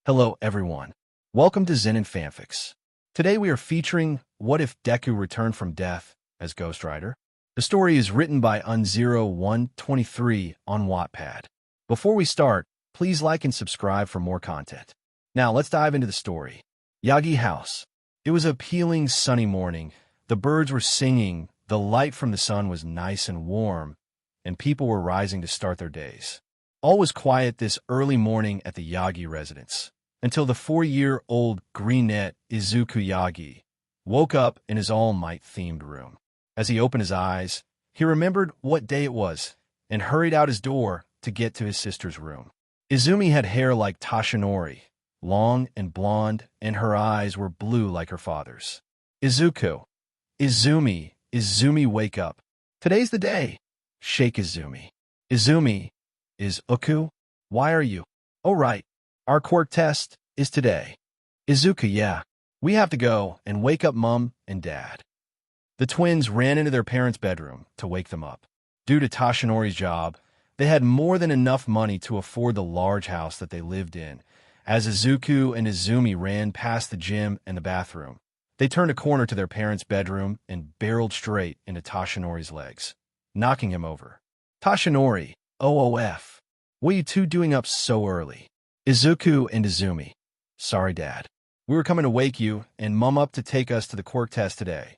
Hello, everyone. Welcome to Zen and Fanfics. Today we are featuring What If Deku Returned from Death as Ghost Rider. The story is written by Un0123 on Wattpad. Before we start, please like and subscribe for more content. Now let's dive into the story. Yagi House. It was a peeling sunny morning. The birds were singing, the light from the sun was nice and warm, and people were rising to start their days. All was quiet this early morning at the Yagi residence, until the 4-year-old greenette Izuku Yagi woke up in his All Might-themed room. As he opened his eyes, he remembered what day it was and hurried out his door to get to his sister's room. Izumi had hair like Toshinori, long and blonde, and her eyes were blue like her father's. Izuku. Izumi, wake up. Today's the day. Shake Izumi. Izumi. Izuku, why are you? Oh, right. Our quirk test is today. Izuku, yeah. We have to go and wake up Mom and Dad. The twins ran into their parents' bedroom to wake them up. Due to Toshinori's job, they had more than enough money to afford the large house that they lived in. As Izuku and Izumi ran past the gym and the bathroom, they turned a corner to their parents' bedroom and barreled straight into Toshinori's legs, knocking him over. Toshinori, OOF. What are you two doing up so early? Izuku and Izumi. Sorry, Dad. We were coming to wake you and Mum up to take us to the quirk test today.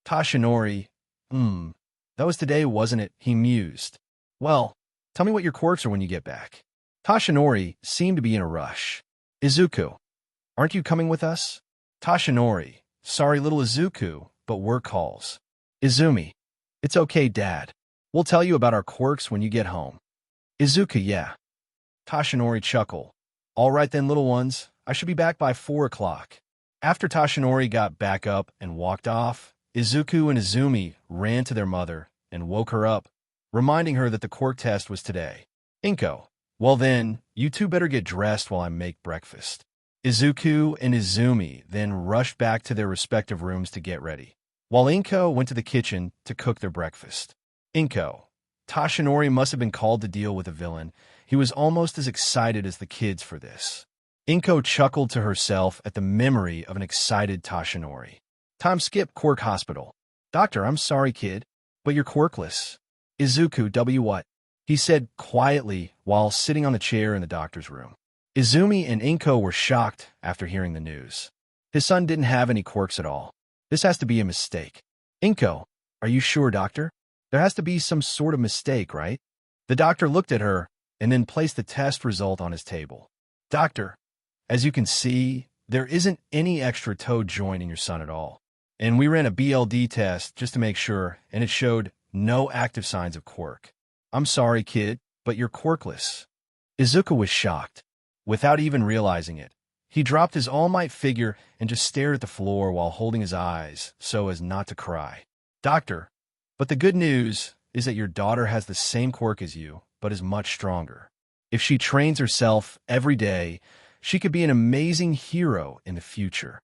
Toshinori. That was today, wasn't it? He mused. Well, tell me what your quirks are when you get back. Toshinori seemed to be in a rush. Izuku. Aren't you coming with us? Toshinori. Sorry, little Izuku, but work calls. Izumi. It's okay, Dad. We'll tell you about our quirks when you get home. Izuku, yeah. Toshinori chuckled. All right then, little ones. I should be back by 4 o'clock. After Toshinori got back up and walked off, Izuku and Izumi ran to their mother and woke her up, reminding her that the quirk test was today. Inko. Well then, you two better get dressed while I make breakfast. Izuku and Izumi then rushed back to their respective rooms to get ready, while Inko went to the kitchen to cook their breakfast. Inko. Toshinori must have been called to deal with a villain. He was almost as excited as the kids for this. Inko chuckled to herself at the memory of an excited Toshinori. Time skip quirk hospital. Doctor, I'm sorry, kid, but you're quirkless. Izuku, what? He said quietly while sitting on the chair in the doctor's room. Izumi and Inko were shocked after hearing the news. His son didn't have any quirks at all. This has to be a mistake. Inko, are you sure, doctor? There has to be some sort of mistake, right? The doctor looked at her and then placed the test result on his table. Doctor, as you can see, there isn't any extra toe joint in your son at all. And we ran a BLD test just to make sure, and it showed no active signs of quirk. I'm sorry, kid, but you're quirkless. Izuku was shocked. Without even realizing it, he dropped his All Might figure and just stared at the floor while holding his eyes so as not to cry. Doctor, but the good news is that your daughter has the same quirk as you, but is much stronger. If she trains herself every day, she could be an amazing hero in the future.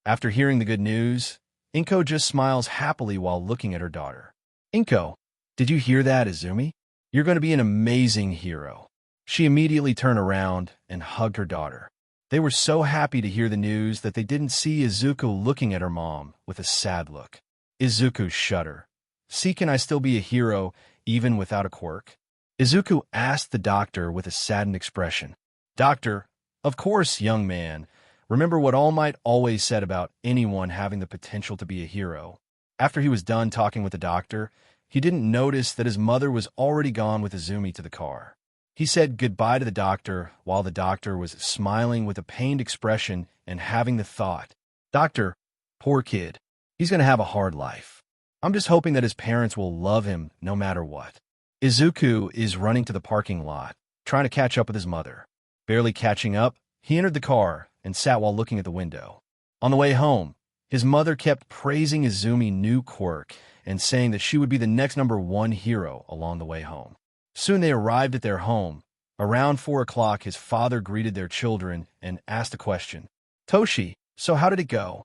After hearing the good news, Inko just smiles happily while looking at her daughter. Inko, did you hear that, Izumi? You're going to be an amazing hero. She immediately turned around and hugged her daughter. They were so happy to hear the news that they didn't see Izuku looking at her mom with a sad look. Izuku shuddered. See, can I still be a hero even without a quirk? Izuku asked the doctor with a saddened expression. Doctor, of course, young man. Remember what All Might always said about anyone having the potential to be a hero. After he was done talking with the doctor, he didn't notice that his mother was already gone with Izumi to the car. He said goodbye to the doctor while the doctor was smiling with a pained expression and having the thought, Doctor, poor kid, he's going to have a hard life. I'm just hoping that his parents will love him no matter what. Izuku is running to the parking lot, trying to catch up with his mother. Barely catching up, he entered the car and sat while looking at the window. On the way home, his mother kept praising Izumi's new quirk and saying that she would be the next #1 hero along the way home. Soon they arrived at their home. Around 4 o'clock, his father greeted their children and asked a question. Toshi, so how did it go?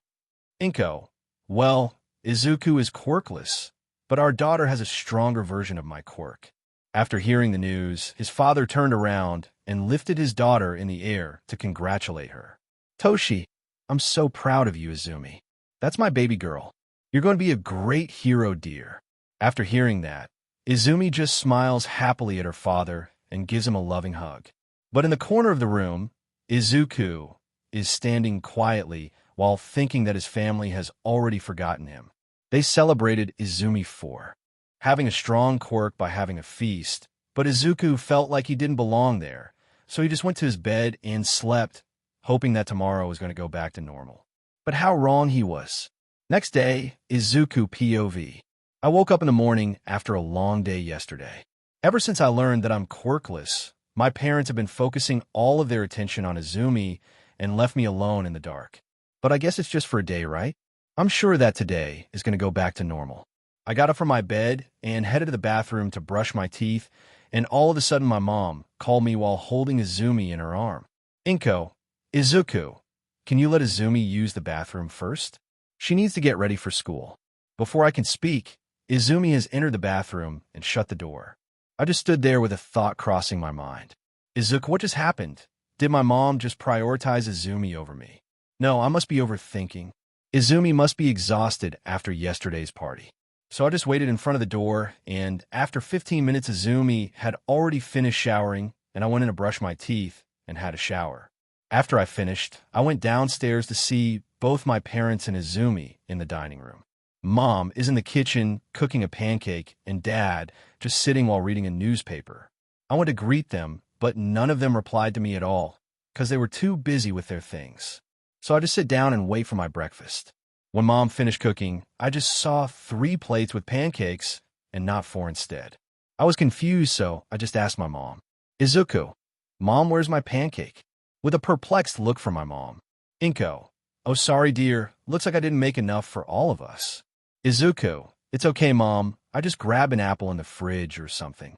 Inko, well, Izuku is quirkless, but our daughter has a stronger version of my quirk. After hearing the news, his father turned around and lifted his daughter in the air to congratulate her. Toshi, I'm so proud of you, Izumi. That's my baby girl. You're going to be a great hero, dear. After hearing that, Izumi just smiles happily at her father and gives him a loving hug. But in the corner of the room, Izuku is standing quietly while thinking that his family has already forgotten him. They celebrated Izumi for having a strong quirk by having a feast, but Izuku felt like he didn't belong there, so he just went to his bed and slept, hoping that tomorrow was going to go back to normal. But how wrong he was. Next day, Izuku POV. I woke up in the morning after a long day yesterday. Ever since I learned that I'm quirkless, my parents have been focusing all of their attention on Izumi and left me alone in the dark. But I guess it's just for a day, right? I'm sure that today is going to go back to normal. I got up from my bed and headed to the bathroom to brush my teeth, and all of a sudden my mom called me while holding Izumi in her arm. Inko, Izuku, can you let Izumi use the bathroom first? She needs to get ready for school. Before I can speak, Izumi has entered the bathroom and shut the door. I just stood there with a thought crossing my mind. Izuku, what just happened? Did my mom just prioritize Izumi over me? No, I must be overthinking. Izumi must be exhausted after yesterday's party. So I just waited in front of the door, and after 15 minutes, Izumi had already finished showering, and I went in to brush my teeth and had a shower. After I finished, I went downstairs to see both my parents and Izumi in the dining room. Mom is in the kitchen cooking a pancake, and Dad just sitting while reading a newspaper. I went to greet them, but none of them replied to me at all, because they were too busy with their things. So I just sit down and wait for my breakfast. When Mom finished cooking, I just saw 3 plates with pancakes and not 4 instead. I was confused, so I just asked my mom, Izuku, Mom, where's my pancake? With a perplexed look from my mom. Inko, oh sorry dear, looks like I didn't make enough for all of us. Izuku, it's okay Mom, I just grabbed an apple in the fridge or something.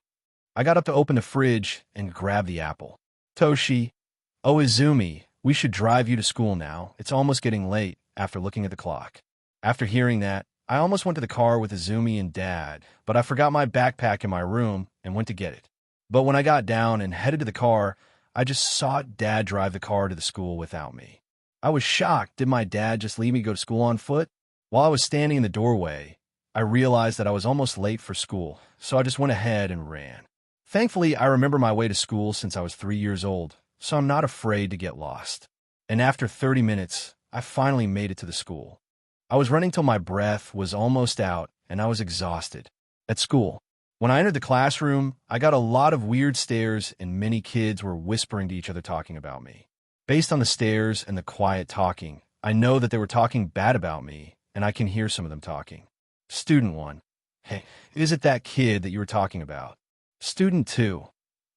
I got up to open the fridge and grab the apple. Toshi, oh Izumi, we should drive you to school now, it's almost getting late. After looking at the clock. After hearing that, I almost went to the car with Izumi and Dad, but I forgot my backpack in my room and went to get it. But when I got down and headed to the car, I just saw Dad drive the car to the school without me. I was shocked. Did my dad just leave me to go to school on foot? While I was standing in the doorway, I realized that I was almost late for school, so I just went ahead and ran. Thankfully, I remember my way to school since I was 3 years old, so I'm not afraid to get lost. And after 30 minutes, I finally made it to the school. I was running till my breath was almost out, and I was exhausted. At school, when I entered the classroom, I got a lot of weird stares, and many kids were whispering to each other talking about me. Based on the stares and the quiet talking, I know that they were talking bad about me, and I can hear some of them talking. Student 1, hey, is it that kid that you were talking about? Student 2,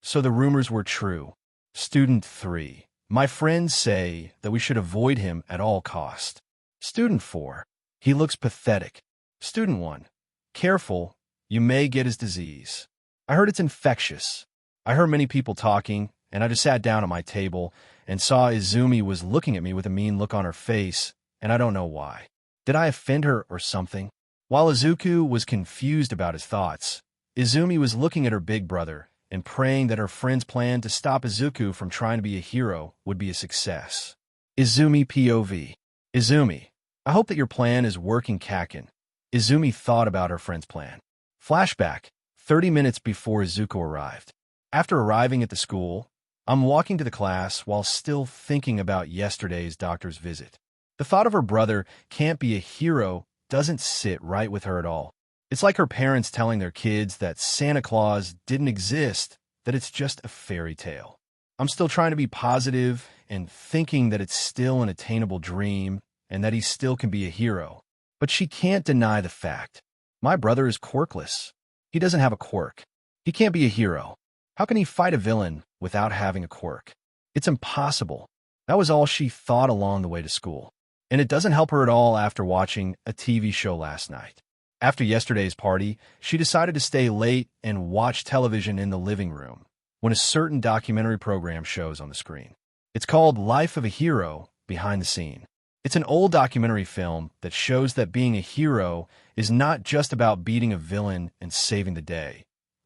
so the rumors were true. Student 3, my friends say that we should avoid him at all cost. Student 4, he looks pathetic. Student 1, careful, you may get his disease. I heard it's infectious. I heard many people talking, and I just sat down at my table and saw Izumi was looking at me with a mean look on her face, and I don't know why. Did I offend her or something? While Izuku was confused about his thoughts, Izumi was looking at her big brother and praying that her friend's plan to stop Izuku from trying to be a hero would be a success. Izumi POV. Izumi, I hope that your plan is working, Kaken. Izumi thought about her friend's plan. Flashback, 30 minutes before Izuku arrived. After arriving at the school, I'm walking to the class while still thinking about yesterday's doctor's visit. The thought of her brother can't be a hero doesn't sit right with her at all. It's like her parents telling their kids that Santa Claus didn't exist, that it's just a fairy tale. I'm still trying to be positive and thinking that it's still an attainable dream and that he still can be a hero. But she can't deny the fact. My brother is quirkless. He doesn't have a quirk. He can't be a hero. How can he fight a villain without having a quirk? It's impossible. That was all she thought along the way to school. And it doesn't help her at all after watching a TV show last night. After yesterday's party, she decided to stay late and watch television in the living room when a certain documentary program shows on the screen. It's called Life of a Hero Behind the Scene. It's an old documentary film that shows that being a hero is not just about beating a villain and saving the day,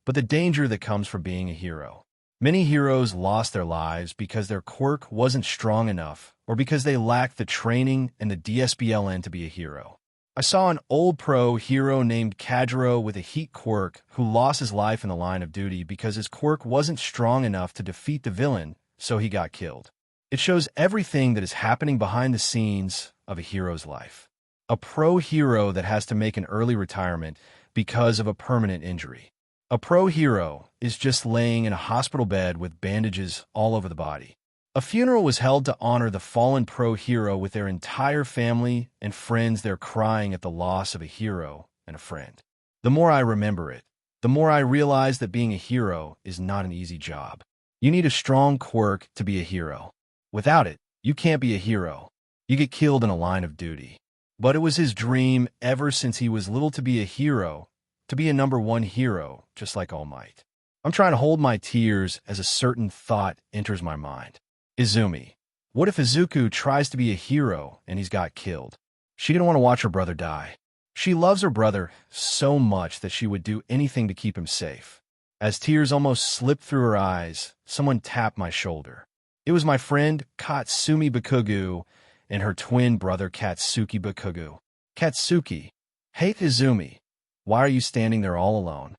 but the danger that comes from being a hero. Many heroes lost their lives because their quirk wasn't strong enough or because they lacked the training and the DSBLN to be a hero. I saw an old pro hero named Kajiro with a heat quirk who lost his life in the line of duty because his quirk wasn't strong enough to defeat the villain, so he got killed. It shows everything that is happening behind the scenes of a hero's life. A pro hero that has to make an early retirement because of a permanent injury. A pro hero is just laying in a hospital bed with bandages all over the body. A funeral was held to honor the fallen pro hero with their entire family and friends there crying at the loss of a hero and a friend. The more I remember it, the more I realize that being a hero is not an easy job. You need a strong quirk to be a hero. Without it, you can't be a hero. You get killed in a line of duty. But it was his dream ever since he was little to be a hero, to be a #1 hero, just like All Might. I'm trying to hold my tears as a certain thought enters my mind. Izumi. What if Izuku tries to be a hero and he's got killed? She didn't want to watch her brother die. She loves her brother so much that she would do anything to keep him safe. As tears almost slipped through her eyes, someone tapped my shoulder. It was my friend Katsumi Bakugu and her twin brother Katsuki Bakugu. Katsuki. Hey Izumi. Why are you standing there all alone?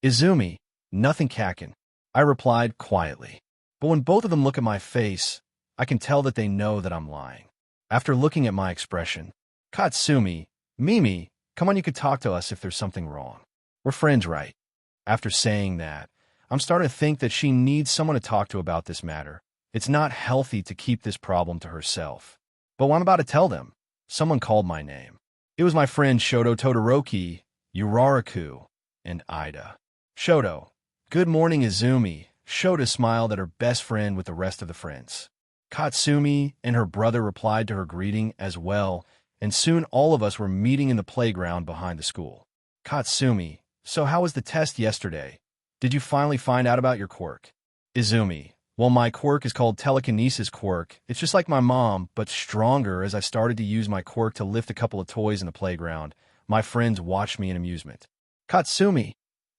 Izumi. Nothing, Kaken. I replied quietly. But when both of them look at my face, I can tell that they know that I'm lying. After looking at my expression, Katsumi, Mimi, come on, you could talk to us if there's something wrong. We're friends, right? After saying that, I'm starting to think that she needs someone to talk to about this matter. It's not healthy to keep this problem to herself. But when I'm about to tell them, someone called my name. It was my friend Shoto Todoroki, Uraraku, and Ida. Shoto. Good morning, Izumi. Shoto smiled at her best friend with the rest of the friends. Katsumi and her brother replied to her greeting as well, and soon all of us were meeting in the playground behind the school. Katsumi. So how was the test yesterday? Did you finally find out about your quirk? Izumi. Well, my quirk is called telekinesis quirk. It's just like my mom, but stronger. As I started to use my quirk to lift a couple of toys in the playground, my friends watched me in amusement. Katsumi.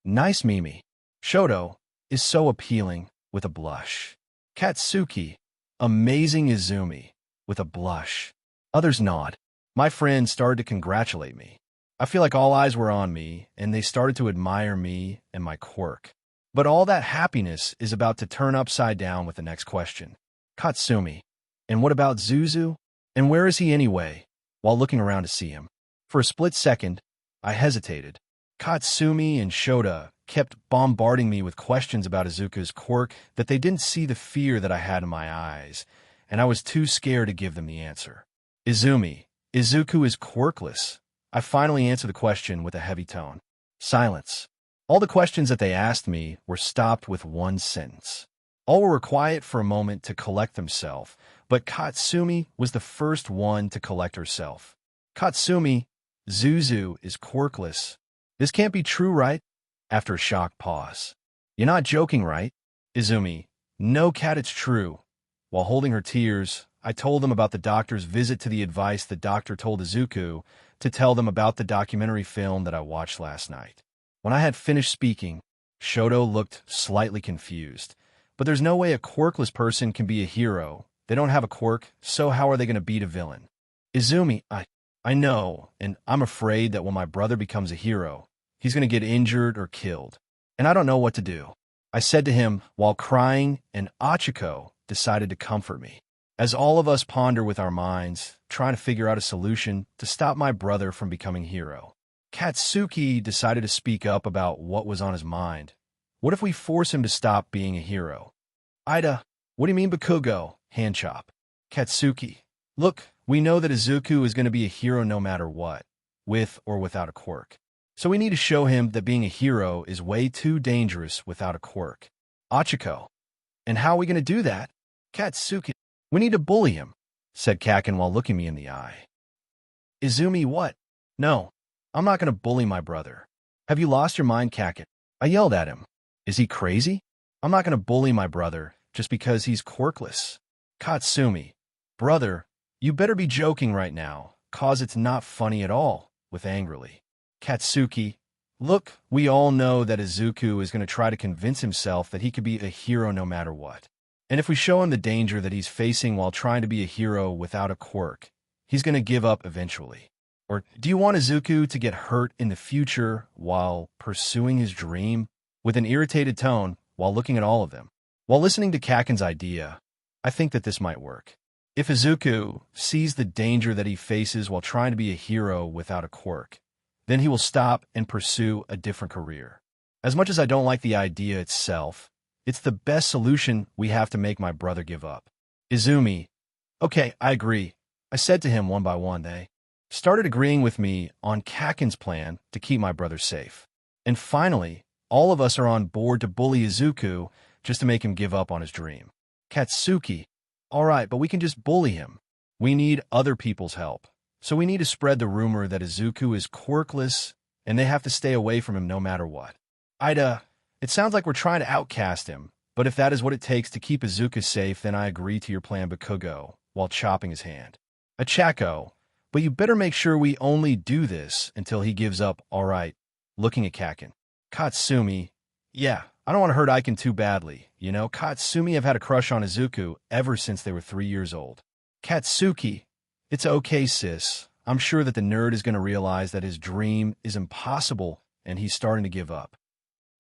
Nice, Mimi. Shoto is so appealing, with a blush. Katsuki. Amazing, Izumi, with a blush. Others nod. My friends started to congratulate me. I feel like all eyes were on me, and they started to admire me and my quirk. But all that happiness is about to turn upside down with the next question. Katsumi. And what about Zuzu? And where is he anyway? While looking around to see him. For a split second, I hesitated. Katsumi and Shota kept bombarding me with questions about Izuku's quirk that they didn't see the fear that I had in my eyes, and I was too scared to give them the answer. Izumi. Izuku is quirkless. I finally answered the question with a heavy tone. Silence. All the questions that they asked me were stopped with one sentence. All were quiet for a moment to collect themselves, but Katsumi was the first one to collect herself. Katsumi, Zuzu is quirkless. This can't be true, right? After a shocked pause. You're not joking, right? Izumi. No, Kat, it's true. While holding her tears, I told them about the doctor's visit to the advice the doctor told Izuku to tell them about the documentary film that I watched last night. When I had finished speaking, Shoto looked slightly confused. But there's no way a quirkless person can be a hero. They don't have a quirk, so how are they going to beat a villain? Izumi, I know, and I'm afraid that when my brother becomes a hero, he's going to get injured or killed. And I don't know what to do. I said to him while crying, and Ochaco decided to comfort me. As all of us ponder with our minds, trying to figure out a solution to stop my brother from becoming hero. Katsuki decided to speak up about what was on his mind. What if we force him to stop being a hero? Ida, what do you mean Bakugo? Hand chop. Katsuki, look, we know that Izuku is going to be a hero no matter what, with or without a quirk. So we need to show him that being a hero is way too dangerous without a quirk. Ochaco. And how are we going to do that? Katsuki. We need to bully him, said Kaken while looking me in the eye. Izumi, what? No, I'm not going to bully my brother. Have you lost your mind, Kaken? I yelled at him. Is he crazy? I'm not going to bully my brother just because he's quirkless. Katsumi. Brother, you better be joking right now, cause it's not funny at all, with angrily. Katsuki. Look, we all know that Izuku is going to try to convince himself that he could be a hero no matter what. And if we show him the danger that he's facing while trying to be a hero without a quirk, he's going to give up eventually. Or do you want Izuku to get hurt in the future while pursuing his dream? With an irritated tone, while looking at all of them. While listening to Kaken's idea, I think that this might work. If Izuku sees the danger that he faces while trying to be a hero without a quirk, then he will stop and pursue a different career. As much as I don't like the idea itself, it's the best solution we have to make my brother give up. Izumi, okay, I agree. I said to him one by one. They started agreeing with me on Kaken's plan to keep my brother safe. And finally, all of us are on board to bully Izuku just to make him give up on his dream. Katsuki, all right, but we can just bully him. We need other people's help. So we need to spread the rumor that Izuku is quirkless and they have to stay away from him no matter what. Ida, it sounds like we're trying to outcast him, but if that is what it takes to keep Izuku safe, then I agree to your plan, Bakugo, while chopping his hand. Ochaco, but you better make sure we only do this until he gives up, all right, looking at Kaken. Katsumi, yeah, I don't want to hurt Aiken too badly. You know, Katsumi have had a crush on Izuku ever since they were 3 years old. Katsuki, it's okay, sis. I'm sure that the nerd is going to realize that his dream is impossible and he's starting to give up.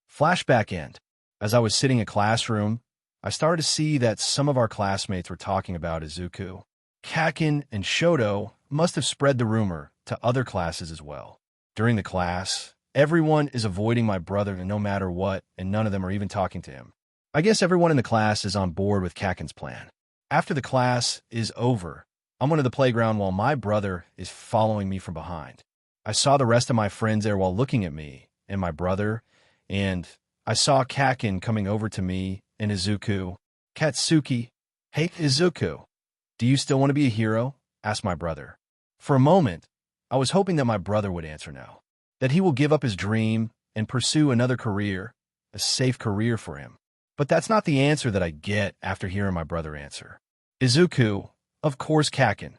Flashback end. As I was sitting in a classroom, I started to see that some of our classmates were talking about Izuku. Kaken and Shoto must have spread the rumor to other classes as well. During the class, everyone is avoiding my brother no matter what, and none of them are even talking to him. I guess everyone in the class is on board with Kaken's plan. After the class is over, I went to the playground while my brother is following me from behind. I saw the rest of my friends there while looking at me and my brother, and I saw Kaken coming over to me and Izuku. Katsuki, hey Izuku, do you still want to be a hero? Asked my brother. For a moment, I was hoping that my brother would answer no, that he will give up his dream and pursue another career, a safe career for him. But that's not the answer that I get after hearing my brother answer. Izuku, of course, Kaken,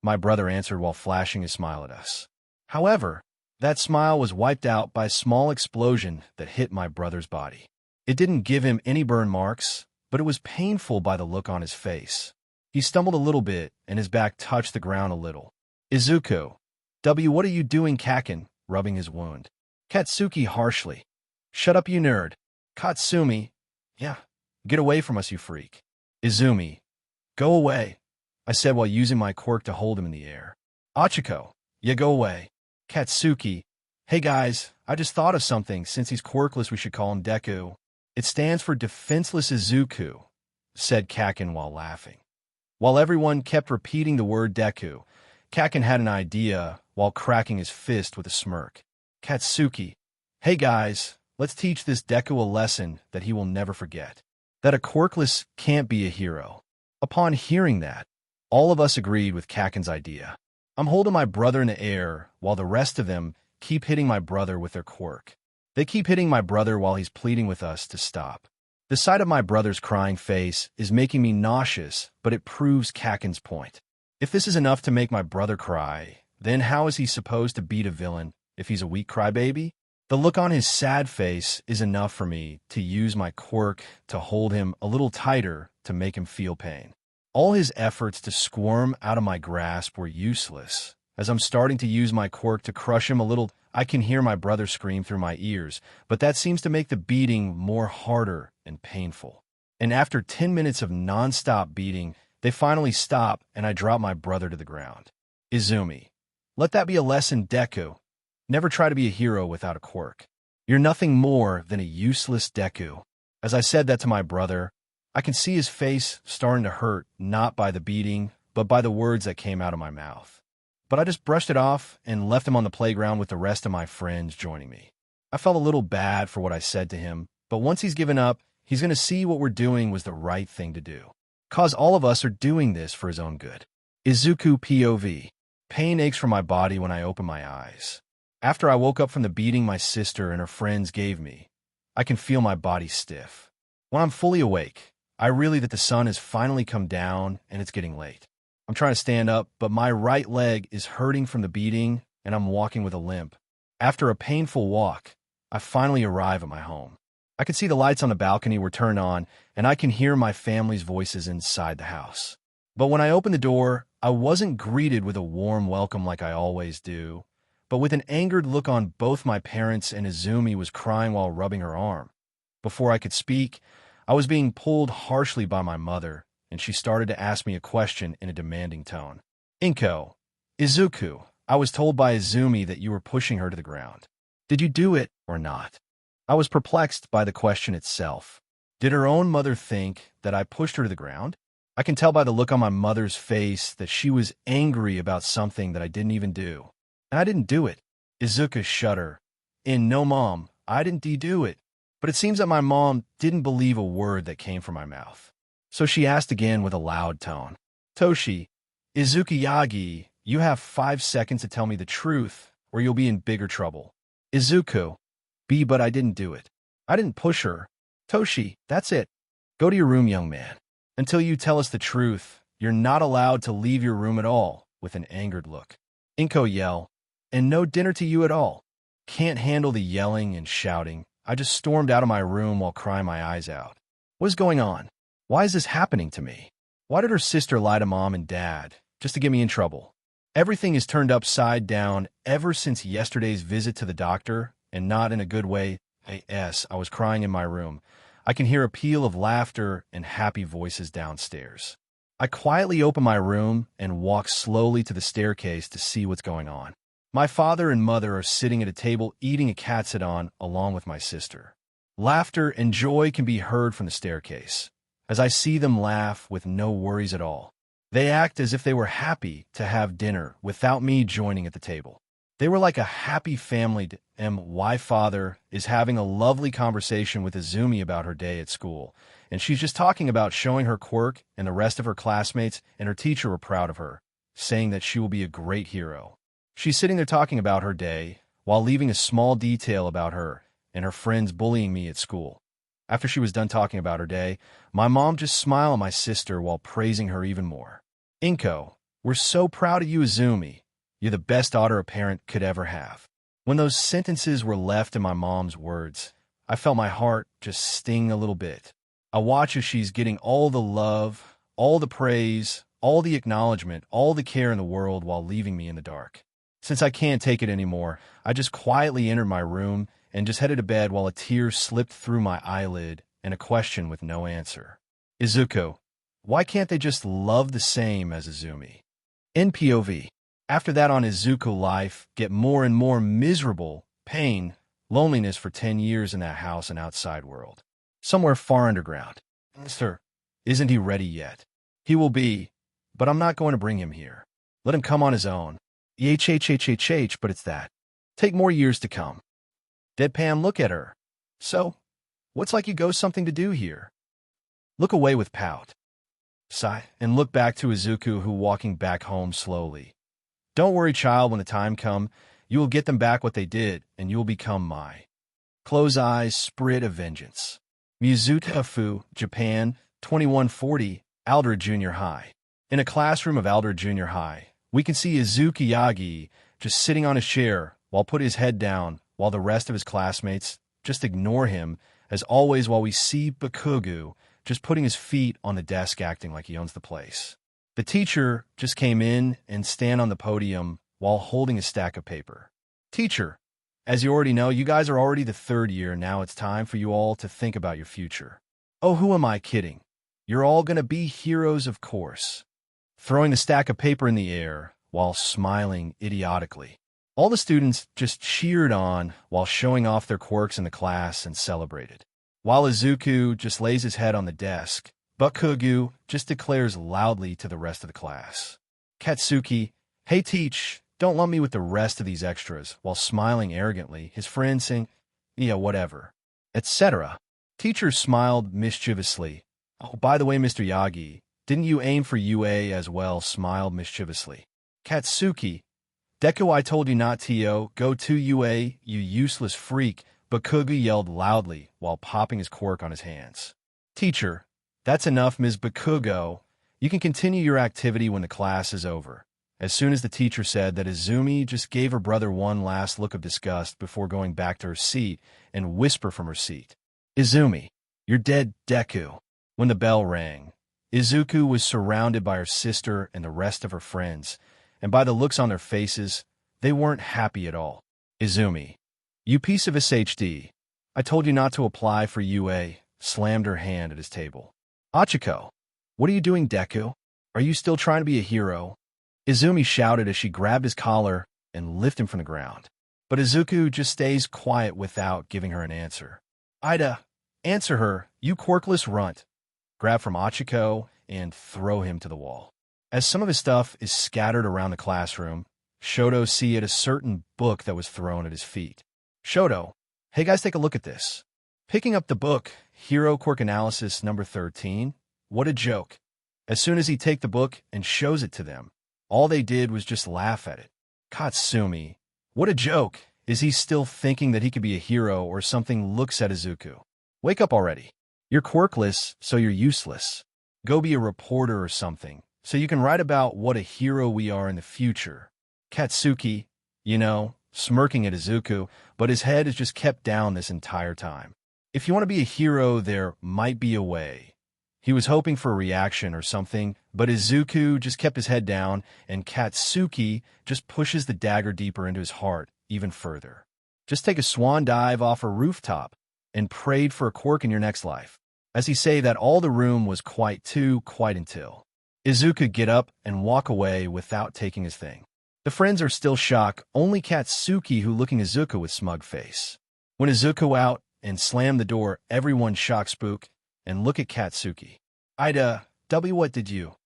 my brother answered while flashing his smile at us. However, that smile was wiped out by a small explosion that hit my brother's body. It didn't give him any burn marks, but it was painful by the look on his face. He stumbled a little bit, and his back touched the ground a little. Izuku, what are you doing, Kaken? Rubbing his wound. Katsuki harshly. Shut up, you nerd. Katsumi, yeah, get away from us, you freak. Izumi, go away, I said while using my quirk to hold him in the air. Ochaco, yeah, go away. Katsuki, hey guys, I just thought of something. Since he's quirkless, we should call him Deku. It stands for Defenseless Izuku, said Kaken while laughing. While everyone kept repeating the word Deku, Kaken had an idea while cracking his fist with a smirk. Katsuki, hey guys, let's teach this Deku a lesson that he will never forget. That a quirkless can't be a hero. Upon hearing that, all of us agreed with Kaken's idea. I'm holding my brother in the air while the rest of them keep hitting my brother with their quirk. They keep hitting my brother while he's pleading with us to stop. The sight of my brother's crying face is making me nauseous, but it proves Kaken's point. If this is enough to make my brother cry, then how is he supposed to beat a villain if he's a weak crybaby? The look on his sad face is enough for me to use my quirk to hold him a little tighter to make him feel pain. All his efforts to squirm out of my grasp were useless. As I'm starting to use my quirk to crush him a little, I can hear my brother scream through my ears, but that seems to make the beating more harder and painful. And after 10 minutes of non-stop beating, they finally stop and I drop my brother to the ground. Izumi, let that be a lesson, Deku. Never try to be a hero without a quirk. You're nothing more than a useless Deku. As I said that to my brother, I can see his face starting to hurt, not by the beating, but by the words that came out of my mouth. But I just brushed it off and left him on the playground with the rest of my friends joining me. I felt a little bad for what I said to him, but once he's given up, he's going to see what we're doing was the right thing to do. 'Cause all of us are doing this for his own good. Izuku POV. Pain aches from my body when I open my eyes. After I woke up from the beating my sister and her friends gave me, I can feel my body stiff. When I'm fully awake, I realize that the sun has finally come down and it's getting late. I'm trying to stand up, but my right leg is hurting from the beating and I'm walking with a limp. After a painful walk, I finally arrive at my home. I can see the lights on the balcony were turned on, and I can hear my family's voices inside the house. But when I opened the door, I wasn't greeted with a warm welcome like I always do, but with an angered look on both my parents, and Izumi was crying while rubbing her arm. Before I could speak, I was being pulled harshly by my mother, and she started to ask me a question in a demanding tone. Inko, Izuku, I was told by Izumi that you were pushing her to the ground. Did you do it or not? I was perplexed by the question itself. Did her own mother think that I pushed her to the ground? I can tell by the look on my mother's face that she was angry about something that I didn't even do. And I didn't do it. Izuku shuddered. No, Mom, I didn't do it. But it seems that my mom didn't believe a word that came from my mouth. So she asked again with a loud tone. Izuku Yagi, you have 5 seconds to tell me the truth, or you'll be in bigger trouble. Izuku, but I didn't do it. I didn't push her. Toshi, that's it. Go to your room, young man. Until you tell us the truth, you're not allowed to leave your room at all, with an angered look. Inko yelled, and no dinner to you at all. Can't handle the yelling and shouting. I just stormed out of my room while crying my eyes out. What is going on? Why is this happening to me? Why did her sister lie to Mom and Dad, just to get me in trouble? Everything is turned upside down ever since yesterday's visit to the doctor, and not in a good way. I was crying in my room. I can hear a peal of laughter and happy voices downstairs. I quietly open my room and walk slowly to the staircase to see what's going on. My father and mother are sitting at a table eating a katsudan along with my sister. Laughter and joy can be heard from the staircase, as I see them laugh with no worries at all. They act as if they were happy to have dinner without me joining at the table. They were like a happy family. My father is having a lovely conversation with Izumi about her day at school, and she's just talking about showing her quirk, and the rest of her classmates and her teacher were proud of her, saying that she will be a great hero. She's sitting there talking about her day, while leaving a small detail about her and her friends bullying me at school. After she was done talking about her day, my mom just smiled at my sister while praising her even more. Inko, we're so proud of you, Izumi. You're the best daughter a parent could ever have. When those sentences were left in my mom's words, I felt my heart just sting a little bit. I watch as she's getting all the love, all the praise, all the acknowledgement, all the care in the world while leaving me in the dark. Since I can't take it anymore, I just quietly entered my room and just headed to bed while a tear slipped through my eyelid and a question with no answer. Izuku, why can't they just love the same as Izumi? NPOV. After that on Izuku life, get more and more miserable, pain, loneliness for 10 years in that house and outside world. Somewhere far underground. Sir, isn't he ready yet? He will be, but I'm not going to bring him here. Let him come on his own. But it's that. Take more years to come. Deadpan look at her. So, what's like you go something to do here? Look away with pout. Sigh, and look back to Izuku who walking back home slowly. Don't worry, child, when the time come, you will get them back what they did, and you will become my. Close eyes, Sprit of Vengeance. Mizuta-fu, Japan, 2140, Aldred Junior High. In a classroom of Aldred Junior High, we can see Izuku Yagi just sitting on his chair while put his head down, while the rest of his classmates just ignore him, as always, while we see Bakugo just putting his feet on the desk acting like he owns the place. The teacher just came in and stand on the podium while holding a stack of paper. Teacher, as you already know, you guys are already the 3rd year. Now it's time for you all to think about your future. Oh, who am I kidding? You're all going to be heroes, of course. Throwing the stack of paper in the air while smiling idiotically. All the students just cheered on while showing off their quirks in the class and celebrated. While Izuku just lays his head on the desk, Bakugo just declares loudly to the rest of the class. Katsuki, hey teach, don't lump me with the rest of these extras, while smiling arrogantly, his friend saying, yeah, whatever, etc. Teacher smiled mischievously. Oh, by the way, Mr. Yagi, didn't you aim for UA as well? Smiled mischievously. Katsuki, Deku, I told you not to go to UA, you useless freak, Bakugo yelled loudly while popping his quirk on his hands. Teacher, that's enough, Ms. Bakugo. You can continue your activity when the class is over. as soon as the teacher said that Izumi just gave her brother one last look of disgust before going back to her seat and whisper from her seat, "Izumi, you're dead, Deku." When the bell rang, Izuku was surrounded by her sister and the rest of her friends, and by the looks on their faces, they weren't happy at all. "Izumi, you piece of SHD. I told you not to apply for UA," slammed her hand at his table. "Ochaco, what are you doing, Deku? Are you still trying to be a hero?" Izumi shouted as she grabbed his collar and lifted him from the ground. But Izuku just stays quiet without giving her an answer. "Ida, answer her, you quirkless runt." Grab from Ochaco and throw him to the wall. As some of his stuff is scattered around the classroom, Shoto sees a certain book that was thrown at his feet. Shoto, "Hey guys, take a look at this." Picking up the book, Hero Quirk Analysis number 13, what a joke. As soon as he takes the book and shows it to them, all they did was just laugh at it. Katsumi, what a joke. Is he still thinking that he could be a hero or something? Looks at Izuku. Wake up already. You're quirkless, so you're useless. Go be a reporter or something, so you can write about what a hero we are in the future. Katsuki, smirking at Izuku, but his head is just kept down this entire time. If you want to be a hero, there might be a way. He was hoping for a reaction or something, but Izuku just kept his head down, and Katsuki just pushes the dagger deeper into his heart even further. Just take a swan dive off a rooftop and prayed for a quirk in your next life. As he say that, all the room was quiet until Izuku get up and walk away without taking his thing. The friends are still shocked, only Katsuki who looking Izuku with smug face. When Izuku out and slammed the door, everyone shocked spook and look at Katsuki. "Ida, what did you?"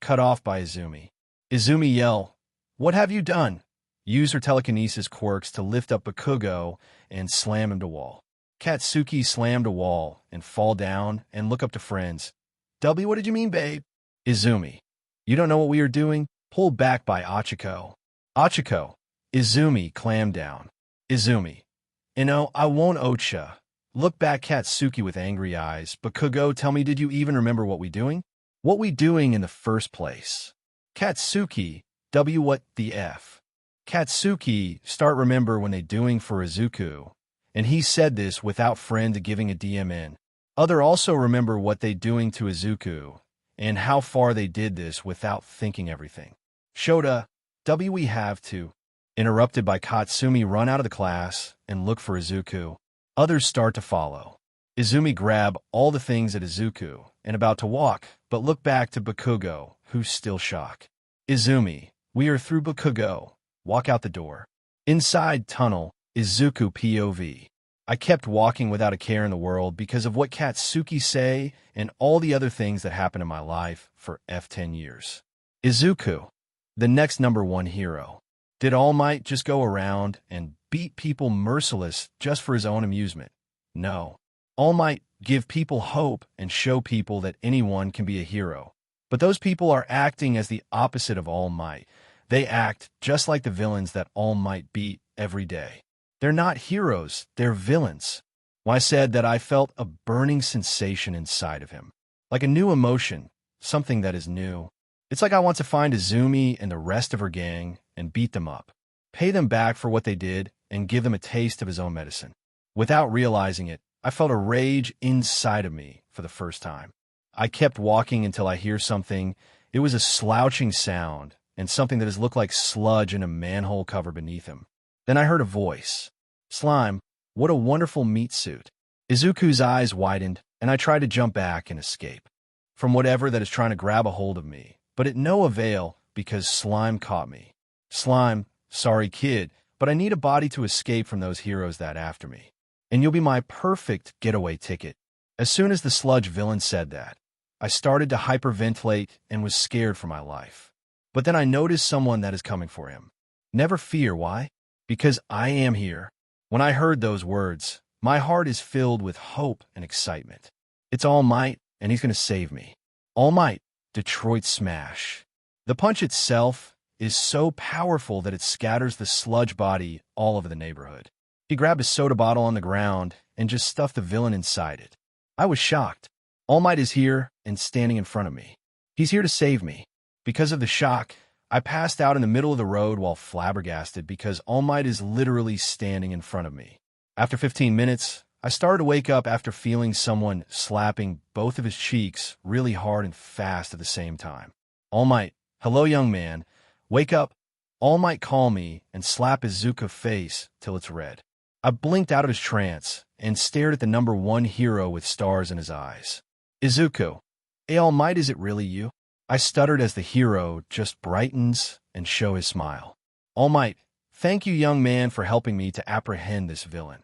Cut off by Izumi. Izumi yell, "What have you done?" Use her telekinesis quirks to lift up Bakugo and slam him to wall. Katsuki slammed a wall and fall down and look up to friends. What did you mean, babe?" Izumi, "You don't know what we are doing?" Pulled back by Ochaco. Ochaco, Izumi clammed down. Izumi, I won't Ocha. Look back Katsuki with angry eyes. Bakugo, tell me, did you even remember what we doing? What we doing in the first place? Katsuki, what the F? Katsuki, start remember when they doing for Izuku. And he said this without friend giving a DM in. Other also remember what they doing to Izuku, and how far they did this without thinking everything. Shota, we have to. Interrupted by Katsumi, run out of the class and look for Izuku. Others start to follow. Izumi grab all the things at Izuku and about to walk, but look back to Bakugo, who's still shocked. Izumi, we are through. Bakugo, walk out the door. Inside tunnel, Izuku POV. I kept walking without a care in the world because of what Katsuki say and all the other things that happened in my life for 10 years. Izuku, the next #1 hero. Did All Might just go around and beat people merciless just for his own amusement? No. All Might give people hope and show people that anyone can be a hero. But those people are acting as the opposite of All Might. They act just like the villains that All Might beat every day. They're not heroes, they're villains. When I said that, I felt a burning sensation inside of him. Like a new emotion, something that is new. It's like I want to find Izumi and the rest of her gang and beat them up. Pay them back for what they did and give them a taste of his own medicine. Without realizing it, I felt a rage inside of me for the first time. I kept walking until I hear something. It was a slouching sound and something that has looked like sludge in a manhole cover beneath him. Then I heard a voice. "Slime, what a wonderful meat suit." Izuku's eyes widened, and I tried to jump back and escape from whatever that is trying to grab a hold of me, but it no avail because Slime caught me. "Slime, sorry kid, but I need a body to escape from those heroes that after me. And you'll be my perfect getaway ticket." As soon as the sludge villain said that, I started to hyperventilate and was scared for my life. But then I noticed someone that is coming for him. Never fear, why? Because I am here. When I heard those words, my heart is filled with hope and excitement. It's All Might, and he's going to save me. All Might, Detroit Smash. The punch itself is so powerful that it scatters the sludge body all over the neighborhood. He grabbed a soda bottle on the ground and just stuffed the villain inside it. I was shocked. All Might is here and standing in front of me. He's here to save me. Because of the shock, I passed out in the middle of the road while flabbergasted because All Might is literally standing in front of me. After 15 minutes, I started to wake up after feeling someone slapping both of his cheeks really hard and fast at the same time. All Might, hello young man, wake up. All Might call me and slap Izuku's face till it's red. I blinked out of his trance and stared at the number one hero with stars in his eyes. Izuku, hey All Might, is it really you? I stuttered as the hero just brightens and show his smile. All Might, thank you young man for helping me to apprehend this villain.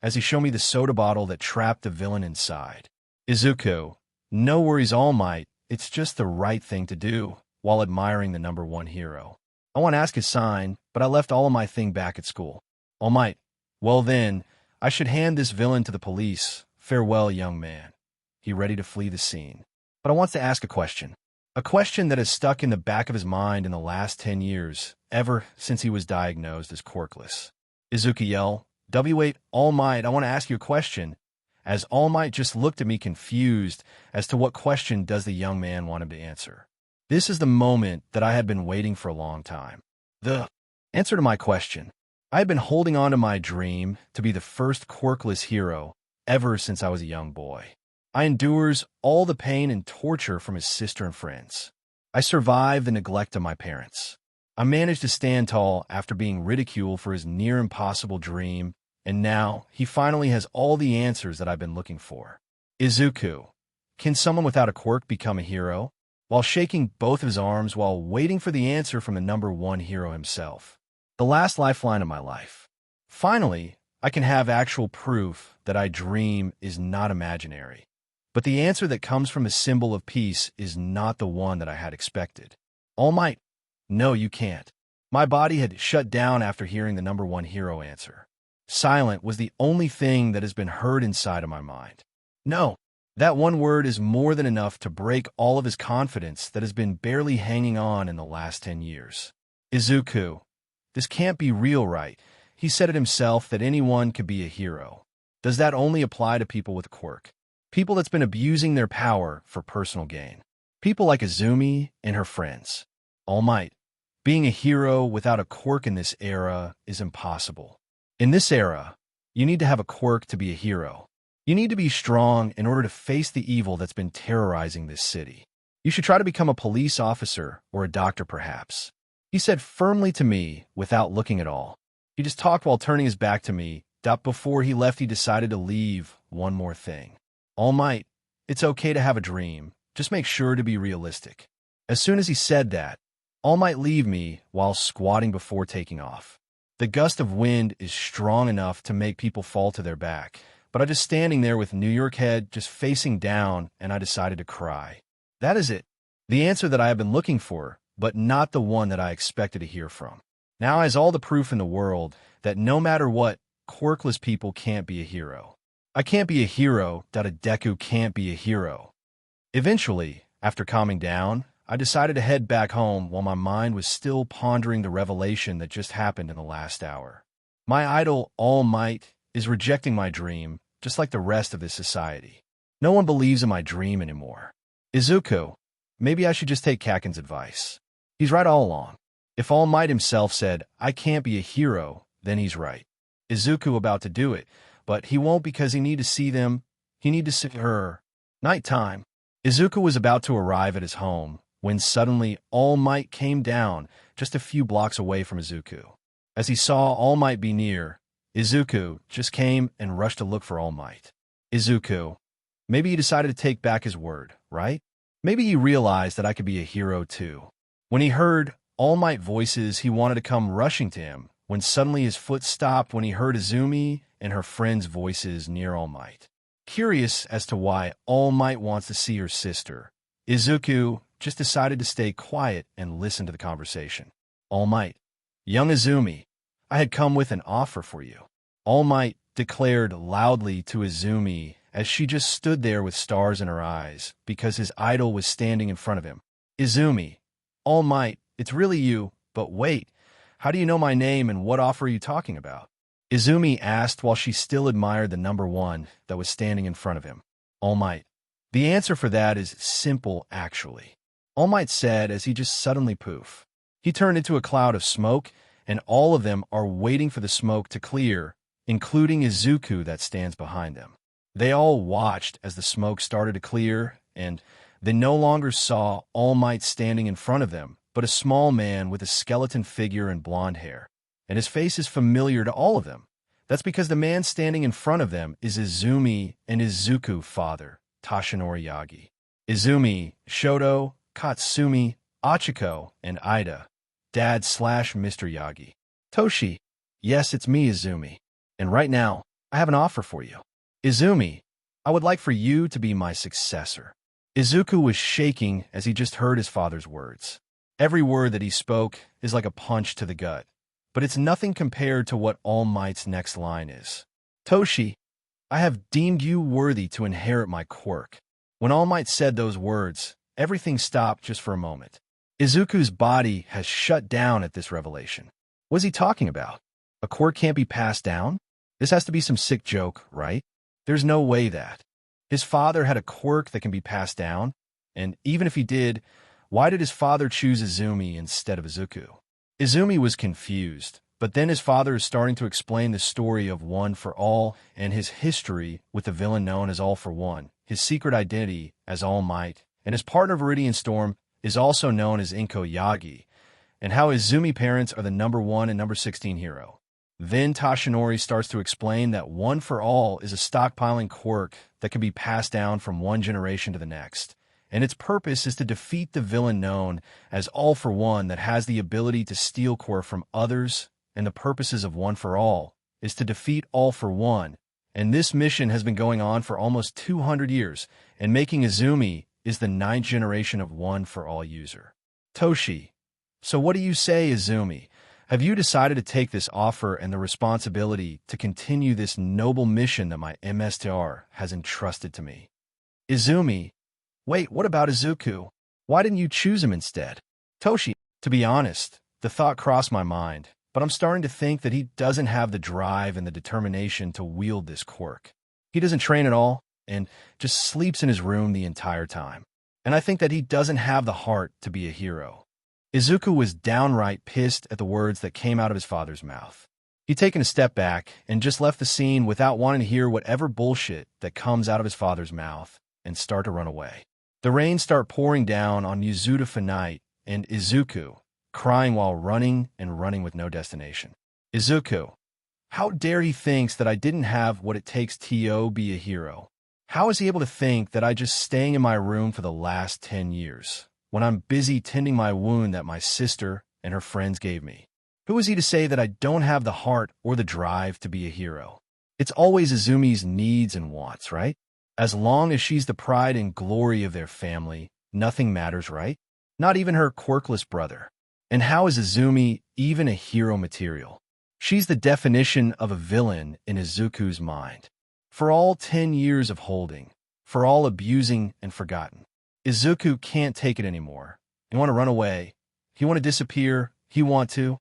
As he showed me the soda bottle that trapped the villain inside. Izuku, no worries All Might, it's just the right thing to do, while admiring the number one hero. I want to ask his sign, but I left all of my thing back at school. All Might, well then, I should hand this villain to the police. Farewell, young man. He ready to flee the scene. But I want to ask a question. A question that has stuck in the back of his mind in the last 10 years, ever since he was diagnosed as quirkless. Izuku yell, W8, All Might, I want to ask you a question. As All Might just looked at me confused as to what question does the young man want him to answer. This is the moment that I had been waiting for a long time. The answer to my question. I had been holding on to my dream to be the first quirkless hero ever since I was a young boy. I endures all the pain and torture from his sister and friends. I survived the neglect of my parents. I managed to stand tall after being ridiculed for his near impossible dream, and now he finally has all the answers that I've been looking for. Izuku, can someone without a quirk become a hero? While shaking both of his arms while waiting for the answer from the number one hero himself. The last lifeline of my life. Finally, I can have actual proof that I dream is not imaginary. But the answer that comes from a symbol of peace is not the one that I had expected. All Might, no, you can't. My body had shut down after hearing the number one hero answer. Silent was the only thing that has been heard inside of my mind. No. That one word is more than enough to break all of his confidence that has been barely hanging on in the last 10 years. Izuku, this can't be real, right? He said it himself that anyone could be a hero. Does that only apply to people with quirk? People that's been abusing their power for personal gain. People like Izumi and her friends. All Might, being a hero without a quirk in this era is impossible. In this era, you need to have a quirk to be a hero. You need to be strong in order to face the evil that's been terrorizing this city. You should try to become a police officer or a doctor, perhaps. He said firmly to me without looking at all. He just talked while turning his back to me. Before he left, he decided to leave one more thing. All Might, it's okay to have a dream. Just make sure to be realistic. As soon as he said that, All Might leave me while squatting before taking off. The gust of wind is strong enough to make people fall to their back. But I'm just standing there with New York head just facing down, and I decided to cry. That is it. The answer that I have been looking for, but not the one that I expected to hear from. Now has all the proof in the world that no matter what, quirkless people can't be a hero. I can't be a hero, that a Deku can't be a hero. Eventually, after calming down, I decided to head back home while my mind was still pondering the revelation that just happened in the last hour. My idol, All Might, is rejecting my dream, just like the rest of this society. No one believes in my dream anymore. Izuku, maybe I should just take Kaken's advice. He's right all along. If All Might himself said, I can't be a hero, then he's right. Izuku about to do it, but he won't because he need to see them. He need to see her. Nighttime. Izuku was about to arrive at his home, when suddenly All Might came down just a few blocks away from Izuku. As he saw All Might be near, Izuku just came and rushed to look for All Might. Izuku, maybe he decided to take back his word, right? Maybe he realized that I could be a hero too. When he heard All Might voices, he wanted to come rushing to him, when suddenly his foot stopped when he heard Izumi and her friends' voices near All Might. Curious as to why All Might wants to see her sister, Izuku just decided to stay quiet and listen to the conversation. All Might, young Izumi, I had come with an offer for you. All Might declared loudly to Izumi as she just stood there with stars in her eyes because his idol was standing in front of him. Izumi, All Might, it's really you, but wait, how do you know my name and what offer are you talking about? Izumi asked while she still admired the number one that was standing in front of him. All Might, the answer for that is simple, actually. All Might said as he just suddenly poof. He turned into a cloud of smoke, and all of them are waiting for the smoke to clear, including Izuku that stands behind them. They all watched as the smoke started to clear, and they no longer saw All Might standing in front of them, but a small man with a skeleton figure and blonde hair. And his face is familiar to all of them. That's because the man standing in front of them is Izumi and Izuku's father, Toshinori Yagi. Izumi, Shoto, Katsumi, Ochaco, and Ida. Dad/Mr. Yagi. Toshi. Yes, it's me, Izumi. And right now, I have an offer for you. Izumi, I would like for you to be my successor. Izuku was shaking as he just heard his father's words. Every word that he spoke is like a punch to the gut, but it's nothing compared to what All Might's next line is. Toshi, I have deemed you worthy to inherit my quirk. When All Might said those words, everything stopped just for a moment. Izuku's body has shut down at this revelation. What is he talking about? A quirk can't be passed down? This has to be some sick joke, right? There's no way that. His father had a quirk that can be passed down, and even if he did, why did his father choose Izumi instead of Izuku? Izumi was confused, but then his father is starting to explain the story of One for All and his history with the villain known as All for One, his secret identity as All Might, and his partner Viridian Storm is also known as Inko Yagi, and how Izumi parents are the number 1 and number 16 hero. Then Toshinori starts to explain that One for All is a stockpiling quirk that can be passed down from one generation to the next, and its purpose is to defeat the villain known as All for One that has the ability to steal quirk from others, and the purposes of One for All is to defeat All for One, and this mission has been going on for almost 200 years, and making Izumi is the 9th generation of One for All user. Toshi, so what do you say, Izumi? Have you decided to take this offer and the responsibility to continue this noble mission that my MSTR has entrusted to me? Izumi, wait, what about Izuku? Why didn't you choose him instead? Toshi, to be honest, the thought crossed my mind, but I'm starting to think that he doesn't have the drive and the determination to wield this quirk. He doesn't train at all and just sleeps in his room the entire time. And I think that he doesn't have the heart to be a hero. Izuku was downright pissed at the words that came out of his father's mouth. He'd taken a step back and just left the scene without wanting to hear whatever bullshit that comes out of his father's mouth and start to run away. The rain started pouring down on Yuzuta night and Izuku, crying while running and running with no destination. Izuku, how dare he thinks that I didn't have what it takes to be a hero? How is he able to think that I just staying in my room for the last 10 years, when I'm busy tending my wound that my sister and her friends gave me? Who is he to say that I don't have the heart or the drive to be a hero? It's always Izumi's needs and wants, right? As long as she's the pride and glory of their family, nothing matters, right? Not even her quirkless brother. And how is Izumi even a hero material? She's the definition of a villain in Izuku's mind. For all 10 years of holding, for all abusing and forgotten, Izuku can't take it anymore. He want to run away. He want to disappear. He want to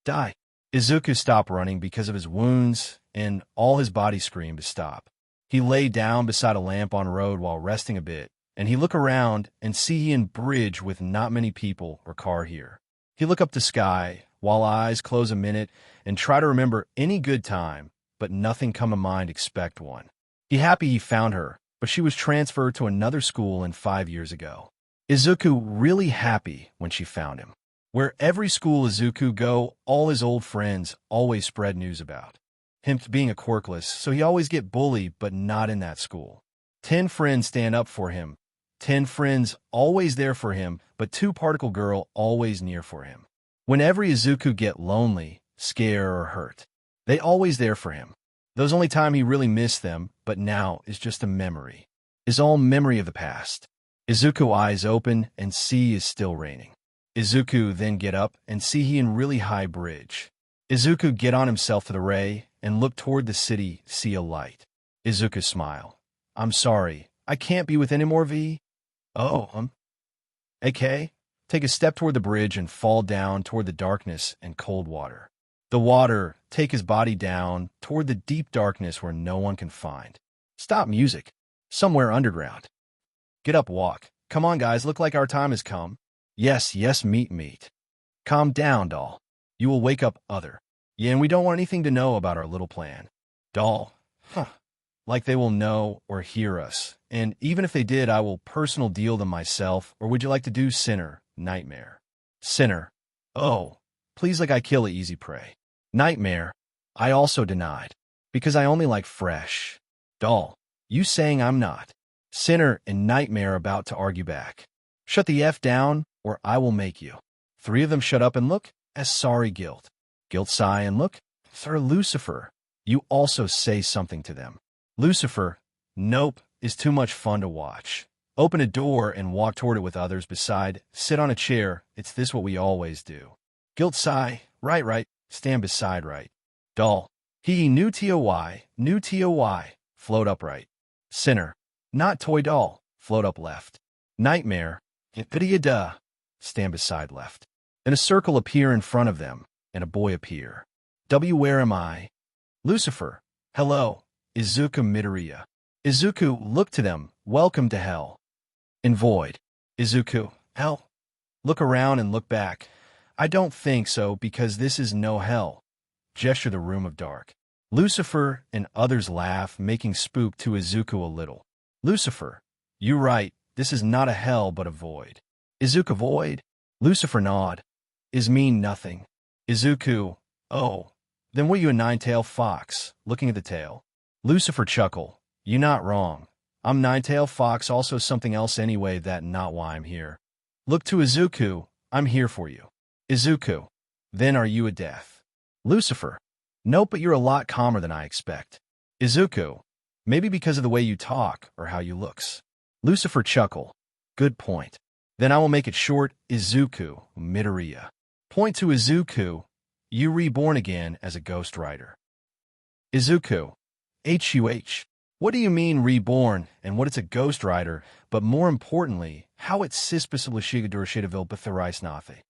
die. Izuku stopped running because of his wounds, and all his body screamed to stop. He lay down beside a lamp on road while resting a bit, and he look around and see he in bridge with not many people or car here. He look up to sky, while eyes close a minute, and try to remember any good time, but nothing come to mind expect one. He happy he found her, but she was transferred to another school in 5 years ago. Izuku really happy when she found him. Where every school Izuku go, all his old friends always spread news about him being a quirkless, so he always get bullied, but not in that school. 10 friends stand up for him. 10 friends always there for him, but 2 particle girl always near for him. Whenever Izuku get lonely, scared, or hurt, they always there for him. Those only time he really missed them, but now is just a memory. Is all memory of the past. Izuku eyes open and see is still raining. Izuku then get up and see he in really high bridge. Izuku get on himself to the ray and look toward the city, see a light. Izuku smile. I'm sorry, I can't be with any more V. Oh, AK? Take a step toward the bridge and fall down toward the darkness and cold water. The water take his body down toward the deep darkness where no one can find. Stop music. Somewhere underground. Get up, walk. Come on, guys, look like our time has come. Yes, meet. Calm down, doll. You will wake up other. Yeah, and we don't want anything to know about our little plan. Doll. Huh. Like they will know or hear us. And even if they did, I will personal deal them myself. Or would you like to do Sinner, Nightmare? Sinner. Oh, please like I kill a easy prey. Nightmare. I also denied. Because I only like fresh. Doll. You saying I'm not. Sinner and Nightmare about to argue back. Shut the F down, or I will make you. Three of them shut up and look, as sorry Guilt. Guilt sigh and look, Sir Lucifer. You also say something to them. Lucifer, nope, is too much fun to watch. Open a door and walk toward it with others beside. Sit on a chair, it's this what we always do. Guilt sigh, right, stand beside right. Doll, new TOY, float upright. Sinner, not toy doll, float up left. Nightmare, duh, stand beside left. And a circle appear in front of them, and a boy appear. Where am I? Lucifer, hello, Izuku Midoriya. Izuku, look to them, welcome to hell. In void. Izuku, hell? Look around and look back. I don't think so, because this is no hell. Gesture the room of dark. Lucifer and others laugh, making spook to Izuku a little. Lucifer, you right, this is not a hell but a void. Izuku void? Lucifer nod. Is mean nothing. Izuku, oh. Then what you a nine-tailed fox, looking at the tail. Lucifer chuckle. You not wrong. I'm nine-tailed fox, also something else anyway, that not why I'm here. Look to Izuku, I'm here for you. Izuku, then are you a death? Lucifer, nope, but you're a lot calmer than I expect. Izuku, maybe because of the way you talk or how you looks. Lucifer chuckle. Good point. Then I will make it short, Izuku Midoriya. Point to Izuku, you reborn again as a ghost rider. Izuku, what do you mean reborn, and what it's a ghost rider, but more importantly, how it's Sispecialishigadurshidavil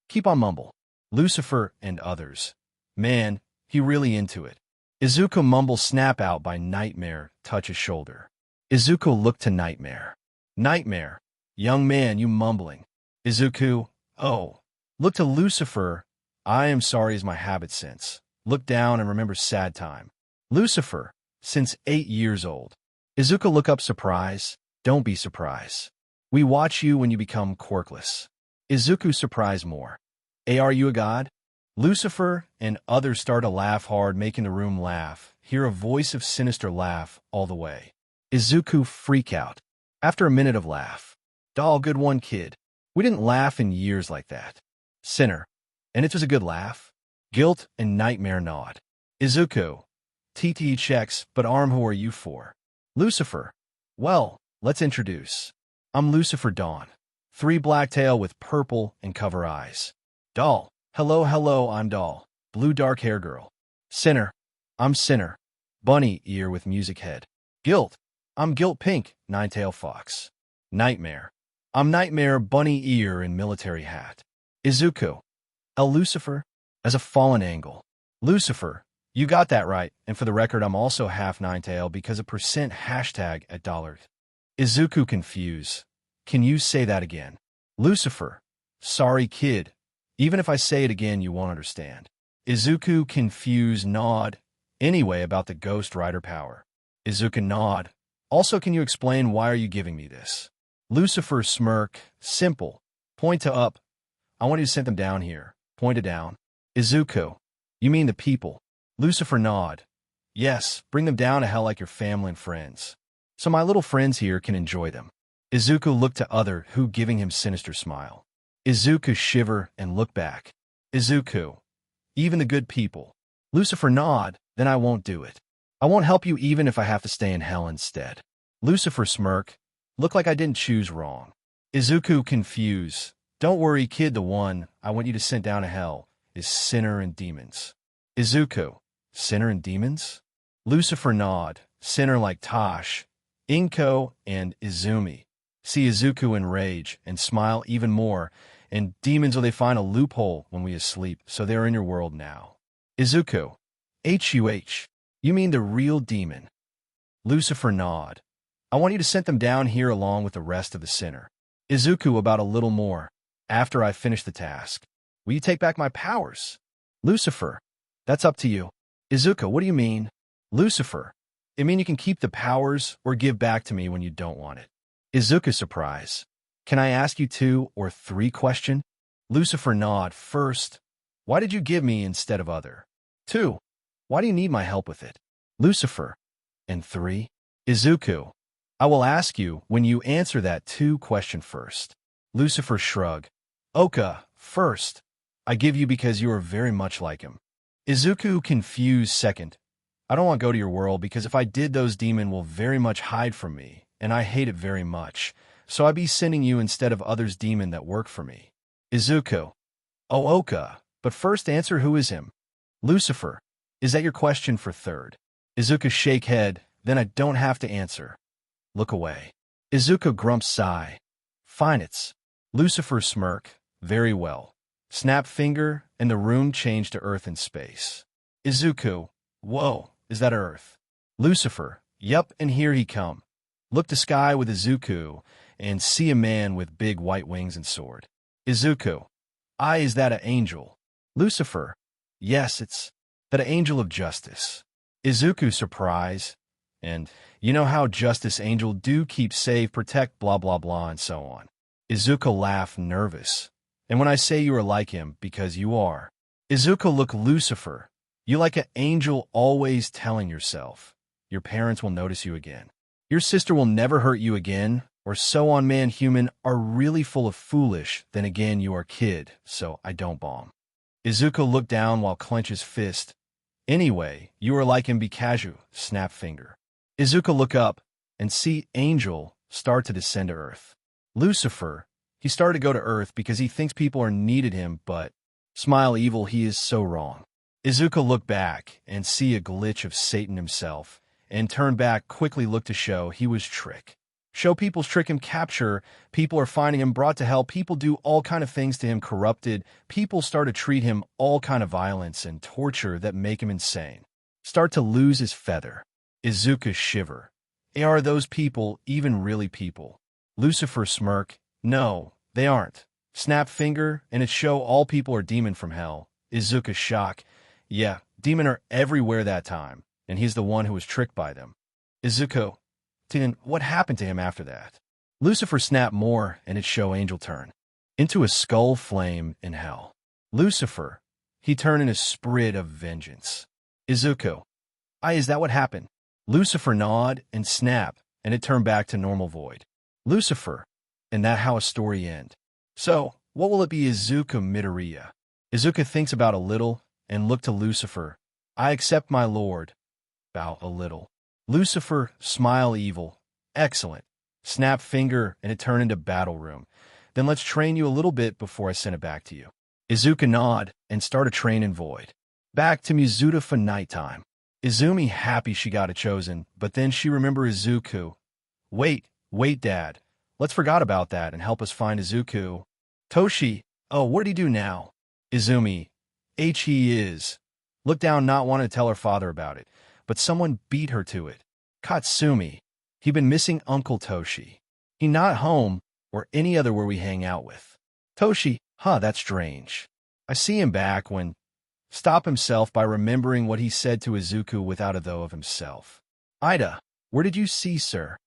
Keep on mumble. Lucifer and others. Man, he really into it. Izuku mumble snap out by Nightmare, touch his shoulder. Izuku look to Nightmare. Nightmare, young man, you mumbling. Izuku, oh. Look to Lucifer, I am sorry is my habit since. Look down and remember sad time. Lucifer, since 8 years old. Izuku look up surprise, don't be surprised. We watch you when you become quirkless. Izuku surprise more. Are you a god? Lucifer and others start to laugh hard, making the room laugh. Hear a voice of sinister laugh all the way. Izuku freak out. After a minute of laugh. Doll, good one, kid. We didn't laugh in years like that. Sinner. And it was a good laugh. Guilt and Nightmare nod. Izuku. TT checks, but arm who are you for? Lucifer. Well, let's introduce. I'm Lucifer Dawn. 3 black tail with purple and cover eyes. Doll. Hello, I'm Doll. Blue dark hair girl. Sinner. I'm Sinner. Bunny ear with music head. Guilt. I'm Guilt Pink, 9-tail fox. Nightmare. I'm Nightmare, bunny ear and military hat. Izuku. Lucifer. As a fallen angle. Lucifer. You got that right, and for the record, I'm also half 9-tail because of percent hashtag at $. Izuku confused. Can you say that again? Lucifer. Sorry, kid. Even if I say it again, you won't understand. Izuku confused nod. Anyway, about the Ghost Rider power. Izuku nod. Also, can you explain why are you giving me this? Lucifer smirk. Simple. Point to up. I want you to send them down here. Point it down. Izuku. You mean the people. Lucifer nod. Yes, bring them down to hell like your family and friends. So my little friends here can enjoy them. Izuku looked to other who giving him sinister smile. Izuku shiver and look back. Izuku. Even the good people. Lucifer nod, then I won't do it. I won't help you even if I have to stay in hell instead. Lucifer smirk. Look like I didn't choose wrong. Izuku confused. Don't worry, kid, the one I want you to send down to hell is Sinner and Demons. Izuku. Sinner and Demons? Lucifer nod. Sinner like Tosh, Inko, and Izumi. See Izuku in rage and smile even more, and demons will they find a loophole when we asleep, so they're in your world now. Izuku. You mean the real demon? Lucifer nod. I want you to send them down here along with the rest of the sinner. Izuku about a little more. After I finish the task. Will you take back my powers? Lucifer, that's up to you. Izuku, what do you mean? Lucifer, I mean you can keep the powers or give back to me when you don't want it. Izuku, surprise. Can I ask you 2 or 3 questions? Lucifer, nod. First, why did you give me instead of other? 2, why do you need my help with it? Lucifer, and 3, Izuku, I will ask you when you answer that 2 question first. Lucifer, shrug. Oka, first, I give you because you are very much like him. Izuku, confused. Second, I don't want to go to your world because if I did, those demons will very much hide from me, and I hate it very much. So I'd be sending you instead of others demon that work for me. Izuku, oh Oka, but first answer who is him? Lucifer, is that your question for third? Izuku, shake head, then I don't have to answer. Look away. Izuku, grumps, sigh. Fine, it's. Lucifer, smirk, very well. Snap finger, and the room changed to earth and space. Izuku, whoa, is that Earth? Lucifer, yup, and here he come. Look to sky with Izuku, and see a man with big white wings and sword. Izuku, is that a angel? Lucifer, yes, it's that a angel of justice. Izuku, surprise, and you know how justice angel do keep save, protect, blah blah blah, and so on. Izuku, laugh, nervous. And when I say you are like him, because you are. Izuku, look, Lucifer, you like an angel, always telling yourself. Your parents will notice you again. Your sister will never hurt you again, or so on. Man, human are really full of foolish, then again you are kid, so I don't bomb. Izuku, look down while clenches fist. Anyway, you are like him, be casual, snap finger. Izuku, look up, and see angel start to descend to earth. Lucifer, he started to go to earth because he thinks people are needed him, but smile evil, he is so wrong. Izuku, look back and see a glitch of Satan himself, and turn back, quickly look to show he was trick. Show people's trick him, capture, people are finding him, brought to hell, people do all kind of things to him, corrupted, people start to treat him all kind of violence and torture that make him insane. Start to lose his feather. Izuku, shiver. Are those people even really people? Lucifer, smirk. No, they aren't. Snap finger, and it show all people are demon from hell. Izuku, shock. Yeah, demon are everywhere that time, and he's the one who was tricked by them. Izuku, then what happened to him after that? Lucifer, snap more, and it show angel turn into a skull flame in hell. Lucifer, he turn in a Sprit of Vengeance. Izuku, is that what happened? Lucifer, nod and snap, and it turned back to normal void. Lucifer, and that how a story end. So, what will it be? Izuku, Midoriya. Izuku thinks about a little, and look to Lucifer. I accept, my lord. Bow a little. Lucifer, smile evil. Excellent. Snap finger, and it turned into battle room. Then let's train you a little bit before I send it back to you. Izuku, nod, and start a train in void. Back to Mizuta for nighttime. Izumi, happy she got it chosen, but then she remember Izuku. Wait, dad. Let's forgot about that and help us find Izuku. Toshi, what did he do now? Izumi, he is. Look down, not wanting to tell her father about it, but someone beat her to it. Katsumi, he been missing Uncle Toshi. He not home or any other where we hang out with. Toshi, that's strange. I see him back when stop himself by remembering what he said to Izuku without a though of himself. Ida, where did you see sir?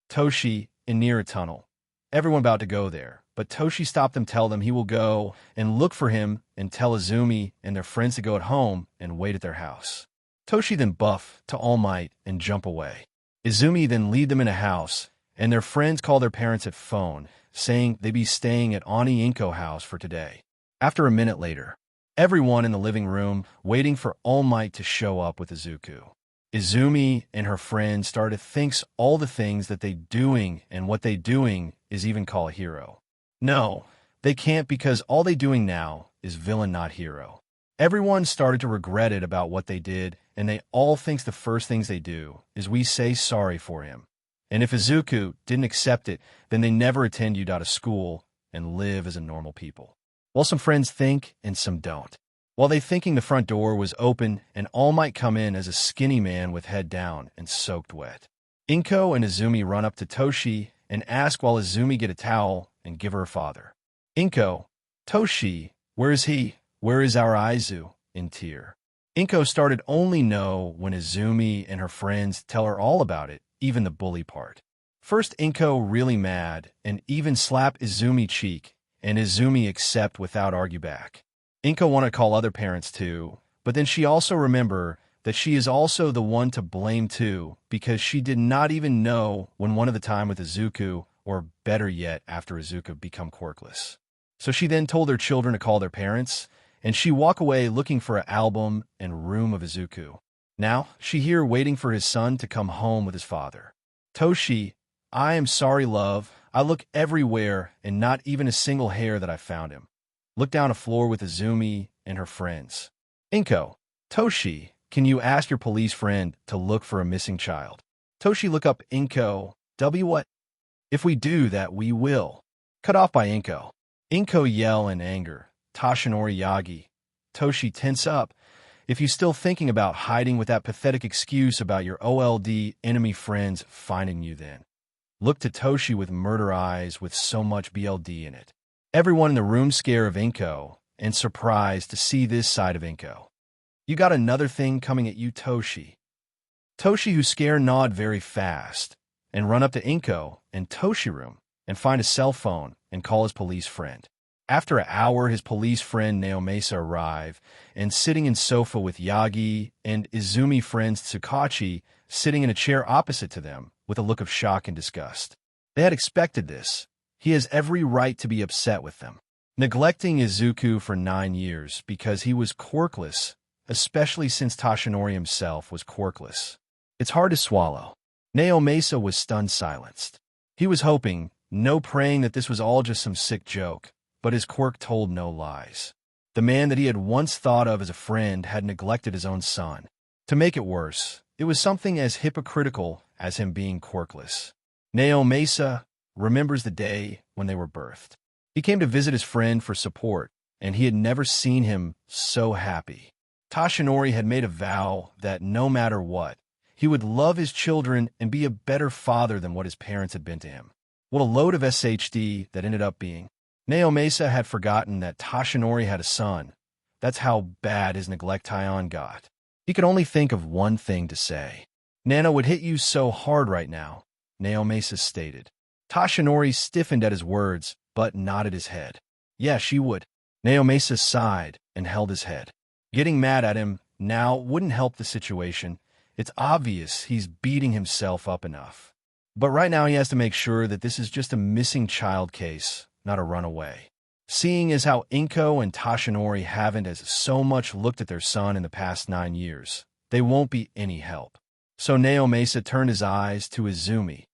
Toshi, in near a tunnel. Everyone about to go there, but Toshi stopped them, tell them he will go and look for him and tell Izumi and their friends to go at home and wait at their house. Toshi then buff to All Might and jump away. Izumi then lead them in a house, and their friends call their parents at phone, saying they be staying at Ani Inko house for today. After a minute later, everyone in the living room waiting for All Might to show up with Izuku. Izumi and her friends started to think all the things that they doing, and what they doing is even call a hero. No, they can't, because all they doing now is villain, not hero. Everyone started to regret it about what they did, and they all thinks the first things they do is we say sorry for him. And if Izuku didn't accept it, then they never attend you to school and live as a normal people. Well, some friends think and some don't. While they thinking, the front door was open and All Might come in as a skinny man with head down and soaked wet. Inko and Izumi run up to Toshi and ask while Izumi get a towel and give her father. Inko, Toshi, Where is he? Where is our Izu? In tear. Inko started only know when Izumi and her friends tell her all about it, even the bully part. First, Inko really mad and even slap Izumi cheek, and Izumi accept without argue back. Inko want to call other parents too, but then she also remember that she is also the one to blame too, because she did not even know when one of the time with Izuku, or better yet, after Izuku become quirkless. So she then told her children to call their parents, and she walk away looking for an album and room of Izuku. Now, she here waiting for his son to come home with his father. Toshi, I am sorry, love. I look everywhere, and not even a single hair that I found him. Look down a floor with Izumi and her friends. Inko, Toshi, can you ask your police friend to look for a missing child? Toshi look up Inko. What? If we do that, we will. Cut off by Inko. Inko yell in anger. Toshinori Yagi. Toshi tense up. If you still thinking about hiding with that pathetic excuse about your OLD enemy friends finding you then. Look to Toshi with murder eyes with so much BLD in it. Everyone in the room scared of Inko and surprised to see this side of Inko. You got another thing coming at you, Toshi. Toshi who scare nod very fast and run up to Inko and Toshi room and find a cell phone and call his police friend. After an hour, his police friend Naomasa arrive and sitting in sofa with Yagi and Izumi friends Tsukachi sitting in a chair opposite to them with a look of shock and disgust. They had expected this. He has every right to be upset with them. Neglecting Izuku for 9 years because he was quirkless, especially since Toshinori himself was quirkless. It's hard to swallow. Naomasa was stunned silenced. He was hoping, no praying that this was all just some sick joke, but his quirk told no lies. The man that he had once thought of as a friend had neglected his own son. To make it worse, it was something as hypocritical as him being quirkless. Naomasa remembers the day when they were birthed. He came to visit his friend for support, and he had never seen him so happy. Toshinori had made a vow that no matter what, he would love his children and be a better father than what his parents had been to him. What a load of SHD that ended up being. Naomasa had forgotten that Toshinori had a son. That's how bad his neglect Taion got. He could only think of one thing to say. Nana would hit you so hard right now, Naomasa stated. Toshinori stiffened at his words, but nodded his head. Yeah, she would. Naomasa sighed and held his head. Getting mad at him now wouldn't help the situation. It's obvious he's beating himself up enough. But right now he has to make sure that this is just a missing child case, not a runaway. Seeing as how Inko and Toshinori haven't as so much looked at their son in the past 9 years, they won't be any help. So Naomasa turned his eyes to Izumi.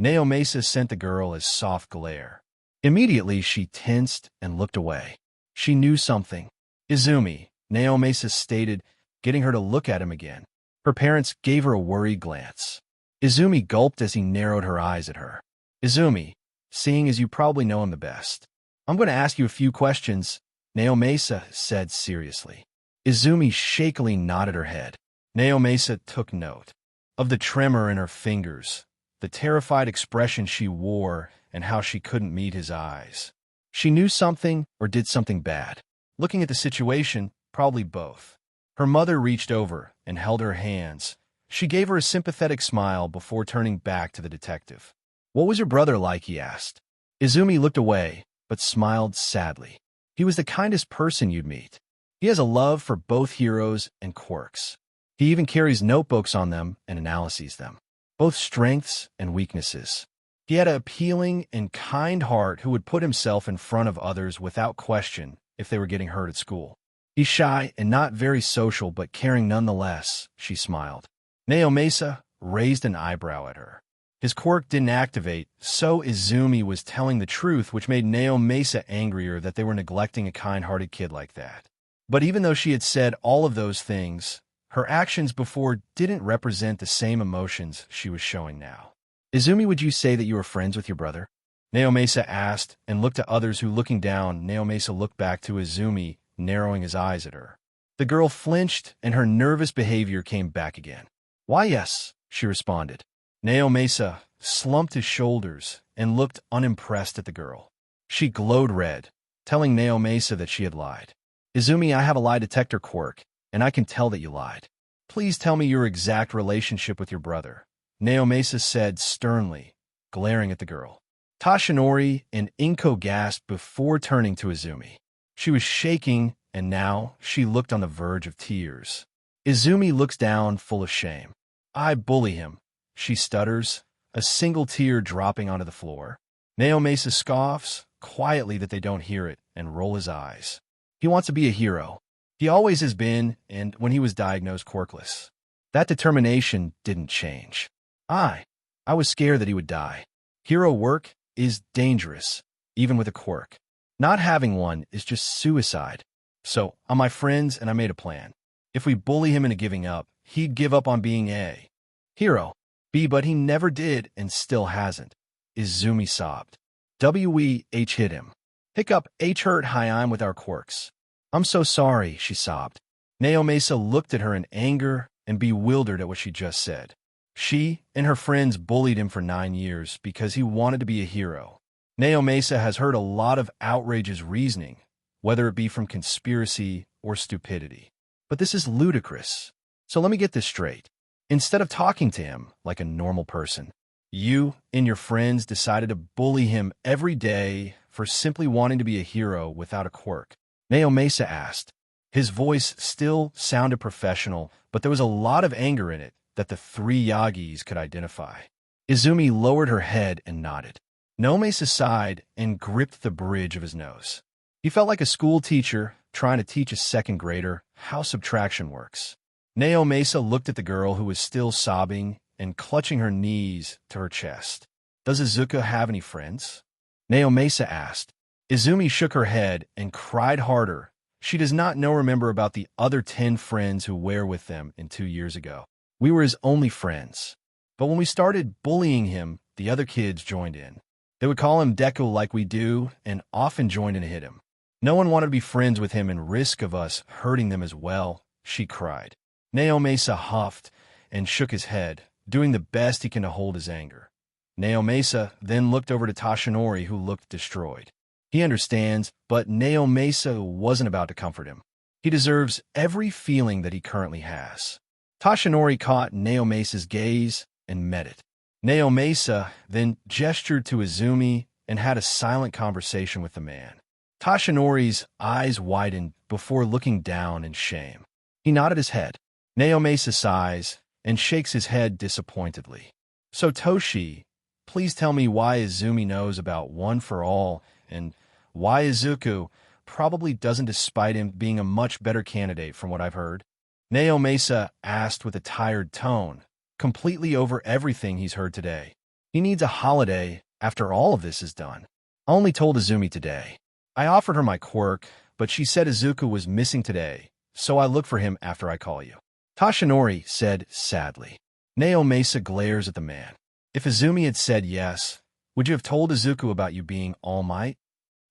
Naomasa sent the girl a soft glare. Immediately she tensed and looked away. She knew something. Izumi, Naomasa stated, getting her to look at him again. Her parents gave her a worried glance. Izumi gulped as he narrowed her eyes at her. Izumi, seeing as you probably know him the best, I'm going to ask you a few questions, Naomasa said seriously. Izumi shakily nodded her head. Naomasa took note of the tremor in her fingers, the terrified expression she wore, and how she couldn't meet his eyes. She knew something or did something bad. Looking at the situation, probably both. Her mother reached over and held her hands. She gave her a sympathetic smile before turning back to the detective. What was your brother like, he asked. Izumi looked away, but smiled sadly. He was the kindest person you'd meet. He has a love for both heroes and quirks. He even carries notebooks on them and analyses them, both strengths and weaknesses. He had an appealing and kind heart who would put himself in front of others without question if they were getting hurt at school. He's shy and not very social, but caring nonetheless, she smiled. Naomasa raised an eyebrow at her. His quirk didn't activate, so Izumi was telling the truth, which made Naomasa angrier that they were neglecting a kind-hearted kid like that. But even though she had said all of those things, her actions before didn't represent the same emotions she was showing now. Izumi, would you say that you were friends with your brother? Naomasa asked, and looked at others who, looking down, Naomasa looked back to Izumi, narrowing his eyes at her. The girl flinched, and her nervous behavior came back again. Why, yes, she responded. Naomasa slumped his shoulders and looked unimpressed at the girl. She glowed red. telling Naomasa that she had lied. Izumi, I have a lie detector quirk, and I can tell that you lied. Please tell me your exact relationship with your brother, Naomasa said sternly, glaring at the girl. Toshinori and Inko gasped before turning to Izumi. She was shaking, and now she looked on the verge of tears. Izumi looks down, full of shame. I bully him, she stutters, a single tear dropping onto the floor. Naomasa scoffs, quietly that they don't hear it, and roll his eyes. He wants to be a hero. He always has been, and when he was diagnosed quirkless. That determination didn't change. I was scared that he would die. Hero work is dangerous, even with a quirk. Not having one is just suicide. So, I'm my friends and I made a plan. If we bully him into giving up, he'd give up on being a hero. B, but he never did and still hasn't. Izumi sobbed. W-E-H hit him. Hiccup H hurt hi I'm with our quirks. I'm so sorry, she sobbed. Naomasa looked at her in anger and bewildered at what she just said. She and her friends bullied him for 9 years because he wanted to be a hero. Naomasa has heard a lot of outrageous reasoning, whether it be from conspiracy or stupidity. But this is ludicrous. So let me get this straight. Instead of talking to him like a normal person, you and your friends decided to bully him every day for simply wanting to be a hero without a quirk. Naomasa asked. His voice still sounded professional, but there was a lot of anger in it that the 3 Yagis could identify. Izumi lowered her head and nodded. Naomasa sighed and gripped the bridge of his nose. He felt like a school teacher trying to teach a second grader how subtraction works. Naomasa looked at the girl who was still sobbing and clutching her knees to her chest. Does Izuku have any friends? Naomasa asked. Izumi shook her head and cried harder. She does not remember about the other 10 friends who were with them in 2 years ago. We were his only friends. But when we started bullying him, the other kids joined in. They would call him Deku like we do, and often joined in to hit him. No one wanted to be friends with him and risk of us hurting them as well, she cried. Naomasa huffed and shook his head, doing the best he can to hold his anger. Naomasa then looked over to Toshinori, who looked destroyed. He understands, but Naomasa wasn't about to comfort him. He deserves every feeling that he currently has. Toshinori caught Naomasa's gaze and met it. Naomasa then gestured to Izumi and had a silent conversation with the man. Toshinori's eyes widened before looking down in shame. He nodded his head. Naomasa sighs and shakes his head disappointedly. So Toshi, please tell me why Izumi knows about One for All and why Izuku probably doesn't, despite him being a much better candidate from what I've heard. Naomasa asked with a tired tone, completely over everything he's heard today. He needs a holiday after all of this is done. I only told Izumi today. I offered her my quirk, but she said Izuku was missing today, so I look for him after I call you. Toshinori said sadly. Naomasa glares at the man. If Izumi had said yes, would you have told Izuku about you being All Might?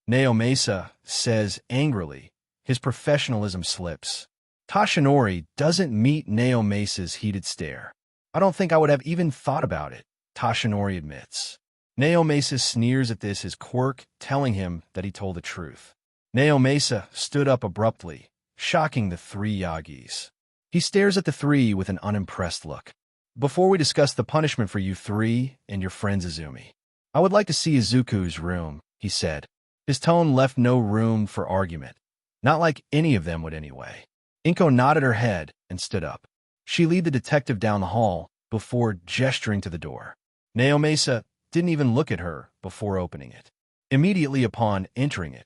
Naomasa says angrily. His professionalism slips. Toshinori doesn't meet Naomasa's heated stare. I don't think I would have even thought about it, Toshinori admits. Naomasa sneers at this, his quirk telling him that he told the truth. Naomasa stood up abruptly, shocking the 3 Yagis. He stares at the 3 with an unimpressed look. Before we discuss the punishment for you 3 and your friends Izumi, I would like to see Izuku's room, he said. His tone left no room for argument. Not like any of them would anyway. Inko nodded her head and stood up. She led the detective down the hall before gesturing to the door. Naomasa didn't even look at her before opening it. Immediately upon entering it,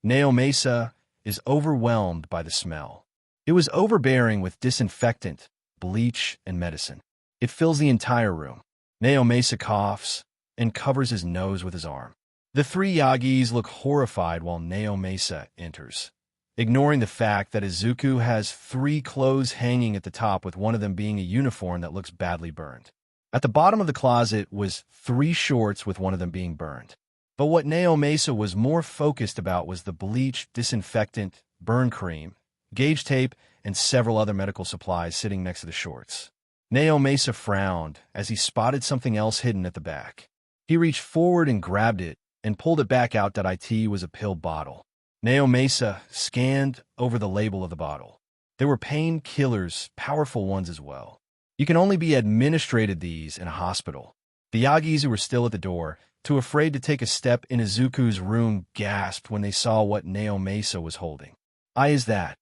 Naomasa is overwhelmed by the smell. It was overbearing with disinfectant, bleach, and medicine. It fills the entire room. Naomasa coughs and covers his nose with his arm. The 3 Yagis look horrified while Naomasa enters, ignoring the fact that Izuku has 3 clothes hanging at the top, with one of them being a uniform that looks badly burned. At the bottom of the closet was 3 shorts, with one of them being burned. But what Naomasa was more focused about was the bleach, disinfectant, burn cream, gauge tape, and several other medical supplies sitting next to the shorts. Naomasa frowned as he spotted something else hidden at the back. He reached forward and grabbed it and pulled it back out. It was a pill bottle. Naomasa scanned over the label of the bottle. There were painkillers, powerful ones as well. You can only be administered these in a hospital. The Yagis who were still at the door, too afraid to take a step in Izuku's room, gasped when they saw what Naomasa was holding. Is that?"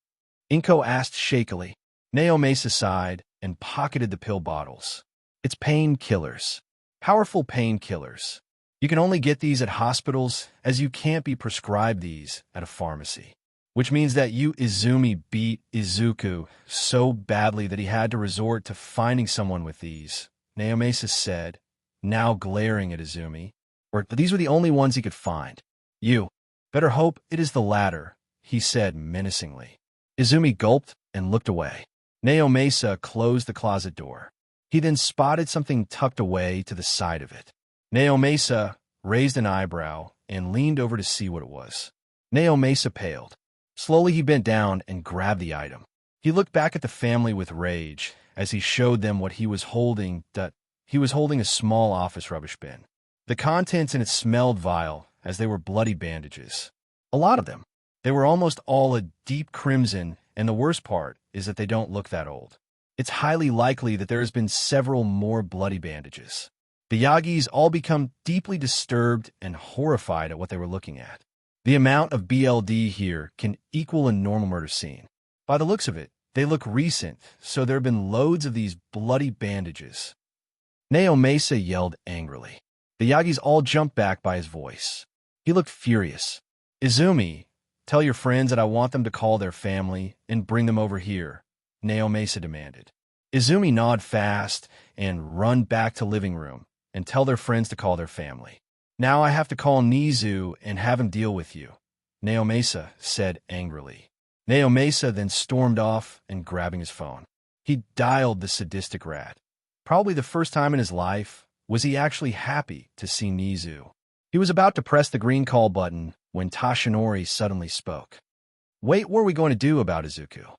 Inko asked shakily. Naomasa sighed and pocketed the pill bottles. "It's painkillers. Powerful painkillers. You can only get these at hospitals, as you can't be prescribed these at a pharmacy. Which means that Izumi beat Izuku so badly that he had to resort to finding someone with these," Naomasa said, now glaring at Izumi. "Or these were the only ones he could find. You better hope it is the latter," he said menacingly. Izumi gulped and looked away. Naomasa closed the closet door. He then spotted something tucked away to the side of it. Naomasa raised an eyebrow and leaned over to see what it was. Naomasa paled. Slowly he bent down and grabbed the item. He looked back at the family with rage as he showed them what he was holding. He was holding a small office rubbish bin. The contents in it smelled vile, as they were bloody bandages. A lot of them. They were almost all a deep crimson, and the worst part is that they don't look that old. It's highly likely that there has been several more bloody bandages. The Yagis all become deeply disturbed and horrified at what they were looking at. The amount of BLD here can equal a normal murder scene. By the looks of it, they look recent, so there have been loads of these bloody bandages. Naomasa yelled angrily. The Yagis all jumped back by his voice. He looked furious. "Izumi, tell your friends that I want them to call their family and bring them over here," Naomasa demanded. Izumi nod fast and run back to living room and tell their friends to call their family. "Now I have to call Nizu and have him deal with you," Naomasa said angrily. Naomasa then stormed off and grabbing his phone. He dialed the sadistic rat. Probably the first time in his life was he actually happy to see Nizu. He was about to press the green call button when Toshinori suddenly spoke. "Wait, what are we going to do about Izuku?"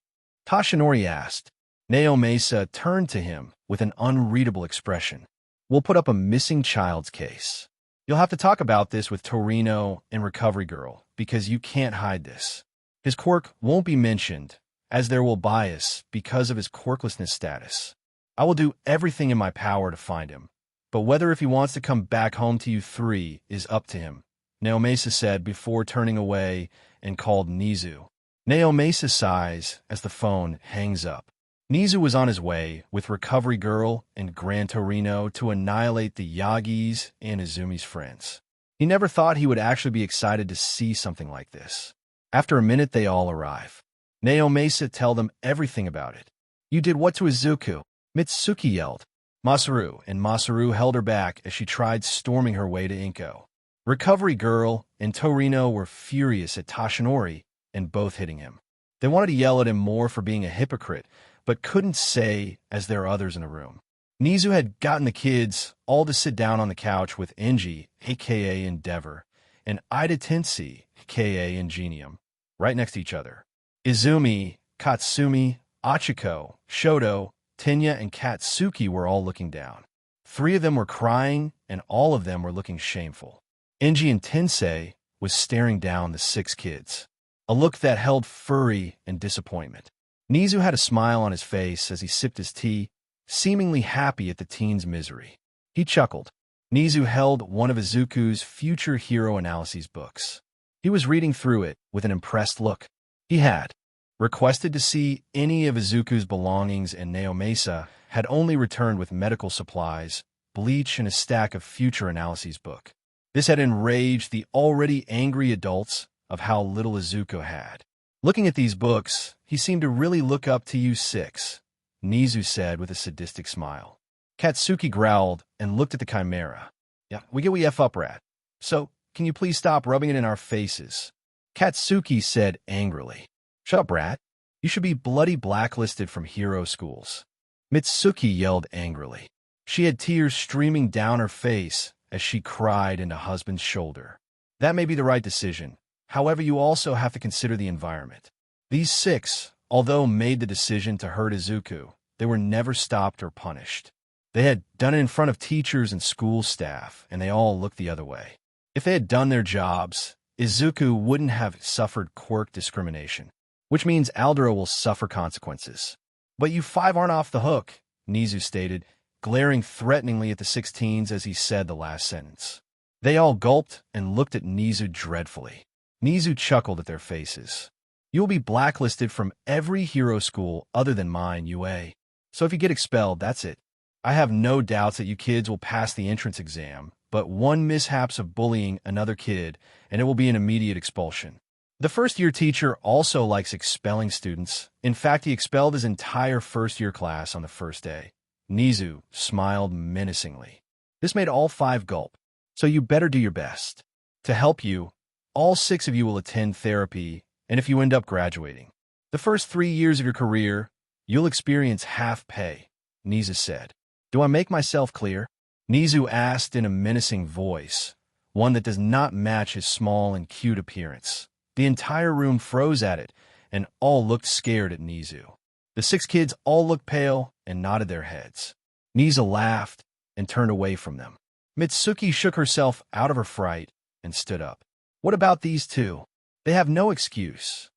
Toshinori asked. Naomasa turned to him with an unreadable expression. "We'll put up a missing child's case. You'll have to talk about this with Torino and Recovery Girl, because you can't hide this. His quirk won't be mentioned, as there will bias because of his quirklessness status. I will do everything in my power to find him, but whether if he wants to come back home to you three is up to him," Naomasa said before turning away and called Nizu. Naomasa sighs as the phone hangs up. Nizu was on his way with Recovery Girl and Gran Torino to annihilate the Yagis and Izumi's friends. He never thought he would actually be excited to see something like this. After a minute, they all arrive. Naomasa tell them everything about it. "You did what to Izuku?" Mitsuki yelled. Masaru held her back as she tried storming her way to Inko. Recovery Girl and Torino were furious at Toshinori and both hitting him. They wanted to yell at him more for being a hypocrite, but couldn't say as there are others in the room. Nizu had gotten the kids all to sit down on the couch with Enji, a.k.a. Endeavor, and Ida Tensei, a.k.a. Ingenium, right next to each other. Izumi, Katsumi, Ochaco, Shoto, Tenya, and Katsuki were all looking down. 3 of them were crying, and all of them were looking shameful. Enji and Tensei was staring down the 6 kids, a look that held fury and disappointment. Nizu had a smile on his face as he sipped his tea, seemingly happy at the teens' misery. He chuckled. Nizu held one of Izuku's future hero analyses books. He was reading through it with an impressed look. He had requested to see any of Izuku's belongings, and Naomasa had only returned with medical supplies, bleach, and a stack of future analyses book. This had enraged the already angry adults of how little Izuku had. "Looking at these books, he seemed to really look up to you 6, Nizu said with a sadistic smile. Katsuki growled and looked at the chimera. "Yeah, we get we F up, rat. So, can you please stop rubbing it in our faces?" Katsuki said angrily. "Shut up, rat. You should be bloody blacklisted from hero schools." Mitsuki yelled angrily. She had tears streaming down her face as she cried into husband's shoulder. "That may be the right decision. However, you also have to consider the environment. These 6, although made the decision to hurt Izuku, they were never stopped or punished. They had done it in front of teachers and school staff, and they all looked the other way. If they had done their jobs, Izuku wouldn't have suffered quirk discrimination, which means Aldero will suffer consequences. But you five aren't off the hook, Nizu stated, glaring threateningly at the 16s as he said the last sentence. They all gulped and looked at Nizu dreadfully. Nizu chuckled at their faces. You'll be blacklisted from every hero school other than mine, UA. So if you get expelled, that's it. I have no doubts that you kids will pass the entrance exam, but one mishaps of bullying another kid, and it will be an immediate expulsion. The first-year teacher also likes expelling students. In fact, he expelled his entire first-year class on the first day. Nizu smiled menacingly. This made all five gulp. So you better do your best. To help you, all 6 of you will attend therapy, and if you end up graduating, the first 3 years of your career, you'll experience half pay, Nizu said. Do I make myself clear? Nizu asked in a menacing voice, one that does not match his small and cute appearance. The entire room froze at it, and all looked scared at Nizu. The 6 kids all looked pale and nodded their heads. Nizu laughed and turned away from them. Mitsuki shook herself out of her fright and stood up. What about these 2? They have no excuse.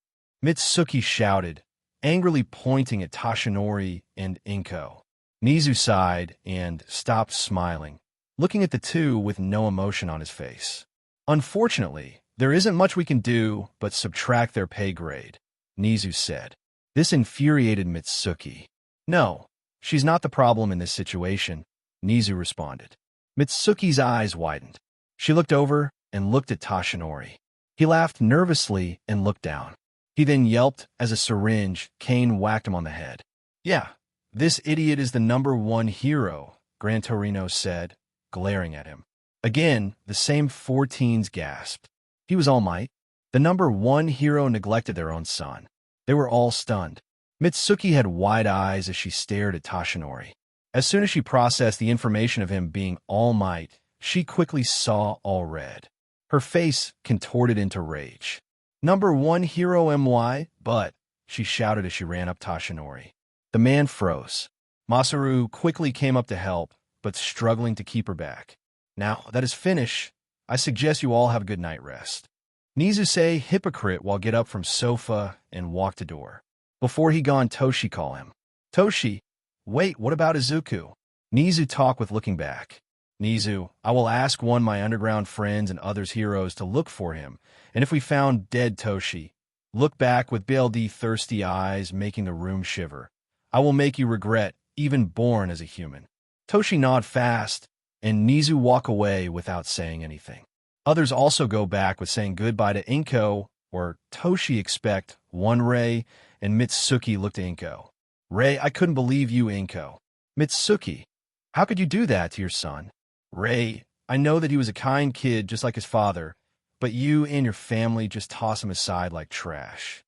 Mitsuki shouted, angrily pointing at Toshinori and Inko. Nizu sighed and stopped smiling, looking at the 2 with no emotion on his face. Unfortunately, there isn't much we can do but subtract their pay grade, Nizu said. This infuriated Mitsuki. No, she's not the problem in this situation, Nizu responded. Mitsuki's eyes widened. She looked over and looked at Toshinori. He laughed nervously and looked down. He then yelped as a syringe cane whacked him on the head. Yeah, this idiot is the #1 hero, Gran Torino said, glaring at him. Again, the same 4 teens gasped. He was All Might. The #1 hero neglected their own son. They were all stunned. Mitsuki had wide eyes as she stared at Toshinori. As soon as she processed the information of him being All Might, she quickly saw all red. Her face contorted into rage. #1 hero MY, but, she shouted as she ran up Toshinori. The man froze. Masaru quickly came up to help, but struggling to keep her back. Now that is finished, I suggest you all have a good night rest. Nizu hypocrite while get up from sofa and walk to door. Before he gone, Toshi call him. Toshi, wait, what about Izuku? Nizu talk with looking back. Nizu, I will ask one my underground friends and others heroes to look for him, and if we found dead Toshi, look back with BLD thirsty eyes making the room shiver. I will make you regret even born as a human. Toshi nod fast, and Nizu walk away without saying anything. Others also go back with saying goodbye to Inko, or Toshi expect one Rei, and Mitsuki looked to Inko. Rei, I couldn't believe you, Inko. Mitsuki, how could you do that to your son? Rei, I know that he was a kind kid just like his father, but you and your family just toss him aside like trash.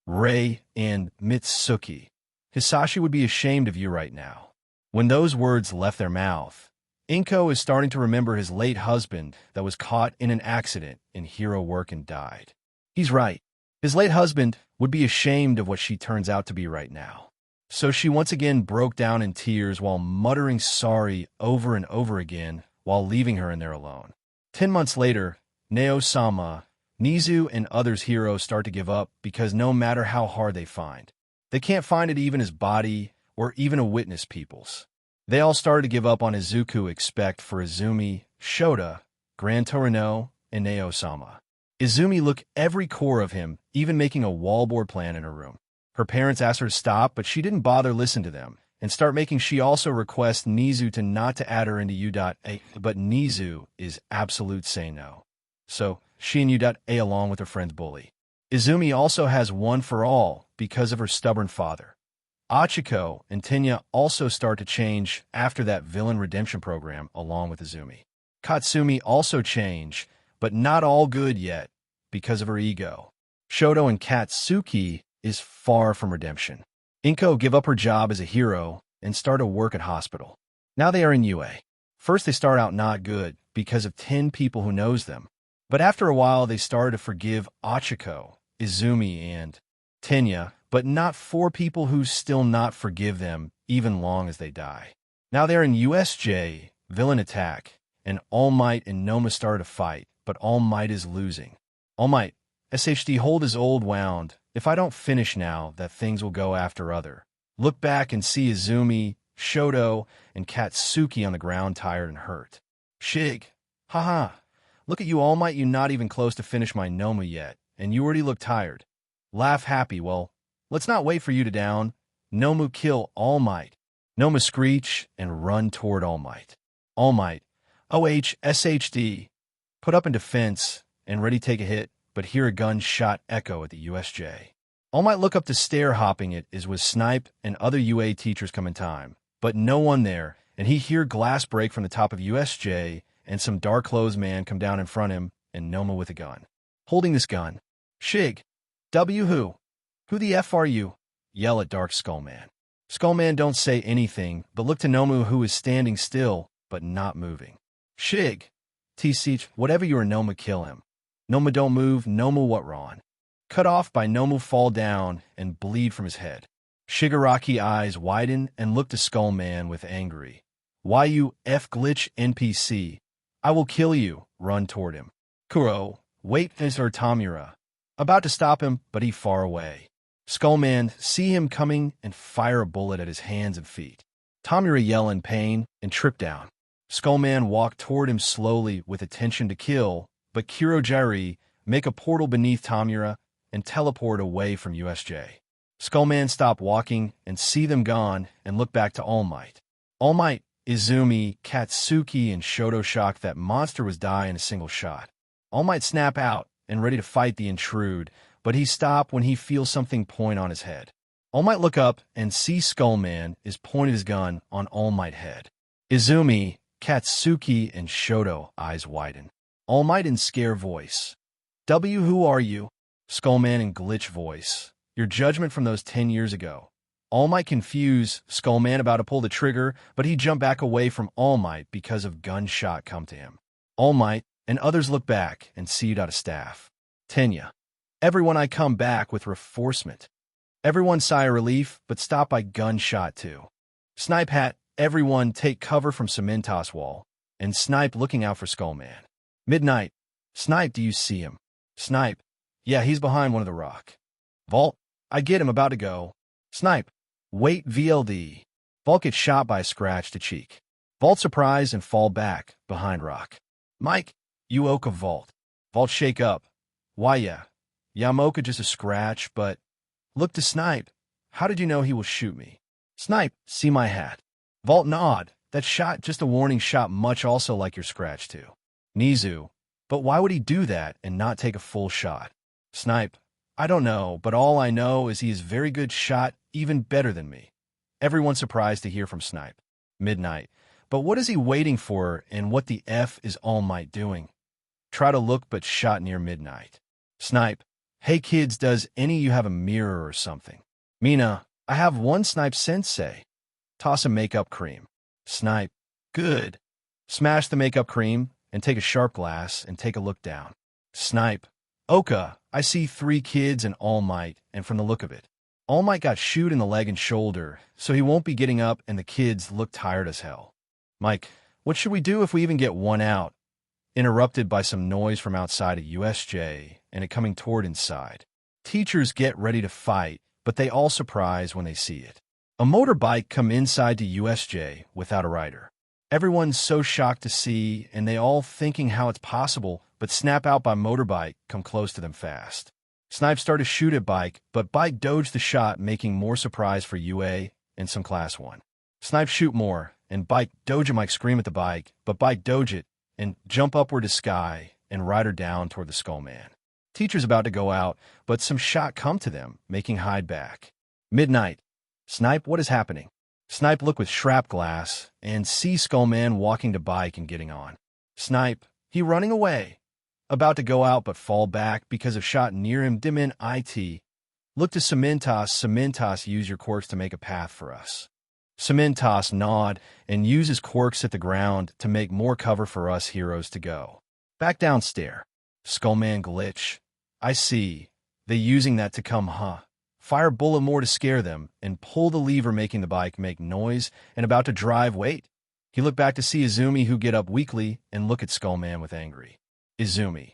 Rei and Mitsuki, Hisashi would be ashamed of you right now. When those words left their mouth, Inko is starting to remember his late husband that was caught in an accident in hero work and died. He's right. His late husband would be ashamed of what she turns out to be right now. So she once again broke down in tears while muttering sorry over and over again while leaving her in there alone. 10 months later, Neo-sama, Nizu, and others heroes start to give up because no matter how hard they find, they can't find it even his body or even a witness people's. They all started to give up on Izuku except for Izumi, Shoto, Gran Torino, and Neo-sama. Izumi looked every core of him, even making a wallboard plan in her room. Her parents asked her to stop, but she didn't bother listen to them, and start making she also requests Nizu to not to add her into U.A, but Nizu is absolute say no. So, she and U.A along with her friends bully. Izumi also has one for all because of her stubborn father. Ochaco and Ida also start to change after that villain redemption program along with Izumi. Katsumi also change, but not all good yet because of her ego. Shoto and Katsuki is far from redemption. Inko give up her job as a hero and start to work at hospital. Now they are in UA. First they start out not good because of 10 people who knows them, but after a while they started to forgive Ochaco, Izumi, and Ida, but not 4 people who still not forgive them even long as they die. Now they're in USJ, villain attack, and All Might and Noma start a fight, but All Might is losing. All Might, SHD hold his old wound. If I don't finish now, that things will go after other. Look back and see Izumi, Shoto, and Katsuki on the ground tired and hurt. Shig. Haha. Look at you, All Might, you not even close to finish my Nomu yet, and you already look tired. Laugh happy, well, let's not wait for you to down. Nomu kill All Might. Nomu screech and run toward All Might. All Might. SHD. Put up in defense and ready to take a hit, but hear a gunshot echo at the USJ. All Might look up to stare hopping it is with Snipe and other UA teachers come in time, but no one there, and he hear glass break from the top of USJ and some dark clothes man come down in front of him and Noma with a gun. Holding this gun. Shig. W who? Who the F are you? Yell at Dark Skullman. Skullman don't say anything, but look to Nomu who is standing still, but not moving. Shig. TC, whatever you are, Noma kill him. Noma don't move, Noma what wrong? Cut off by Nomu fall down and bleed from his head. Shigaraki eyes widen and look to Skullman with angry. Why you F glitch NPC? I will kill you, run toward him. Kuro, wait Mr. Tamura. About to stop him, but he far away. Skullman see him coming and fire a bullet at his hands and feet. Tamura yell in pain and trip down. Skullman walk toward him slowly with intention to kill, but Kirojiri make a portal beneath Tamura and teleport away from USJ. Skullman stop walking and see them gone and look back to All Might. All Might, Izumi, Katsuki, and Shoto shocked that monster was die in a single shot. All Might snap out and ready to fight the intrude, but he stop when he feels something point on his head. All Might look up and see Skullman is pointing his gun on All Might head. Izumi, Katsuki, and Shoto eyes widen. All Might in scare voice. W who are you? Skullman in glitch voice. Your judgment from those 10 years ago. All Might confused, Skullman about to pull the trigger, but he jumped back away from All Might because of gunshot come to him. All Might and others look back and see out of staff. Tenya. Everyone I come back with reinforcement. Everyone sigh a relief, but stop by gunshot too. Snipe hat, everyone take cover from Cementos wall, and Snipe looking out for Skullman. Midnight. Snipe, do you see him? Snipe. Yeah, he's behind one of the rock. Vault. I get him about to go. Snipe. Wait VLD. Vault gets shot by a scratch to cheek. Vault surprise and fall back behind rock. Mike. You Oka Vault. Vault shake up. Why yeah. Yamoka just a scratch, but... Look to Snipe. How did you know he will shoot me? Snipe. See my hat. Vault nod. That shot just a warning shot much also like your scratch too. Nizu. But why would he do that and not take a full shot? Snipe. I don't know, but all I know is he is very good shot, even better than me. Everyone surprised to hear from Snipe. Midnight. But what is he waiting for and what the F is All Might doing? Try to look but shot near midnight. Snipe. Hey kids, does any you have a mirror or something? Mina. I have one Snipe sensei. Toss a makeup cream. Snipe. Good. Smash the makeup cream and take a sharp glass and take a look down. Snipe. Oka, I see 3 kids and All Might, and from the look of it, All Might got shoot in the leg and shoulder, so he won't be getting up and the kids look tired as hell. Mike, what should we do if we even get one out? Interrupted by some noise from outside of USJ and it coming toward inside. Teachers get ready to fight, but they all surprise when they see it. A motorbike come inside to USJ without a rider. Everyone's so shocked to see, and they all thinking how it's possible, but snap out by motorbike come close to them fast. Snipe start to shoot at bike, but bike dodge the shot, making more surprise for UA and some class 1. Snipe shoot more, and bike dodge a Mike scream at the bike, but bike dodge it, and jump upward to sky, and rider down toward the Skullman. Teacher's about to go out, but some shot come to them, making hide back. Midnight. Snipe, what is happening? Snipe look with shrap glass, and see Skullman walking to bike and getting on. Snipe, he running away. About to go out but fall back because of shot near him dim in IT. Look to Cementos use your quirks to make a path for us. Cementos nod and uses quirks at the ground to make more cover for us heroes to go. Back downstairs. Skullman glitch. I see. They using that to come, huh? Fire bullet more to scare them, and pull the lever making the bike make noise, and about to drive, wait. He looked back to see Izumi who get up weakly and look at Skullman with angry. Izumi.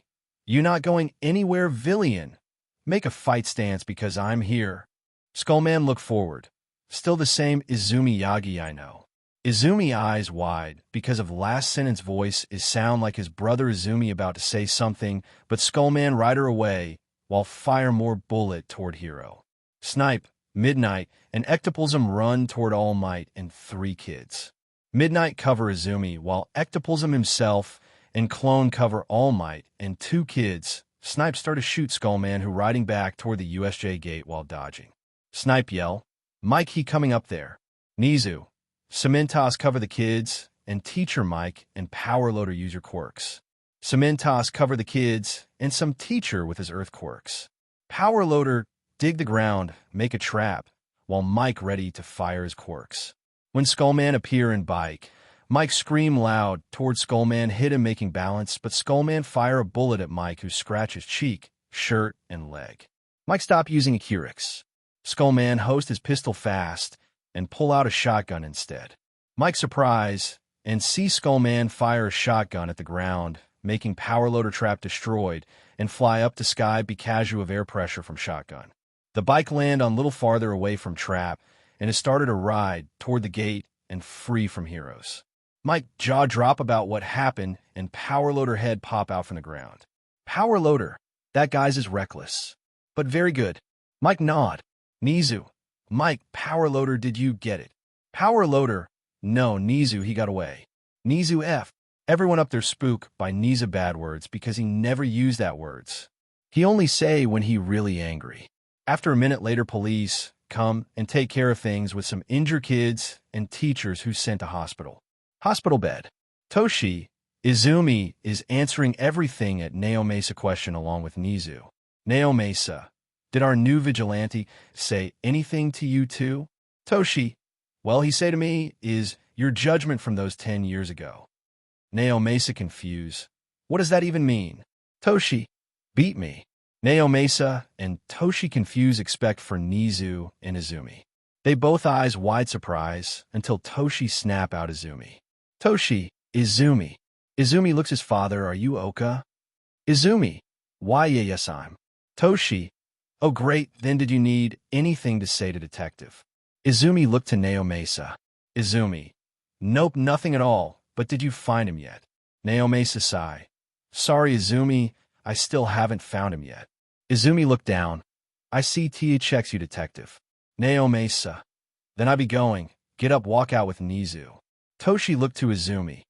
You not going anywhere, villain. Make a fight stance because I'm here. Skullman looked forward. Still the same Izumi Yagi I know. Izumi eyes wide because of last sentence voice is sound like his brother Izumi about to say something, but Skullman rider away while fire more bullet toward hero. Snipe, Midnight, and Ectoplasm run toward All Might and 3 kids. Midnight cover Izumi while Ectoplasm himself and Clone cover All Might and 2 kids. Snipe start to shoot Skullman who riding back toward the USJ gate while dodging. Snipe yell, Mike he coming up there. Nizu, Cementos cover the kids, and Teacher Mike and Power Loader use your quirks. Cementos cover the kids, and some teacher with his earth quirks. Power Loader dig the ground, make a trap, while Mike ready to fire his quirks. When Skullman appear in bike, Mike scream loud toward Skullman hit him making balance, but Skullman fire a bullet at Mike who scratch his cheek, shirt, and leg. Mike stop using a quirks. Skullman host his pistol fast and pull out a shotgun instead. Mike surprise and see Skullman fire a shotgun at the ground, making Power Loader trap destroyed, and fly up to sky because of air pressure from shotgun. The bike land on little farther away from trap and has started a ride toward the gate and free from heroes. Mike jaw drop about what happened and Power Loader head pop out from the ground. Power Loader, that guy's is reckless, but very good. Mike nod. Nizu, Mike, Power Loader, did you get it? Power Loader, no, Nizu, he got away. Nizu F. Everyone up there spook by Nizu bad words because he never used that words. He only say when he really angry. After a minute later, police come and take care of things with some injured kids and teachers who sent to hospital. Hospital bed. Toshi, Izumi is answering everything at Naomesa question along with Nizu. Naomesa, did our new vigilante say anything to you too? Toshi, well, he say to me is your judgment from those 10 years ago. Naomesa confused. What does that even mean? Toshi, beat me. Naomesa and Toshi confused expect for Nizu and Izumi. They both eyes wide surprise until Toshi snap out Izumi. Toshi, Izumi. Izumi looks his father, are you Oka? Izumi, why yes I'm. Toshi, oh great, then did you need anything to say to detective? Izumi looked to Naomesa. Izumi, nope, nothing at all, but did you find him yet? Naomesa sigh. Sorry Izumi, I still haven't found him yet. Izumi looked down. I see Tia checks you, detective. Naomesa. Then I be going. Get up, walk out with Nizu. Toshi looked to Izumi.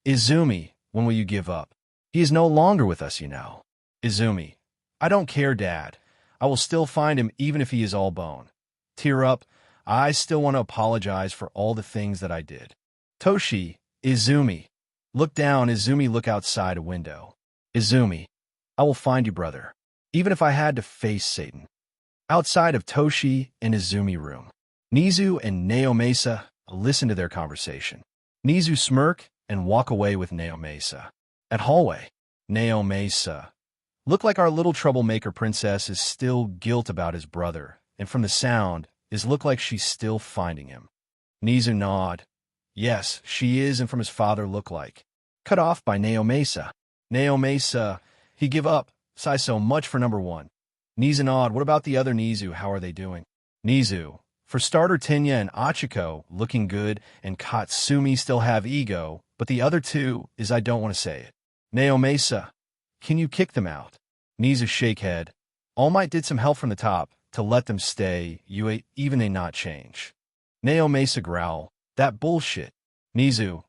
Izumi, when will you give up? He is no longer with us, you know. Izumi. I don't care, Dad. I will still find him even if he is all bone. Tear up. I still want to apologize for all the things that I did. Toshi. Izumi. Look down. Izumi look outside a window. Izumi. I will find you, brother. Even if I had to face Satan. Outside of Toshi and Izumi room. Nizu and Naomesa listen to their conversation. Nizu smirk and walk away with Naomesa. At hallway. Naomesa. Look like our little troublemaker princess is still guilt about his brother, and from the sound, is look like she's still finding him. Nizu nod. Yes, she is, and from his father look like. Cut off by Naomesa. Naomesa, he give up. Sigh so much for number 1. Nizu nod. What about the other Nizu? How are they doing? Nizu. For starter, Tenya and Ochaco looking good, and Katsumi still have ego, but the other 2 is I don't want to say it. Naomesa. Can you kick them out? Nizu shake head. All Might did some help from the top to let them stay, even they not change. Naomesa growl. That bullshit. Nizu.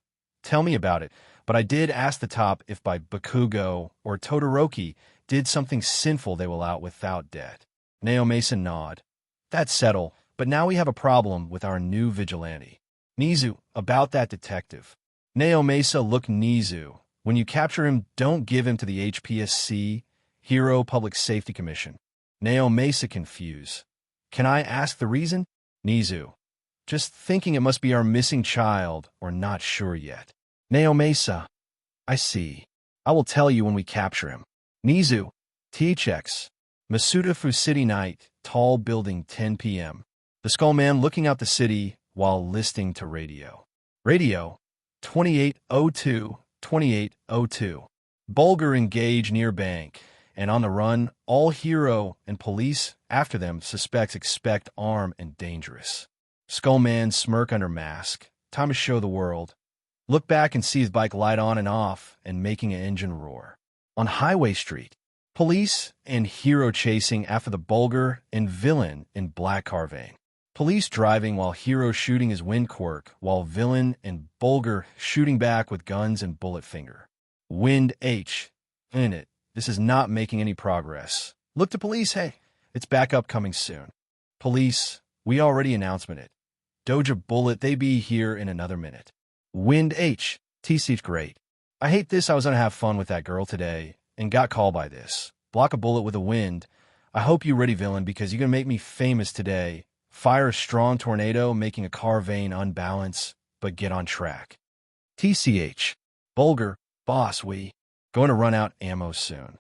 Tell me about it, but I did ask the top if by Bakugo or Todoroki did something sinful they will out without debt. Naomesa nod. That's settled, but now we have a problem with our new vigilante. Nizu, about that detective. Naomesa look Nizu. When you capture him, don't give him to the HPSC, Hero Public Safety Commission. Naomesa confused. Can I ask the reason? Nizu. Just thinking it must be our missing child, or not sure yet. Naomesa. I see. I will tell you when we capture him. Nizu. THX. Masudafu City night, tall building 10 p.m. The Skullman looking out the city while listening to radio. Radio. 2802. 2802. Bulgar engage near bank. and on the run, all hero and police after them suspects expect armed and dangerous. Skullman smirk under mask. Time to show the world. Look back and see his bike light on and off and making an engine roar. On Highway Street, police and hero chasing after the bulgar and villain in black car vein. Police driving while hero shooting his wind quirk, while villain and bulgar shooting back with guns and bullet finger. Wind H. In it. This is not making any progress. Look to police, hey, it's back up coming soon. Police, we already announcement it. Doja bullet, they be here in another minute. Wind H. TC's great. I hate this, I was gonna have fun with that girl today, and got called by this. Block a bullet with a wind. I hope you ready, villain, because you're gonna make me famous today. Fire a strong tornado, making a car vein unbalance, but get on track. TCH. Bulgar, boss, we going to run out ammo soon.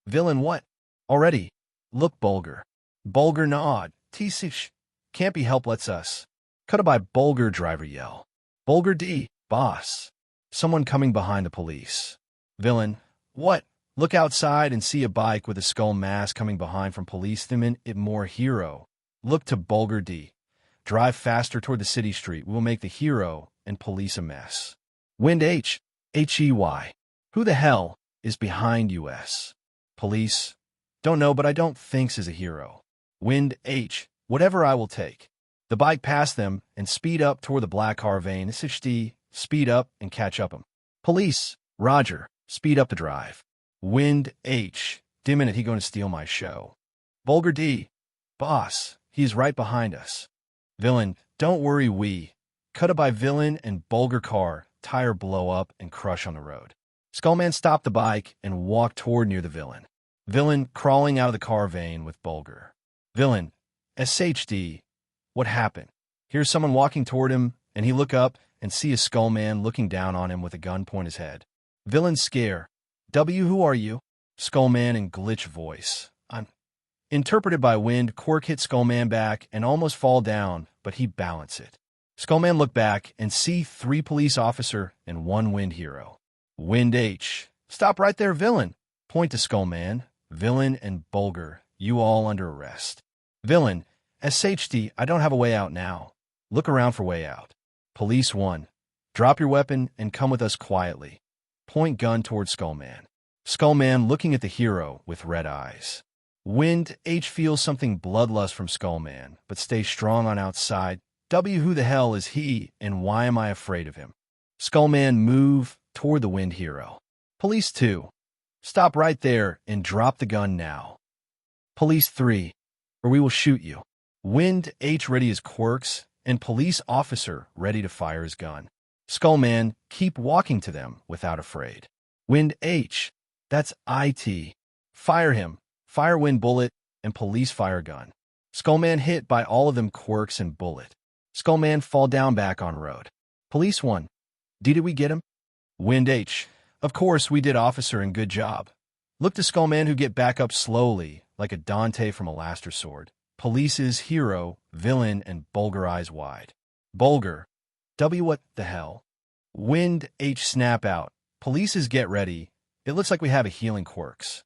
Villain, what? Already? Look, Bulgar. Bulgar nod. TCH. Can't be helped, let's us. Cut by Bulgar driver yell. Bulgar D, boss. Someone coming behind the police. Villain, what? Look outside and see a bike with a skull mask coming behind from police. Them it more hero. Look to Bulgar D. Drive faster toward the city street. We'll make the hero and police a mess. Wind H. H-E-Y. Who the hell is behind US? Police. Don't know, but I don't thinks is a hero. Wind H. Whatever I will take. The bike passed them and speed up toward the black car vein. SHD. Speed up and catch up him. Police. Roger. Speed up the drive. Wind H. Dim minute he going to steal my show. Bulgar D. Boss. He's right behind us. Villain, don't worry, we. Cut by villain and Bulgar car, tire blow up and crush on the road. Skullman stopped the bike and walked toward near the villain. Villain crawling out of the car vein with Bulgar. Villain, SHD. What happened? Here's someone walking toward him, and he look up and see a Skullman looking down on him with a gun point his head. Villain scare. W, who are you? Skullman in glitch voice. I'm interpreted by wind, quirk hit Skullman back and almost fall down, but he balance it. Skullman look back and see 3 police officer and 1 wind hero. Wind H. Stop right there, villain. Point to Skullman. Villain and Bulgar, you all under arrest. Villain, SHD, I don't have a way out now. Look around for way out. Police 1. Drop your weapon and come with us quietly. Point gun toward Skullman. Skullman looking at the hero with red eyes. Wind H feels something bloodlust from Skullman, but stay strong on outside. W, who the hell is he, and why am I afraid of him? Skullman move toward the wind hero. Police 2. Stop right there and drop the gun now. Police 3. Or we will shoot you. Wind H ready his quirks, and police officer ready to fire his gun. Skullman keep walking to them without afraid. Wind H. That's IT. Fire him. Fire wind bullet and police fire gun. Skullman hit by all of them quirks and bullet. Skullman fall down back on road. Police 1. Did we get him? Wind H. Of course we did, officer, and good job. Look to Skullman who get back up slowly like a Dante from a Laster sword. Police's hero, villain, and Bulgar eyes wide. Bulgar. W, what the hell? Wind H snap out. Police's get ready. It looks like we have a healing quirks.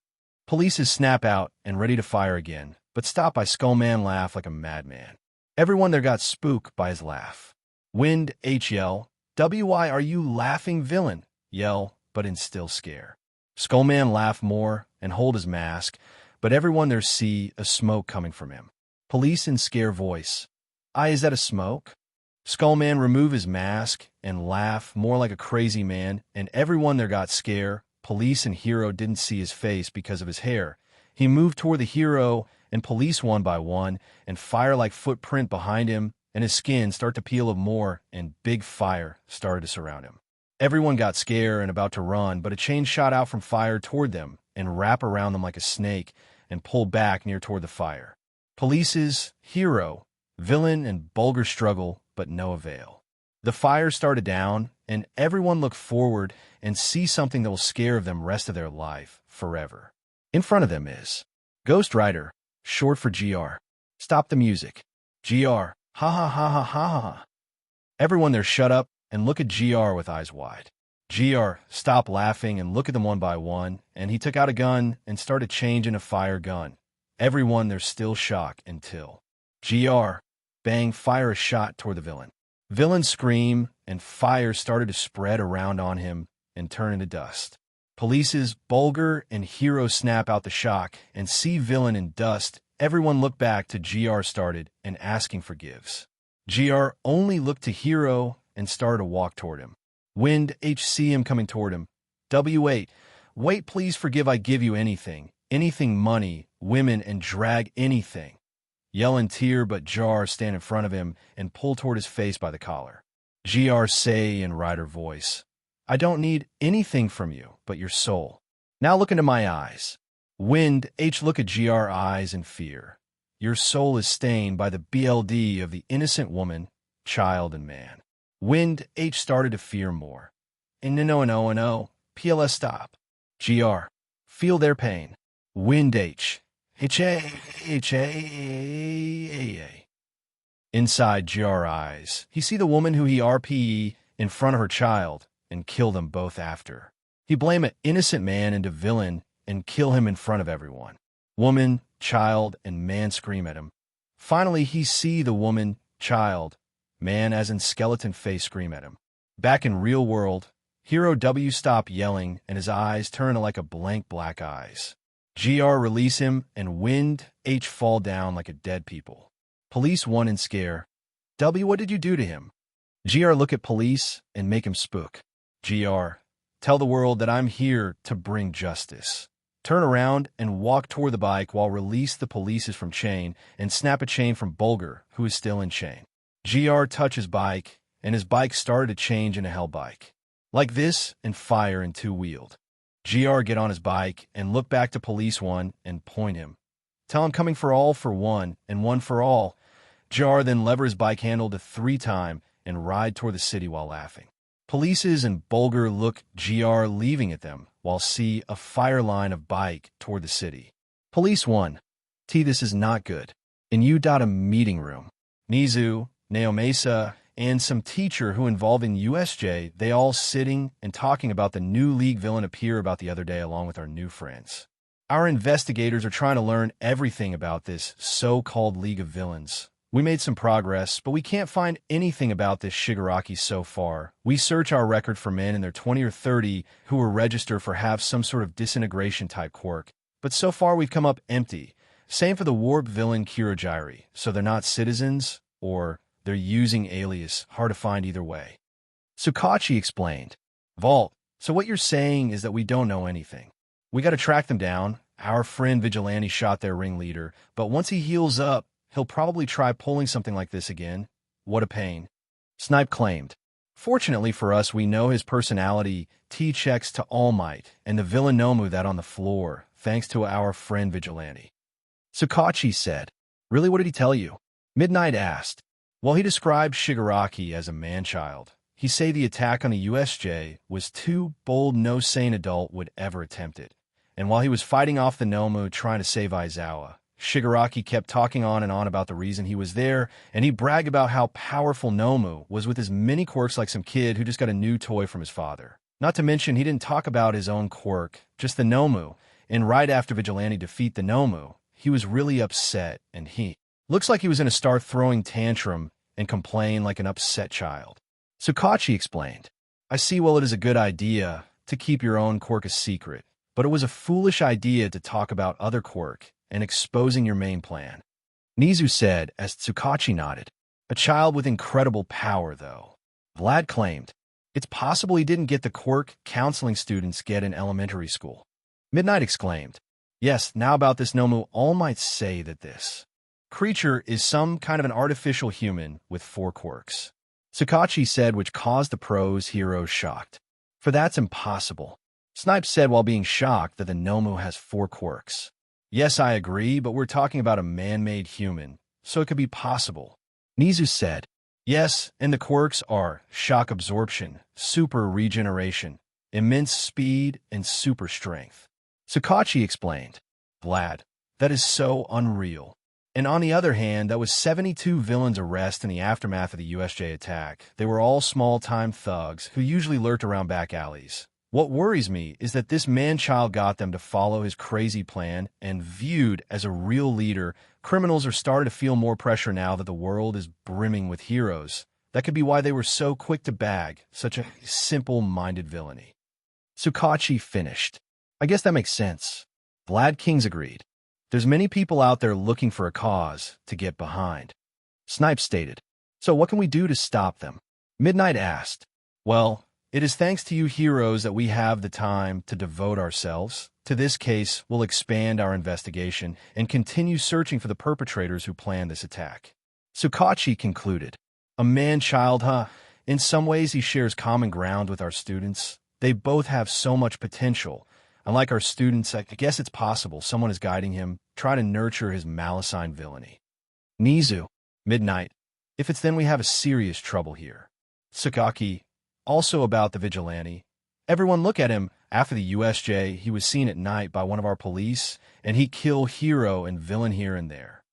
Police's snap out and ready to fire again, but stop by Skullman laugh like a madman. Everyone there got spooked by his laugh. Wind H yell. WY, are you laughing, villain? Yell, but in still scare. Skullman laugh more and hold his mask, but everyone there see a smoke coming from him. Police in scare voice. Is that a smoke? Skullman remove his mask and laugh more like a crazy man, and everyone there got scare. Police and hero didn't see his face because of his hair. He moved toward the hero and police 1 by 1 and fire like footprint behind him, and his skin start to peel up more, and big fire started to surround him. Everyone got scared and about to run, but a chain shot out from fire toward them and wrap around them like a snake and pull back near toward the fire. Police's hero, villain, and Bulgar struggle, but no avail. The fire started down, and everyone looked forward and see something that will scare them rest of their life forever. In front of them is Ghost Rider, short for GR. Stop the music. GR. Ha ha ha ha ha ha. Everyone there shut up and look at GR with eyes wide. Stop laughing and look at them one by one, and he took out a gun and started changing a fire gun. Everyone, there's still shock until bang, fire a shot toward the villain. Villain scream, and fire started to spread around on him and turn into dust. Police's Bulger and Hero snap out the shock and see villain in dust. Everyone look back to started and asking for gives. Only looked to Hero and started to walk toward him. Wind see him coming toward him. W8, wait, please forgive, I give you anything. Anything, money, women, and drag anything. Yell and tear, but Jar stand in front of him and pull toward his face by the collar. Say in rider voice, I don't need anything from you but your soul. Now look into my eyes. Wind look at eyes in fear. Your soul is stained by the BLD of the innocent woman, child, and man. Wind started to fear more. And no, PLS stop. Feel their pain. Wind Inside eyes, he see the woman who he RPE in front of her child and kill them both after. He blame an innocent man into villain and kill him in front of everyone. Woman, child, and man scream at him. Finally, he see the woman, child, man as in skeleton face scream at him. Back in real world, Hero stop yelling and his eyes turn like a blank black eyes. Release him and Wind fall down like a dead people. Police 1 in scare. What did you do to him? Look at police and make him spook. Tell the world that I'm here to bring justice. Turn around and walk toward the bike while release the polices from chain and snap a chain from Bulger, who is still in chain. Touch his bike, and his bike started to change into hell bike. Like this, and fire in two-wheeled. Get on his bike and look back to police 1 and point him. Tell him coming for all for one and one for all. Then lever his bike handle to 3 times and ride toward the city while laughing. Polices and Bulger look leaving at them while see a fire line of bike toward the city. Police 1. This is not good. In a meeting room. Nizu, Naomesa, and some teacher who involved in USJ, they all sitting and talking about the new league villain appear about the other day along with our new friends. Our investigators are trying to learn everything about this so-called League of Villains. We made some progress, but we can't find anything about this Shigaraki so far. We search our record for men in their 20 or 30 who were registered for have some sort of disintegration type quirk, but so far we've come up empty. Same for the warp villain Kirojiri, so they're not citizens, or they're using alias, hard to find either way. Tsukachi explained. Vault, so what you're saying is that we don't know anything. We gotta track them down. Our friend Vigilante shot their ringleader, but once he heals up, he'll probably try pulling something like this again. What a pain. Snipe claimed. Fortunately for us, we know his personality checks to All Might, and the villain Nomu that on the floor, thanks to our friend Vigilante. Tsukachi said. Really, what did he tell you? Midnight asked. Well, he described Shigaraki as a man-child. He say the attack on the USJ was too bold, no sane adult would ever attempt it. And while he was fighting off the Nomu trying to save Aizawa, Shigaraki kept talking on and on about the reason he was there, and he bragged about how powerful Nomu was with his many quirks like some kid who just got a new toy from his father. Not to mention, he didn't talk about his own quirk, just the Nomu, and right after Vigilante defeat the Nomu, he was really upset, and he looks like he was in a start throwing tantrum and complain like an upset child. Tsukachi explained, I see well it is a good idea to keep your own quirk a secret, but it was a foolish idea to talk about other quirk and exposing your main plan. Nizu said as Tsukachi nodded. A child with incredible power, though. Vlad claimed, it's possible he didn't get the quirk counseling students get in elementary school. Midnight exclaimed, yes, now about this Nomu, all might say that this creature is some kind of an artificial human with 4 quirks. Tsukachi said, which caused the pros heroes shocked. For that's impossible. Snipe said while being shocked that the Nomu has 4 quirks. Yes, I agree, but we're talking about a man-made human, so it could be possible. Nizu said, yes, and the quirks are shock absorption, super regeneration, immense speed, and super strength. Tsukachi explained, Vlad, that is so unreal. And on the other hand, that was 72 villains arrested in the aftermath of the USJ attack. They were all small-time thugs who usually lurked around back alleys. What worries me is that this man-child got them to follow his crazy plan, and viewed as a real leader, criminals are starting to feel more pressure now that the world is brimming with heroes. That could be why they were so quick to bag such a simple-minded villainy. Tsukachi finished. I guess that makes sense. Vlad Kings agreed. There's many people out there looking for a cause to get behind. Snipe stated. So what can we do to stop them? Midnight asked. Well, it is thanks to you heroes that we have the time to devote ourselves. To this case, we'll expand our investigation and continue searching for the perpetrators who planned this attack. Tsukachi concluded. A man-child, huh? In some ways, he shares common ground with our students. They both have so much potential. Unlike our students, I guess it's possible someone is guiding him, trying to nurture his malicine villainy. Nizu. Midnight. If it's then we have a serious trouble here. Sakaki. Also about the vigilante. Everyone look at him. After the USJ, he was seen at night by one of our police, and he killed hero and villain here and there.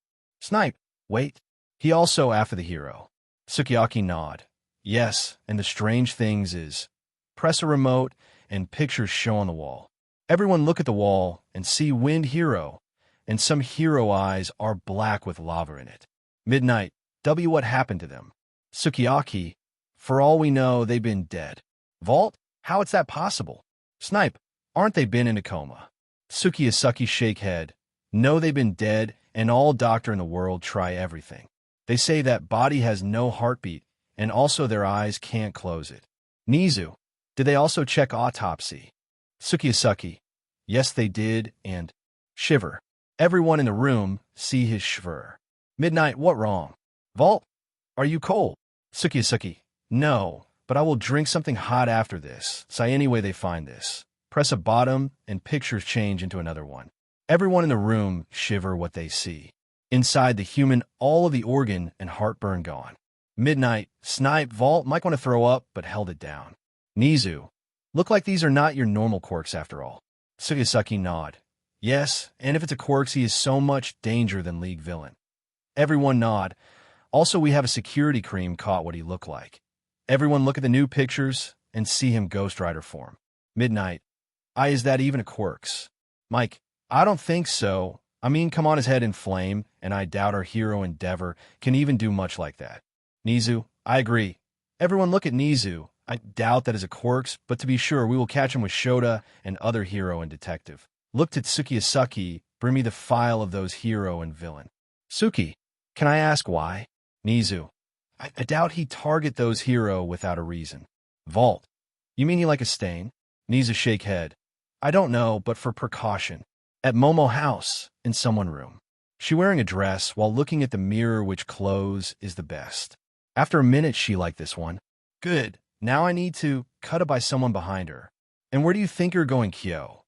Snipe. Wait. He also after the hero. Sukiyaki nod. Yes, and the strange things is, press a remote and pictures show on the wall. Everyone look at the wall and see wind hero, and some hero eyes are black with lava in it. Midnight. What happened to them? Sukiyaki. For all we know, they've been dead. Vault? How is that possible? Snipe. Aren't they been in a coma? Sukiyasuki shake head. No, they've been dead, and all doctor in the world try everything. They say that body has no heartbeat, and also their eyes can't close it. Nizu. Did they also check autopsy? Sukiyasuki. Yes, they did, and shiver. Everyone in the room see his shiver. Midnight. What wrong? Vault. Are you cold? Sukiyasuki. No, but I will drink something hot after this. Say any way they find this. Press a bottom, and pictures change into another one. Everyone in the room shiver what they see. Inside the human, all of the organ and heartburn gone. Midnight. Snipe. Vault might want to throw up, but held it down. Nizu. Look like these are not your normal quirks after all. Sukiyasuki nod. Yes, and if it's a quirks, he is so much danger than League villain. Everyone nod. Also, we have a security cream caught what he looked like. Everyone look at the new pictures and see him Ghost Rider form. Midnight. Is that even a quirks? Mike. I don't think so. I mean, come on, his head in flame, and I doubt our hero Endeavor can even do much like that. Nizu. I agree. Everyone look at Nizu. I doubt that is a quirks, but to be sure, we will catch him with Shota and other hero and detective. Looked at Sukiyasuki. Bring me the file of those hero and villain. Suki. Can I ask why? Nizu. I doubt he target those hero without a reason. Vault. You mean he like a stain? Nizu shake head. I don't know, but for precaution. At Momo house, in someone room. She wearing a dress while looking at the mirror which clothes is the best. After a minute she like this one. Good. Now I need to cut it by someone behind her. And where do you think you're going, Kyo?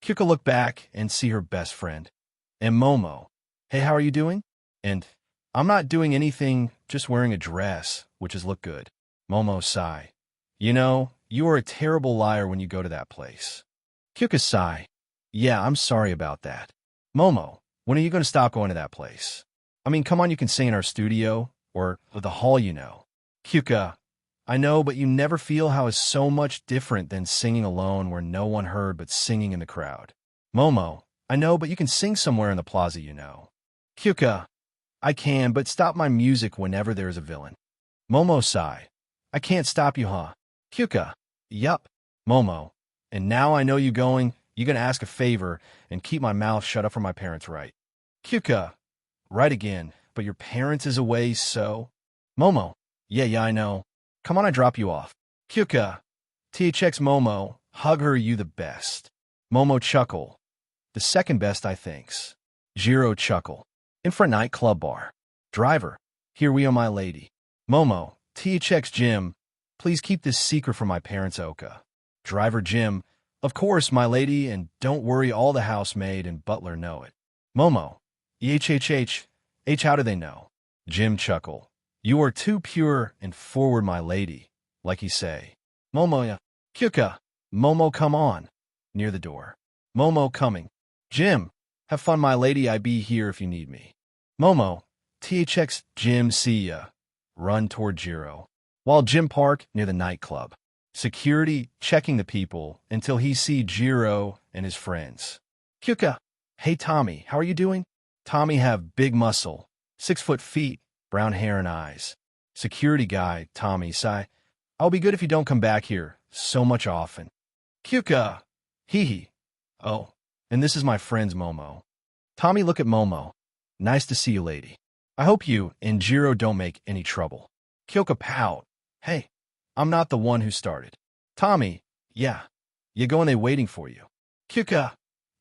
Kyuka look back and see her best friend. And Momo. Hey, how are you doing? And I'm not doing anything, just wearing a dress, which is look good. Momo sigh. You know, you are a terrible liar when you go to that place. Kyuka sigh. Yeah, I'm sorry about that. Momo, when are you going to stop going to that place? I mean, come on, you can sing in our studio, or the hall, you know. Kyuka. I know, but you never feel how it's so much different than singing alone where no one heard but singing in the crowd. Momo. I know, but you can sing somewhere in the plaza, you know. Kyuka. I can, but stop my music whenever there is a villain. Momo sigh. I can't stop you, huh? Kyuka. Yup. Momo. And now I know you going to ask a favor and keep my mouth shut up for my parents, right? Kyuka. Right again, but your parents is away, so? Momo. Yeah, I know. Come on, I drop you off. Kyuka. THX Momo. Hug her, you the best. Momo chuckle. The second best, I thinks. Jiro chuckle. In for a nightclub bar. Driver. Here we are, my lady. Momo. THX Jim. Please keep this secret from my parents, Oka. Driver Jim. Of course, my lady, and don't worry, all the housemaid and butler know it. Momo. EHHH. How do they know? Jim chuckle. You are too pure and forward, my lady, like he say. Momo. Kyuka. Momo, come on. Near the door. Momo coming. Jim. Have fun, my lady, I be here if you need me. Momo, THX Jim see ya. Run toward Jiro. While Jim park near the nightclub. Security checking the people until he see Jiro and his friends. Kyuka. Hey Tommy, how are you doing? Tommy have big muscle, 6 feet, brown hair and eyes. Security guy, Tommy, sigh. I'll be good if you don't come back here so much often. Kyuka. Hee hee. Oh, and this is my friend's Momo. Tommy look at Momo. Nice to see you, lady. I hope you and Jiro don't make any trouble. Kyuka pout. Hey, I'm not the one who started. Tommy, yeah. You go and they waiting for you. Kyuka.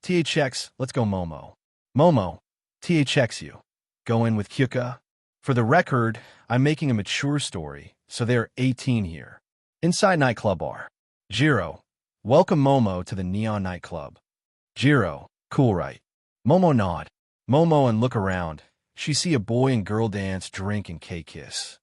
THX, let's go Momo. Momo, THX you. Go in with Kyuka. For the record, I'm making a mature story, so they're 18 here. Inside nightclub bar. Jiro, welcome Momo to the neon nightclub. Jiro, cool right. Momo nod. Momo and look around. She see a boy and girl dance, drink, and K-kiss.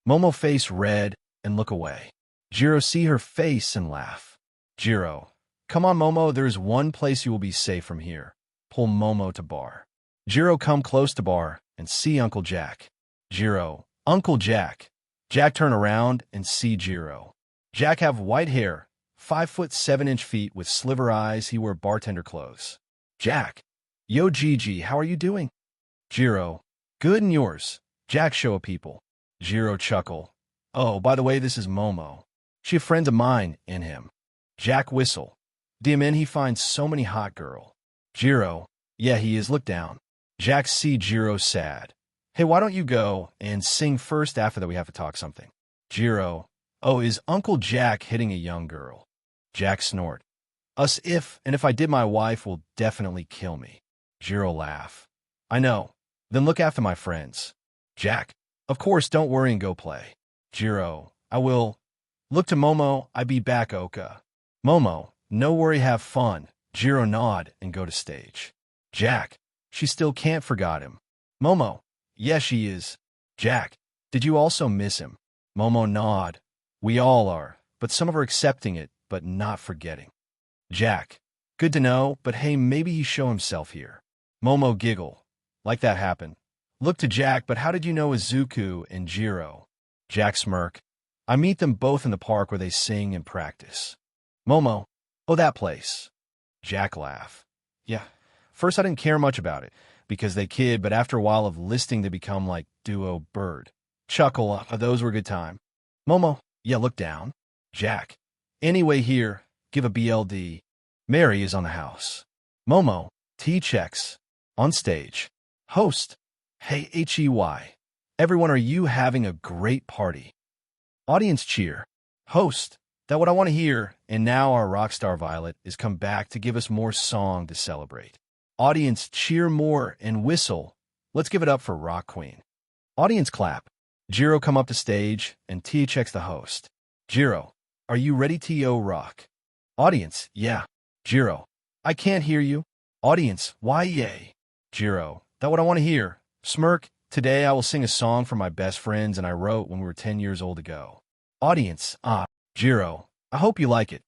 Momo face red and look away. Jiro see her face and laugh. Jiro, come on Momo, there's one place you will be safe from here. Pull Momo to bar. Jiro come close to bar and see Uncle Jack. Jiro, Uncle Jack. Jack turn around and see Jiro. Jack have white hair, 5'7" feet with sliver eyes. He wear bartender clothes. Jack, yo Gigi, how are you doing? Jiro, good and yours. Jack show a people. Jiro chuckle. Oh, by the way, this is Momo. She a friend of mine and him. Jack whistle. Dim in he finds so many hot girl. Jiro, yeah he is, look down. Jack see Jiro sad. Hey, why don't you go and sing first, after that we have to talk something. Jiro, oh, is Uncle Jack hitting a young girl? Jack snort. Us if, and if I did my wife will definitely kill me. Jiro laugh. I know. Then look after my friends. Jack, of course, don't worry and go play. Jiro, I will. Look to Momo, I be back Oka. Momo, no worry, have fun. Jiro nod and go to stage. Jack, she still can't forgot him. Momo, yes she is. Jack, did you also miss him? Momo nod. We all are, but some of are accepting it, but not forgetting. Jack, good to know, but hey, maybe he show himself here. Momo giggle. Like that happened. Look to Jack, but how did you know Izuku and Jiro? Jack smirk. I meet them both in the park where they sing and practice. Momo, oh, that place. Jack laugh. Yeah, first I didn't care much about it, because they kid, but after a while of listening they become like duo bird. Chuckle, those were a good time. Momo, yeah, look down. Jack, anyway here, give a BLD. Mary is on the house. Momo, T-checks. On stage. Host, hey HEY. Everyone, are you having a great party? Audience cheer. Host, that what I want to hear, and now our rock star Violet is come back to give us more song to celebrate. Audience cheer more and whistle. Let's give it up for Rock Queen. Audience clap. Jiro come up to stage and THX the host. Jiro, are you ready to rock? Audience, yeah. Jiro, I can't hear you. Audience, why yay? Jiro, that what I want to hear. Smirk, today I will sing a song for my best friends and I wrote when we were 10 years old ago. Audience, Jiro, I hope you like it.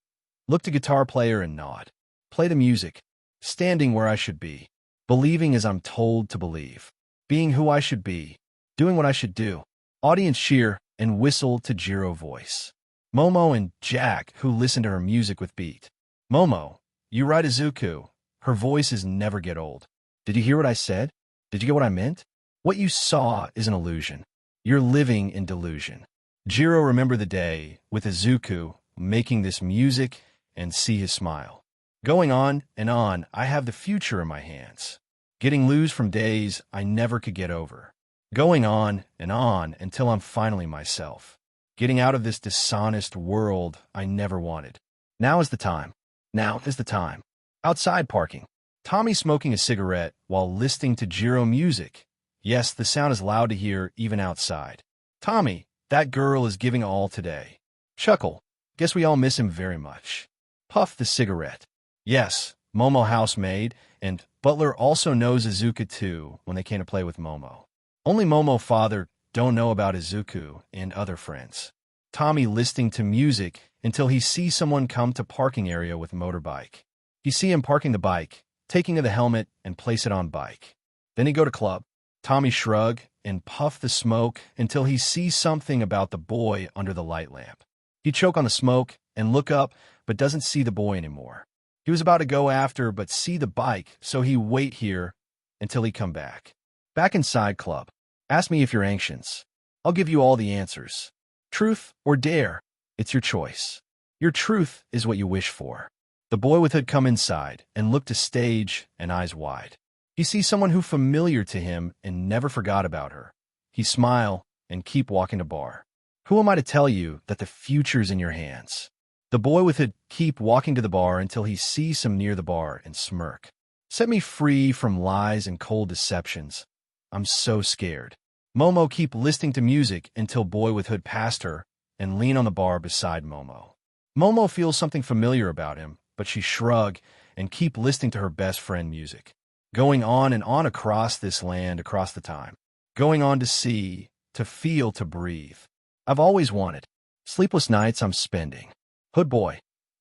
Look to guitar player and nod. Play the music. Standing where I should be. Believing as I'm told to believe. Being who I should be. Doing what I should do. Audience cheer and whistle to Jiro voice. Momo and Jack, who listen to her music with beat. Momo, you right Izuku. Her voices never get old. Did you hear what I said? Did you get what I meant? What you saw is an illusion. You're living in delusion. Jiro remember the day with Izuku making this music and see his smile. Going on and on, I have the future in my hands. Getting loose from days I never could get over. Going on and on until I'm finally myself. Getting out of this dishonest world I never wanted. Now is the time. Now is the time. Outside parking. Tommy smoking a cigarette while listening to Jiro music. Yes, the sound is loud to hear even outside. Tommy, that girl is giving all today. Chuckle. Guess we all miss him very much. Puff the cigarette. Yes, Momo housemaid, and Butler also knows Izuku too when they came to play with Momo. Only Momo father don't know about Izuku and other friends. Tommy listening to music until he sees someone come to parking area with motorbike. He see him parking the bike, taking of the helmet and place it on bike. Then he go to club. Tommy shrug and puff the smoke until he sees something about the boy under the light lamp. He choke on the smoke and look up, but doesn't see the boy anymore. He was about to go after but see the bike, so he wait here until he come back. Back inside club. Ask me if you're anxious. I'll give you all the answers. Truth or dare, it's your choice. Your truth is what you wish for. The boy with hood come inside and look to stage and eyes wide. He sees someone who familiar to him and never forgot about her. He smile and keep walking to bar. Who am I to tell you that the future's in your hands? The boy with hood keep walking to the bar until he sees some near the bar and smirk. Set me free from lies and cold deceptions. I'm so scared. Momo keep listening to music until boy with hood passed her and lean on the bar beside Momo. Momo feels something familiar about him, but she shrug and keep listening to her best friend music. Going on and on across this land, across the time. Going on to see, to feel, to breathe. I've always wanted. Sleepless nights I'm spending. Hood boy,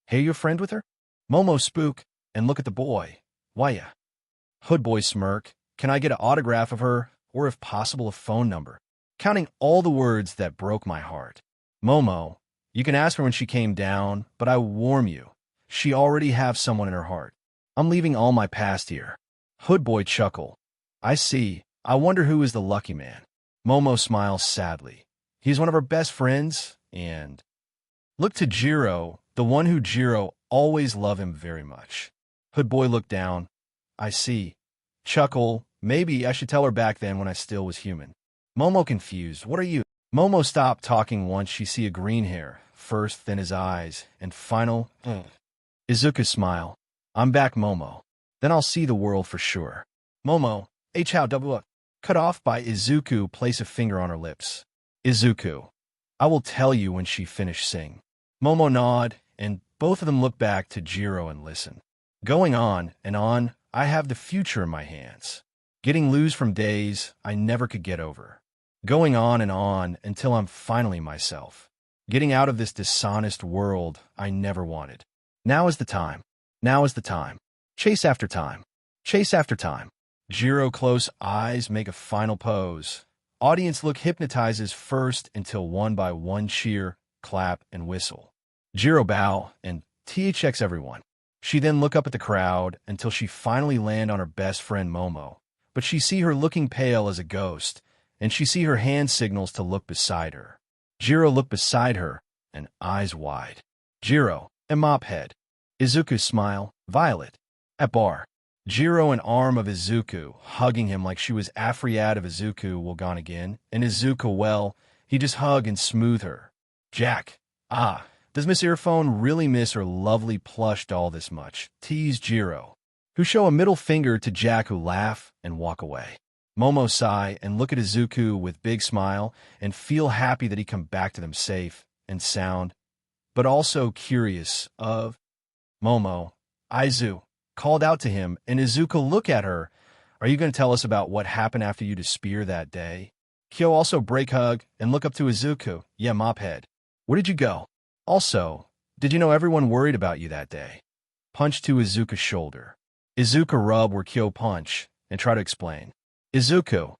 hey, you a friend with her? Momo spook and look at the boy. Why ya? Hood boy smirk. Can I get an autograph of her, or if possible a phone number? Counting all the words that broke my heart. Momo, you can ask her when she came down, but I warn you, she already have someone in her heart. I'm leaving all my past here. Hood boy chuckle. I see. I wonder who is the lucky man. Momo smiles sadly. He's one of her best friends, and... Look to Jiro, the one who Jiro always love him very much. Hood boy looked down. I see. Chuckle. Maybe I should tell her back then when I still was human. Momo confused. What are you? Momo stopped talking once she see a green hair, first then his eyes, and final... Izuku smile. I'm back, Momo. Then I'll see the world for sure. Momo, H-how double cut off by Izuku, place a finger on her lips. Izuku, I will tell you when she finish sing. Momo nod, and both of them look back to Jiro and listen. Going on and on, I have the future in my hands. Getting loose from days I never could get over. Going on and on until I'm finally myself. Getting out of this dishonest world I never wanted. Now is the time. Now is the time. Chase after time. Chase after time. Jiro close eyes make a final pose. Audience look hypnotizes first until one by one cheer, clap, and whistle. Jiro bow and THX everyone. She then look up at the crowd until she finally land on her best friend Momo. But she see her looking pale as a ghost, and she see her hand signals to look beside her. Jiro look beside her, and eyes wide. Jiro, and mop head. Izuku smile, Violet. At bar. Jiro an arm of Izuku, hugging him like she was Afriad of Izuku will gone again, and Izuku well, he just hug and smooth her. Jack, does Miss Earphone really miss her lovely plush doll this much? Tease Jiro, who show a middle finger to Jack who laugh and walk away. Momo sigh and look at Izuku with big smile and feel happy that he come back to them safe and sound, but also curious of Momo. Izu called out to him, and Izuku look at her. Are you going to tell us about what happened after you disappear that day? Kyo also break hug and look up to Izuku. Yeah, mophead. Where did you go? Also, did you know everyone worried about you that day? Punch to Izuku's shoulder. Izuku rub where Kyo punch and try to explain. Izuku.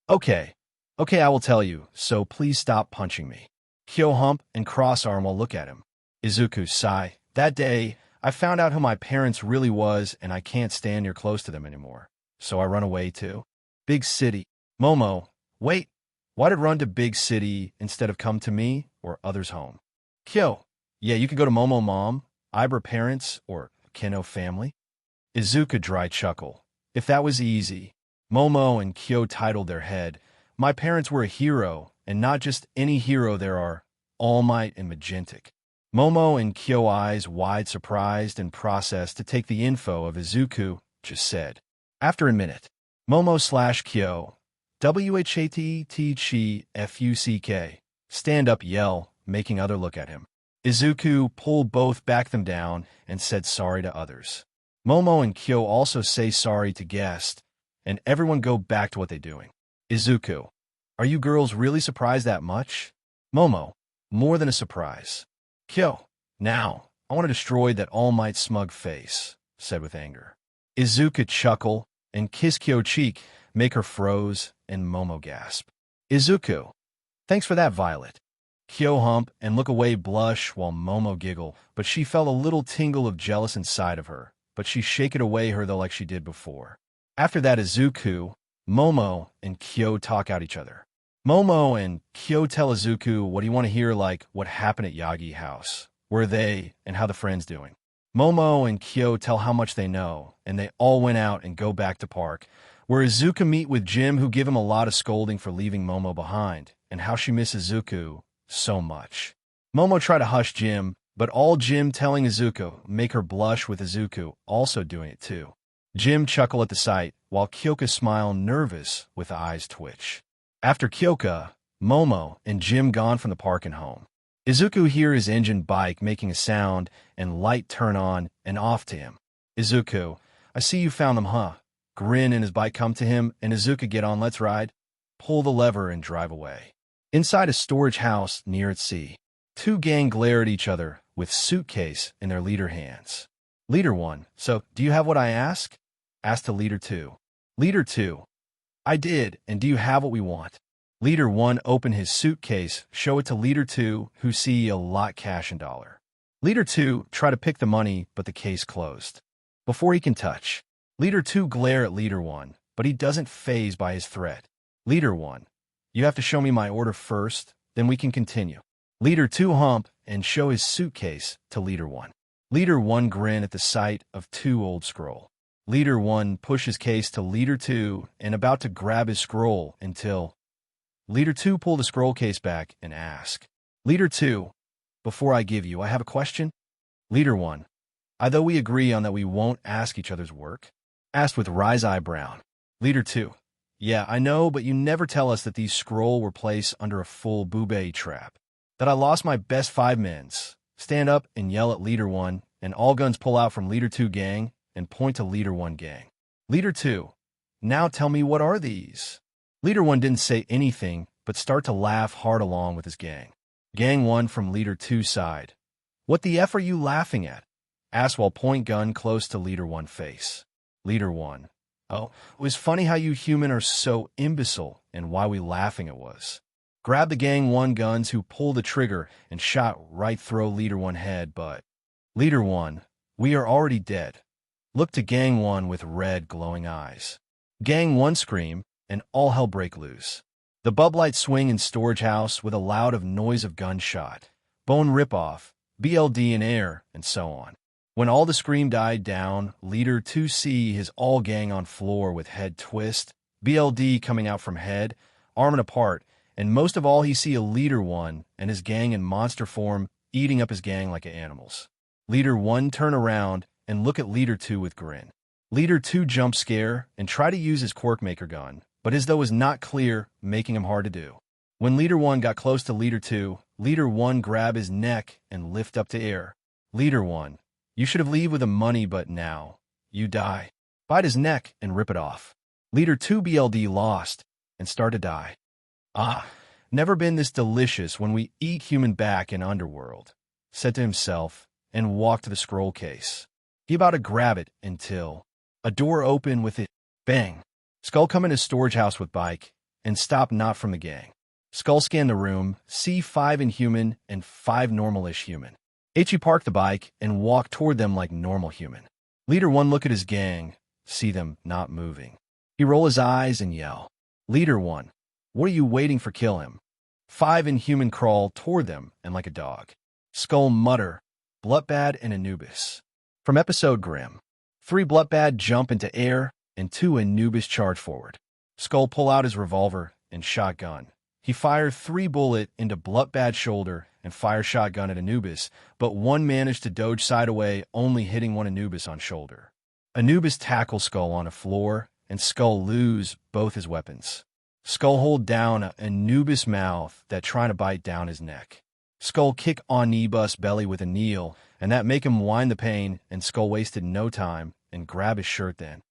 Okay, I will tell you, so please stop punching me. Kyo hump and cross arm while look at him. Izuku sigh. That day, I found out who my parents really was, and I can't stand near close to them anymore. So I run away too. Big city. Momo, wait. Why did run to big city instead of come to me or others' home? Kyo, yeah, you could go to Momo mom, Ibra parents, or Keno family. Izuku dry chuckle. If that was easy. Momo and Kyo titled their head. My parents were a hero, and not just any hero there are, All Might and Magentic. Momo and Kyo eyes wide surprised and processed to take the info of Izuku just said. After a minute, Momo/Kyo, WHATTCHFUCK, stand up yell, making other look at him. Izuku pulled both back them down and said sorry to others. Momo and Kyo also say sorry to guest, and everyone go back to what they doing. Izuku, are you girls really surprised that much? Momo, more than a surprise. Kyo, now, I want to destroy that All Might smug face, said with anger. Izuku chuckle and kiss Kyo cheek, make her froze and Momo gasp. Izuku. Thanks for that, Violet. Kyo hump and look away blush while Momo giggle, but she felt a little tingle of jealous inside of her, but she shake it away her though like she did before. After that, Izuku, Momo, and Kyo talk out each other. Momo and Kyo tell Izuku what do you want to hear, like what happened at Yagi house, where they, and how the friend's doing. Momo and Kyo tell how much they know, and they all went out and go back to park, where Izuku meet with Jim, who give him a lot of scolding for leaving Momo behind, and how she misses Izuku so much. Momo try to hush Jim, but all Jim telling Izuku make her blush, with Izuku also doing it too. Jim chuckle at the sight, while Kyoka smile nervous with eyes twitch. After Kyoka, Momo, and Jim gone from the park and home, Izuku hear his engine bike making a sound and light turn on and off to him. Izuku, I see you found them, huh? Grin and his bike come to him, and Izuku get on, let's ride. Pull the lever and drive away. Inside a storage house near at sea, two gang glare at each other with suitcase in their leader hands. Leader 1, so, do you have what I ask? Asked to Leader 2. Leader 2, I did, and do you have what we want? Leader 1 open his suitcase, show it to Leader 2, who see a lot cash and dollar. Leader 2 try to pick the money, but the case closed. Before he can touch, Leader 2 glare at Leader 1, but he doesn't phase by his threat. Leader 1, you have to show me my order first, then we can continue. Leader 2 hump and show his suitcase to Leader 1. Leader 1 grin at the sight of 2 old scroll. Leader 1 pushes case to Leader 2 and about to grab his scroll until Leader 2 pull the scroll case back and ask, Leader 2, before I give you, I have a question? Leader 1, though we agree on that we won't ask each other's work? Asked with rise eyebrow. Leader 2, yeah, I know, but you never tell us that these scroll were placed under a full boobay trap. That I lost my best 5 men's. Stand up and yell at Leader 1, and all guns pull out from Leader 2 gang and point to Leader 1 gang. Leader 2, now tell me, what are these? Leader 1 didn't say anything, but start to laugh hard along with his gang. Gang 1 from Leader 2's side. What the F are you laughing at? Asked while point gun close to Leader 1 face. Leader 1, oh, it was funny how you human are so imbecile, and why we laughing it was. Grab the gang 1 guns, who pulled the trigger and shot right through Leader 1 head, but Leader 1, we are already dead. Look to gang 1 with red glowing eyes. Gang 1 scream, and all hell break loose. The bub light swing in storage house with a loud of noise of gunshot, bone rip off, BLD in air, and so on. When all the scream died down, Leader 2 see his all gang on floor with head twist, BLD coming out from head, arm and apart, and most of all he see a Leader 1 and his gang in monster form eating up his gang like animals. Leader 1 turn around and look at Leader 2 with grin. Leader 2 jump scare and try to use his quirk maker gun, but as though was not clear, making him hard to do. When Leader 1 got close to Leader 2, Leader 1 grab his neck and lift up to air. Leader 1, you should have leave with the money, but now you die. Bite his neck and rip it off. Leader 2 BLD lost and start to die. Ah, never been this delicious when we eat human back in underworld, said to himself, and walked to the scroll case. He about to grab it until a door open with it. Bang. Skull come in his storage house with bike and stop not from the gang. Skull scan the room, see 5 inhuman and 5 normal-ish human. Ichi park the bike and walk toward them like normal human. Leader 1 look at his gang, see them not moving. He roll his eyes and yell. Leader 1, what are you waiting for? Kill him. 5 inhuman crawl toward them and like a dog. Skull mutter, Bloodbad and Anubis. From episode Grim. 3 Bloodbad jump into air and 2 Anubis charge forward. Skull pull out his revolver and shotgun. He fire 3 bullet into Bloodbad's shoulder and fire shotgun at Anubis, but 1 managed to dodge side away, only hitting 1 Anubis on shoulder. Anubis tackle Skull on a floor, and Skull lose both his weapons. Skull hold down a Anubis mouth that trying to bite down his neck. Skull kick Anubis belly with a kneel, and that make him whine the pain, and Skull wasted no time and grab his shirt then.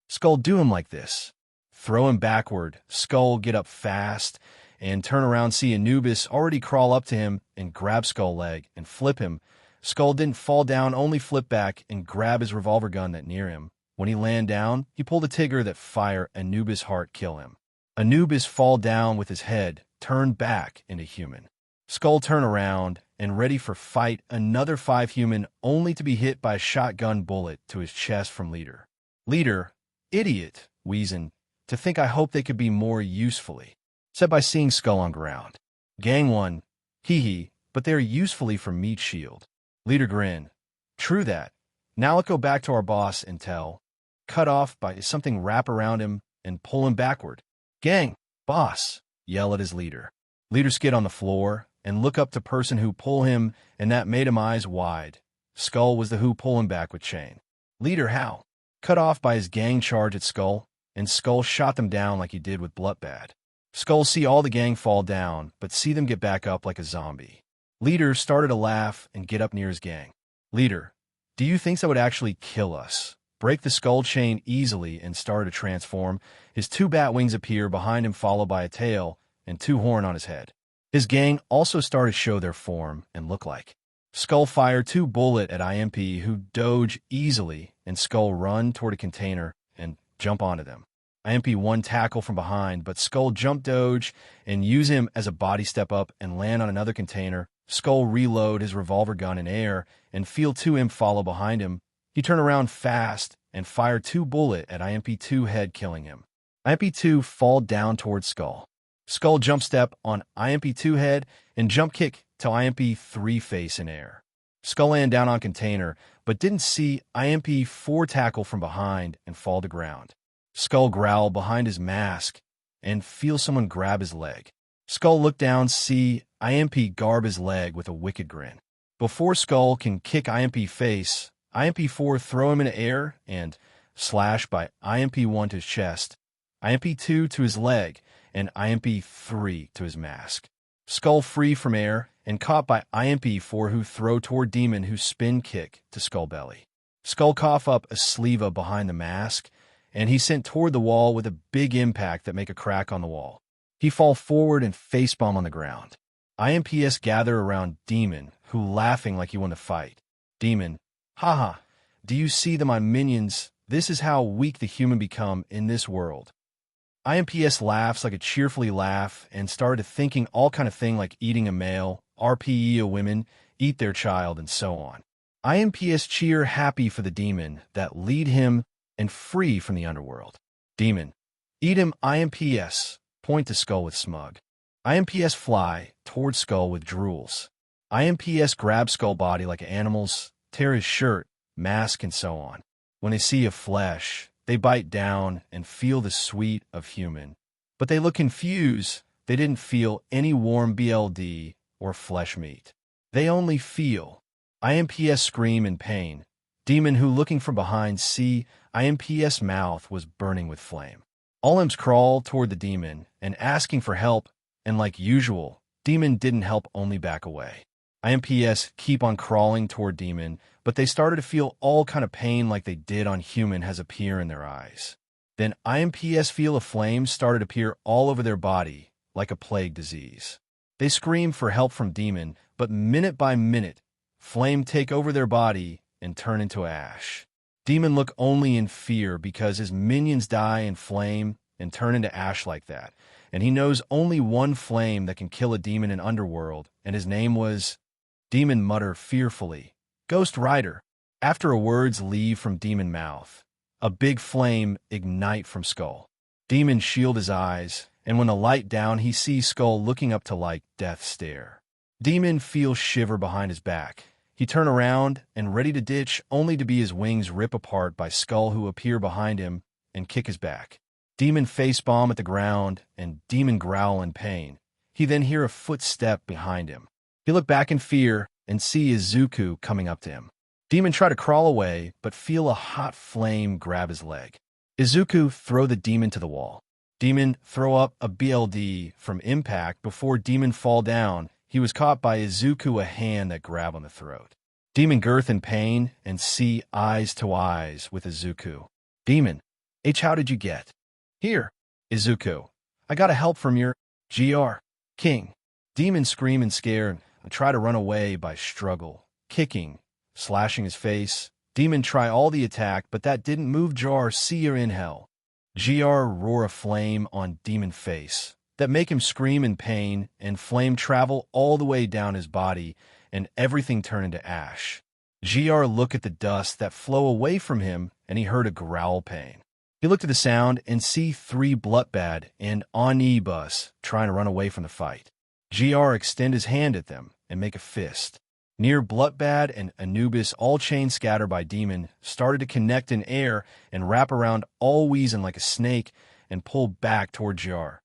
Skull do him like this. Throw him backward, Skull get up fast, and turn around, see Anubis already crawl up to him and grab Skull leg and flip him. Skull didn't fall down, only flip back and grab his revolver gun that near him. When he land down, he pulled a trigger that fire Anubis heart kill him. Anubis fall down with his head turned back into human. Skull turn around and ready for fight another 5 human only to be hit by a shotgun bullet to his chest from Leader. Leader, idiot, Weezin, to think I hope they could be more usefully. Said by seeing Skull on ground. Gang 1, hee hee, but they are usefully for meat shield. Leader grin. True that. Now let's go back to our boss and tell. Cut off by something wrap around him and pull him backward. Gang, boss, yell at his leader. Leader skid on the floor and look up to person who pull him, and that made him eyes wide. Skull was the who pull him back with chain. Leader how? Cut off by his gang charge at Skull, and Skull shot them down like he did with Bloodbad. Skull see all the gang fall down, but see them get back up like a zombie. Leader started to laugh and get up near his gang. Leader, do you think that would actually kill us? Break the skull chain easily and started to transform. His 2 bat wings appear behind him, followed by a tail and 2 horn on his head. His gang also started to show their form and look like. Skull fire 2 bullet at IMP, who dodge easily, and Skull run toward a container and jump onto them. IMP 1 tackle from behind, but Skull jump dodge and use him as a body step up and land on another container. Skull reload his revolver gun in air and feel 2 imp follow behind him. He turned around fast and fired 2 bullet at IMP2 head, killing him. IMP2 fall down towards Skull. Skull jump step on IMP2 head and jump kick to IMP3 face in air. Skull land down on container, but didn't see IMP4 tackle from behind and fall to ground. Skull growl behind his mask and feel someone grab his leg. Skull look down, see IMP garb his leg with a wicked grin. Before Skull can kick IMP face, IMP4 throw him in the air and slash by IMP1 to his chest, IMP2 to his leg, and IMP3 to his mask. Skull free from air and caught by IMP4, who throw toward Demon, who spin kick to Skull belly. Skull cough up a sleeve behind the mask, and he sent toward the wall with a big impact that make a crack on the wall. He fall forward and facepalm on the ground. IMPS gather around Demon, who laughing like he won the fight. Demon, haha, do you see them, my minions? This is how weak the human become in this world. IMPS laughs like a cheerfully laugh and started thinking all kind of thing like eating a male, RPE a women, eat their child, and so on. IMPS cheer happy for the demon that lead him and free from the underworld. Demon, eat him. IMPS point to Skull with smug. IMPS fly towards Skull with drools. IMPS grab Skull body like animals, tear his shirt, mask, and so on. When they see a flesh, they bite down and feel the sweet of human. But they look confused. They didn't feel any warm BLD or flesh meat. They only feel. IMPS scream in pain. Demon, who looking from behind see IMPS mouth was burning with flame. All imps crawl toward the demon and asking for help, and like usual, demon didn't help, only back away. IMPS keep on crawling toward demon, but they started to feel all kind of pain like they did on human has appear in their eyes. Then IMPS feel a flame started to appear all over their body like a plague disease. They scream for help from demon, but minute by minute, flame take over their body and turn into ash. Demon look only in fear because his minions die in flame and turn into ash like that, and he knows only one flame that can kill a demon in underworld, and his name was... Demon mutter fearfully, Ghost Rider. After a words leave from demon mouth, a big flame ignite from Skull. Demon shield his eyes, and when the light down, he sees Skull looking up to like death stare. Demon feels shiver behind his back. He turn around and ready to ditch, only to be his wings rip apart by Skull, who appear behind him and kick his back. Demon face bomb at the ground, and Demon growl in pain. He then hear a footstep behind him. He look back in fear and see Izuku coming up to him. Demon try to crawl away, but feel a hot flame grab his leg. Izuku throw the demon to the wall. Demon throw up a BLD from impact. Before demon fall down, he was caught by Izuku, a hand that grab on the throat. Demon girth in pain and see eyes to eyes with Izuku. Demon, how did you get here? Izuku, I got a help from your GR King. Demon scream and scare and try to run away by struggle, kicking, slashing his face. Demon try all the attack, but that didn't move Jar. See, you're in hell. GR roar a flame on demon face that make him scream in pain, and flame travel all the way down his body, and everything turn into ash. GR look at the dust that flow away from him, and he heard a growl pain. He looked at the sound and see 3 Bloodbad and Oni bus trying to run away from the fight. GR extend his hand at them and make a fist. Near Bloodbad and Anubis, all chain scatter by demon, started to connect in air and wrap around all Weezin like a snake and pull back toward GR.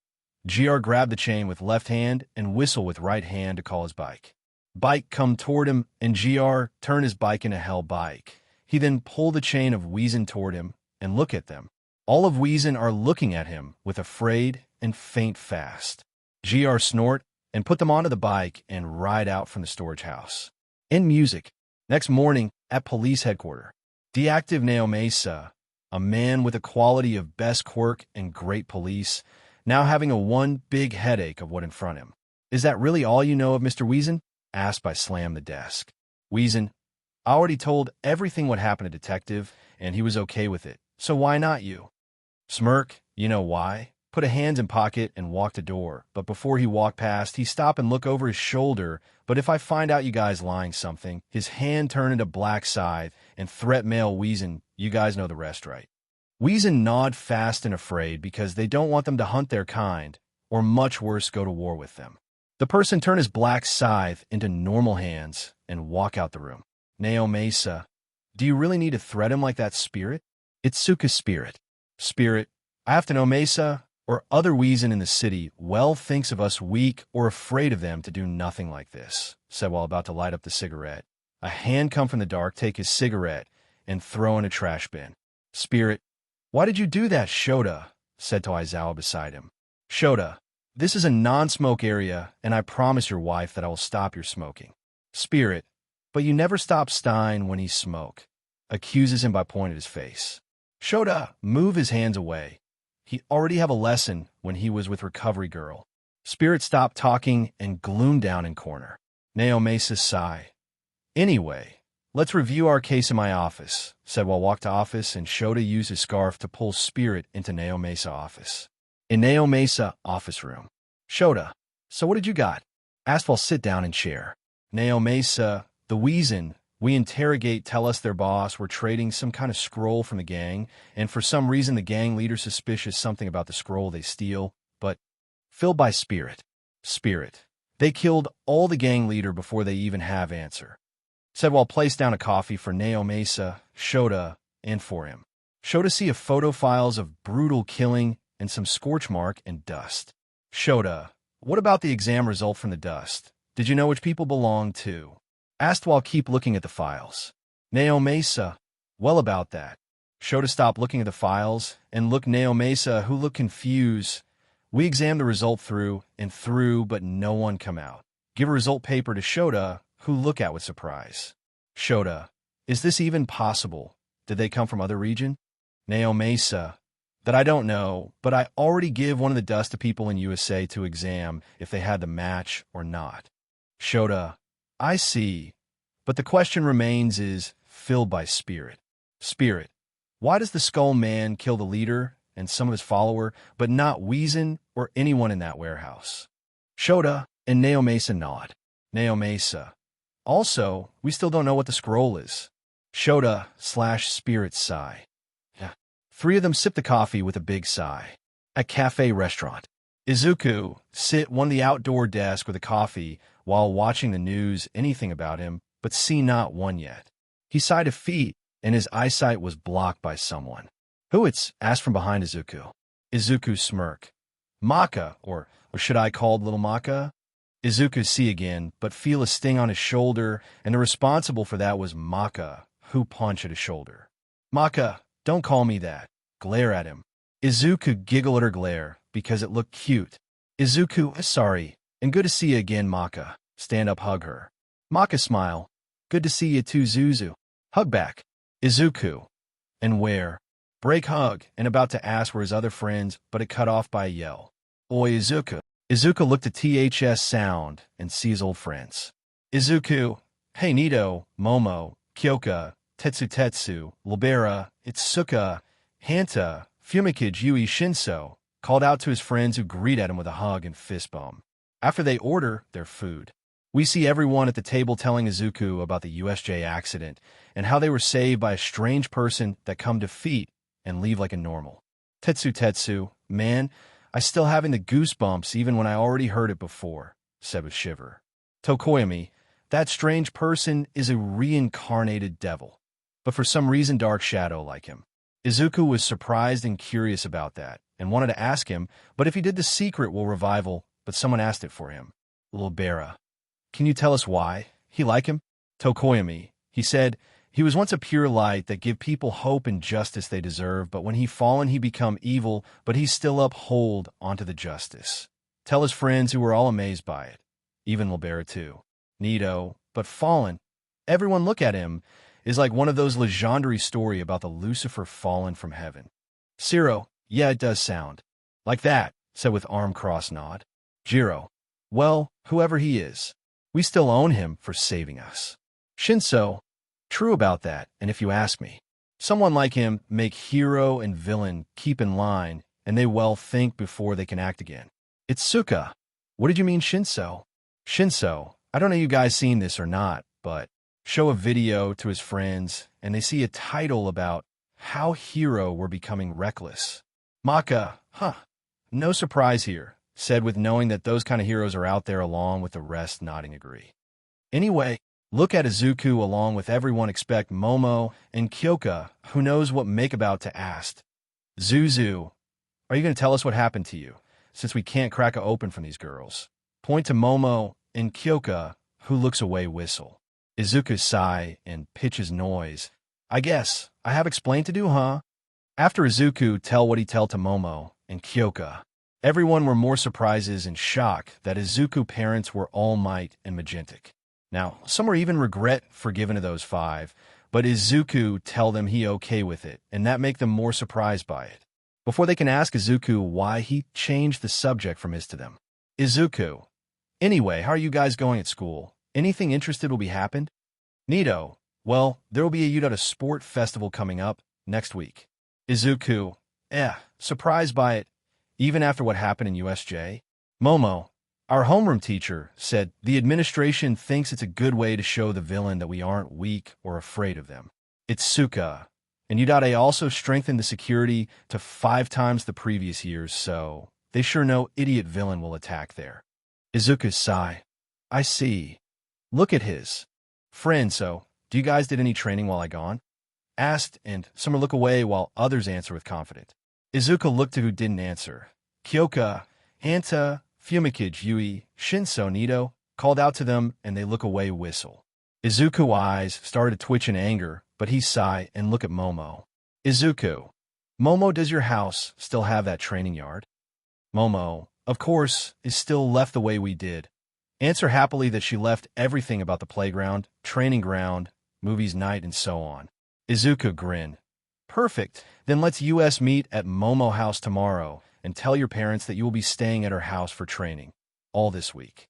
GR grabbed the chain with left hand and whistle with right hand to call his bike. Bike come toward him, and GR turn his bike into Hell Bike. He then pull the chain of Weezin toward him and look at them. All of Weezin are looking at him with afraid and faint fast. GR snort and put them onto the bike and ride out from the storage house. In music, next morning at police headquarters, Deactive Naomesa, a man with a quality of best quirk and great police, now having a one big headache of what in front of him. Is that really all you know of Mr. Weezin? Asked by Slam the desk. Weezin, I already told everything what happened to Detective, and he was okay with it, so why not you? Smirk, you know why? Put a hand in pocket and walk the door, but before he walked past, he stopped and looked over his shoulder. But if I find out you guys lying something, his hand turn into black scythe and threat mail Weezin, you guys know the rest, right? Weezin nod fast and afraid because they don't want them to hunt their kind, or much worse, go to war with them. The person turn his black scythe into normal hands and walk out the room. Naomesa, do you really need to threat him like that, Spirit? It's Suka's spirit. Spirit, I have to know Mesa or other Weezin in the city well thinks of us weak or afraid of them to do nothing like this, said while about to light up the cigarette. A hand come from the dark, take his cigarette, and throw in a trash bin. Spirit, why did you do that, Shota? Said to Aizawa beside him. Shota, this is a non-smoke area, and I promise your wife that I will stop your smoking. Spirit, but you never stop Stein when he smoke. Accuses him by pointing at his face. Shota, move his hands away. He already have a lesson when he was with Recovery Girl. Spirit stopped talking and gloomed down in corner. Naomesa sigh. Anyway, let's review our case in my office, said while walked to office, and Shota used his scarf to pull Spirit into Naomesa office. In Naomesa office room. Shota, so what did you got? Asked while sit down in chair. Naomesa, the Weezin we interrogate tell us their boss were trading some kind of scroll from the gang, and for some reason the gang leader suspicious something about the scroll they steal, but filled by Spirit. Spirit. They killed all the gang leader before they even have answer. Said while placed down a coffee for Naomesa, Shota, and for him. Shota see a photo files of brutal killing and some scorch mark and dust. Shota, what about the exam result from the dust? Did you know which people belonged to? Asked while keep looking at the files. Naomesa, well about that. Shota stopped looking at the files and looked Naomesa, who looked confused. We examined the result through and through, but no one come out. Give a result paper to Shota, who look at with surprise. Shota, is this even possible? Did they come from other region? Naomesa, that I don't know, but I already give one of the dust to people in USA to exam if they had the match or not. Shota, I see, but the question remains is, filled by Spirit. Spirit, why does the Skull Man kill the leader and some of his follower, but not Weezin or anyone in that warehouse? Shota and Naomesa nod. Naomesa, also, we still don't know what the scroll is. Shota/Spirit sigh. Yeah. 3 of them sip the coffee with a big sigh. At cafe restaurant. Izuku sit one the outdoor desk with a coffee while watching the news, anything about him, but see not one yet. He sighed a feet, and his eyesight was blocked by someone. Who it's? Asked from behind Izuku. Izuku smirk. Maka, or should I call little Maka? Izuku see again, but feel a sting on his shoulder, and the responsible for that was Maka, who punched at his shoulder. Maka, don't call me that. Glare at him. Izuku giggle at her glare, because it looked cute. Izuku, sorry, and good to see you again, Maka. Stand up, hug her. Maka smile. Good to see you too, Zuzu. Hug back. Izuku. And where? Break hug, and about to ask where his other friends, but it cut off by a yell. Oi, Izuku. Izuku looked at THS sound and see his old friends. Izuku. Hey, Nito, Momo, Kyoka, Tetsu, Libera, Itsuka, Hanta, Fumikage Yui Shinso called out to his friends who greeted him with a hug and fist bump. After they order their food, we see everyone at the table telling Izuku about the USJ accident and how they were saved by a strange person that come to feet and leave like a normal. Tetsu, man, I still having the goosebumps even when I already heard it before, said with shiver. Tokoyami, that strange person is a reincarnated devil, but for some reason dark shadow like him. Izuku was surprised and curious about that, and wanted to ask him, but if he did the secret will revival, but someone asked it for him. Libera, can you tell us why? He like him? Tokoyami, he said, he was once a pure light that give people hope and justice they deserve, but when he fallen he become evil, but he still uphold onto the justice. Tell his friends who were all amazed by it. Even Libera too. Nito, but fallen. Everyone look at him is like one of those legendary story about the Lucifer fallen from heaven. Zero, yeah, it does sound like that, said with arm cross nod. Jiro, well, whoever he is, we still own him for saving us. Shinso, true about that, and if you ask me, someone like him make hero and villain keep in line, and they well think before they can act again. Itsuka, what did you mean Shinso? Shinso, I don't know you guys seen this or not, but show a video to his friends, and they see a title about how hero were becoming reckless. Maka, no surprise here, said with knowing that those kind of heroes are out there along with the rest nodding agree. Anyway, look at Izuku along with everyone expect Momo and Kyoka, who knows what make about to ask. Zuzu, are you going to tell us what happened to you, since we can't crack a open from these girls? Point to Momo and Kyoka, who looks away whistle. Izuku sigh and pitches noise. I guess I have explained to do, huh? After Izuku tell what he tell to Momo and Kyoka, everyone were more surprises and shock that Izuku parents were all might and magentic. Now, some were even regret for giving to those five, but Izuku tell them he okay with it, and that make them more surprised by it. Before they can ask Izuku why he changed the subject from his to them. Izuku, anyway, how are you guys going at school? Anything interested will be happened? Nito, well, there will be a Udata Sport Festival coming up next week. Izuku, surprised by it, even after what happened in USJ. Momo, our homeroom teacher, said the administration thinks it's a good way to show the villain that we aren't weak or afraid of them. Itsuka, and Udata also strengthened the security to 5 times the previous years, so they sure know idiot villain will attack there. Izuku sigh, I see. Look at his friend, so do you guys did any training while I gone? Asked, and some look away while others answer with confidence. Izuku looked to who didn't answer. Kyoka, Hanta, Fumikage, Yui, Shinso, Nito, called out to them, and they look away whistle. Izuku eyes started to twitch in anger, but he sigh and look at Momo. Izuku, Momo, does your house still have that training yard? Momo, of course, is still left the way we did. Answer happily that she left everything about the playground, training ground, movies night, and so on. Izuku grin. Perfect. Then let's US meet at Momo house tomorrow and tell your parents that you will be staying at her house for training all this week.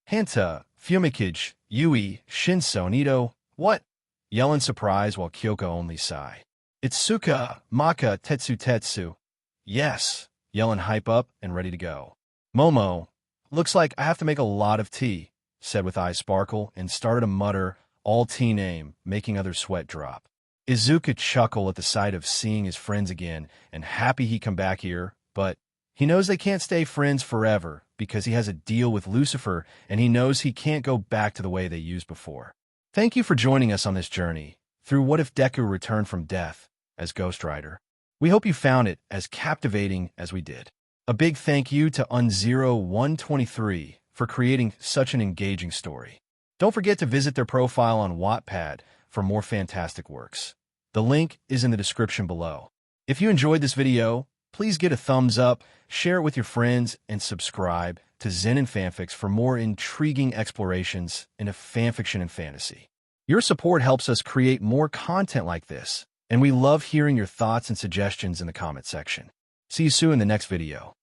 Hanta, Fumikage, Yui, Shinso, Nito, what? Yell in surprise while Kyoka only sigh. Itsuka, Maka, Tetsu. Yes. Yell and hype up and ready to go. Momo, looks like I have to make a lot of tea, said with eyes sparkle and started to mutter all tea name, making others sweat drop. Izuku chuckle at the sight of seeing his friends again and happy he come back here, but he knows they can't stay friends forever because he has a deal with Lucifer and he knows he can't go back to the way they used before. Thank you for joining us on this journey through What If Deku Returned from Death as Ghost Rider. We hope you found it as captivating as we did. A big thank you to Unzero123 for creating such an engaging story. Don't forget to visit their profile on Wattpad for more fantastic works. The link is in the description below. If you enjoyed this video, please give a thumbs up, share it with your friends, and subscribe to Zen and Fanfics for more intriguing explorations into fanfiction and fantasy. Your support helps us create more content like this, and we love hearing your thoughts and suggestions in the comment section. See you soon in the next video.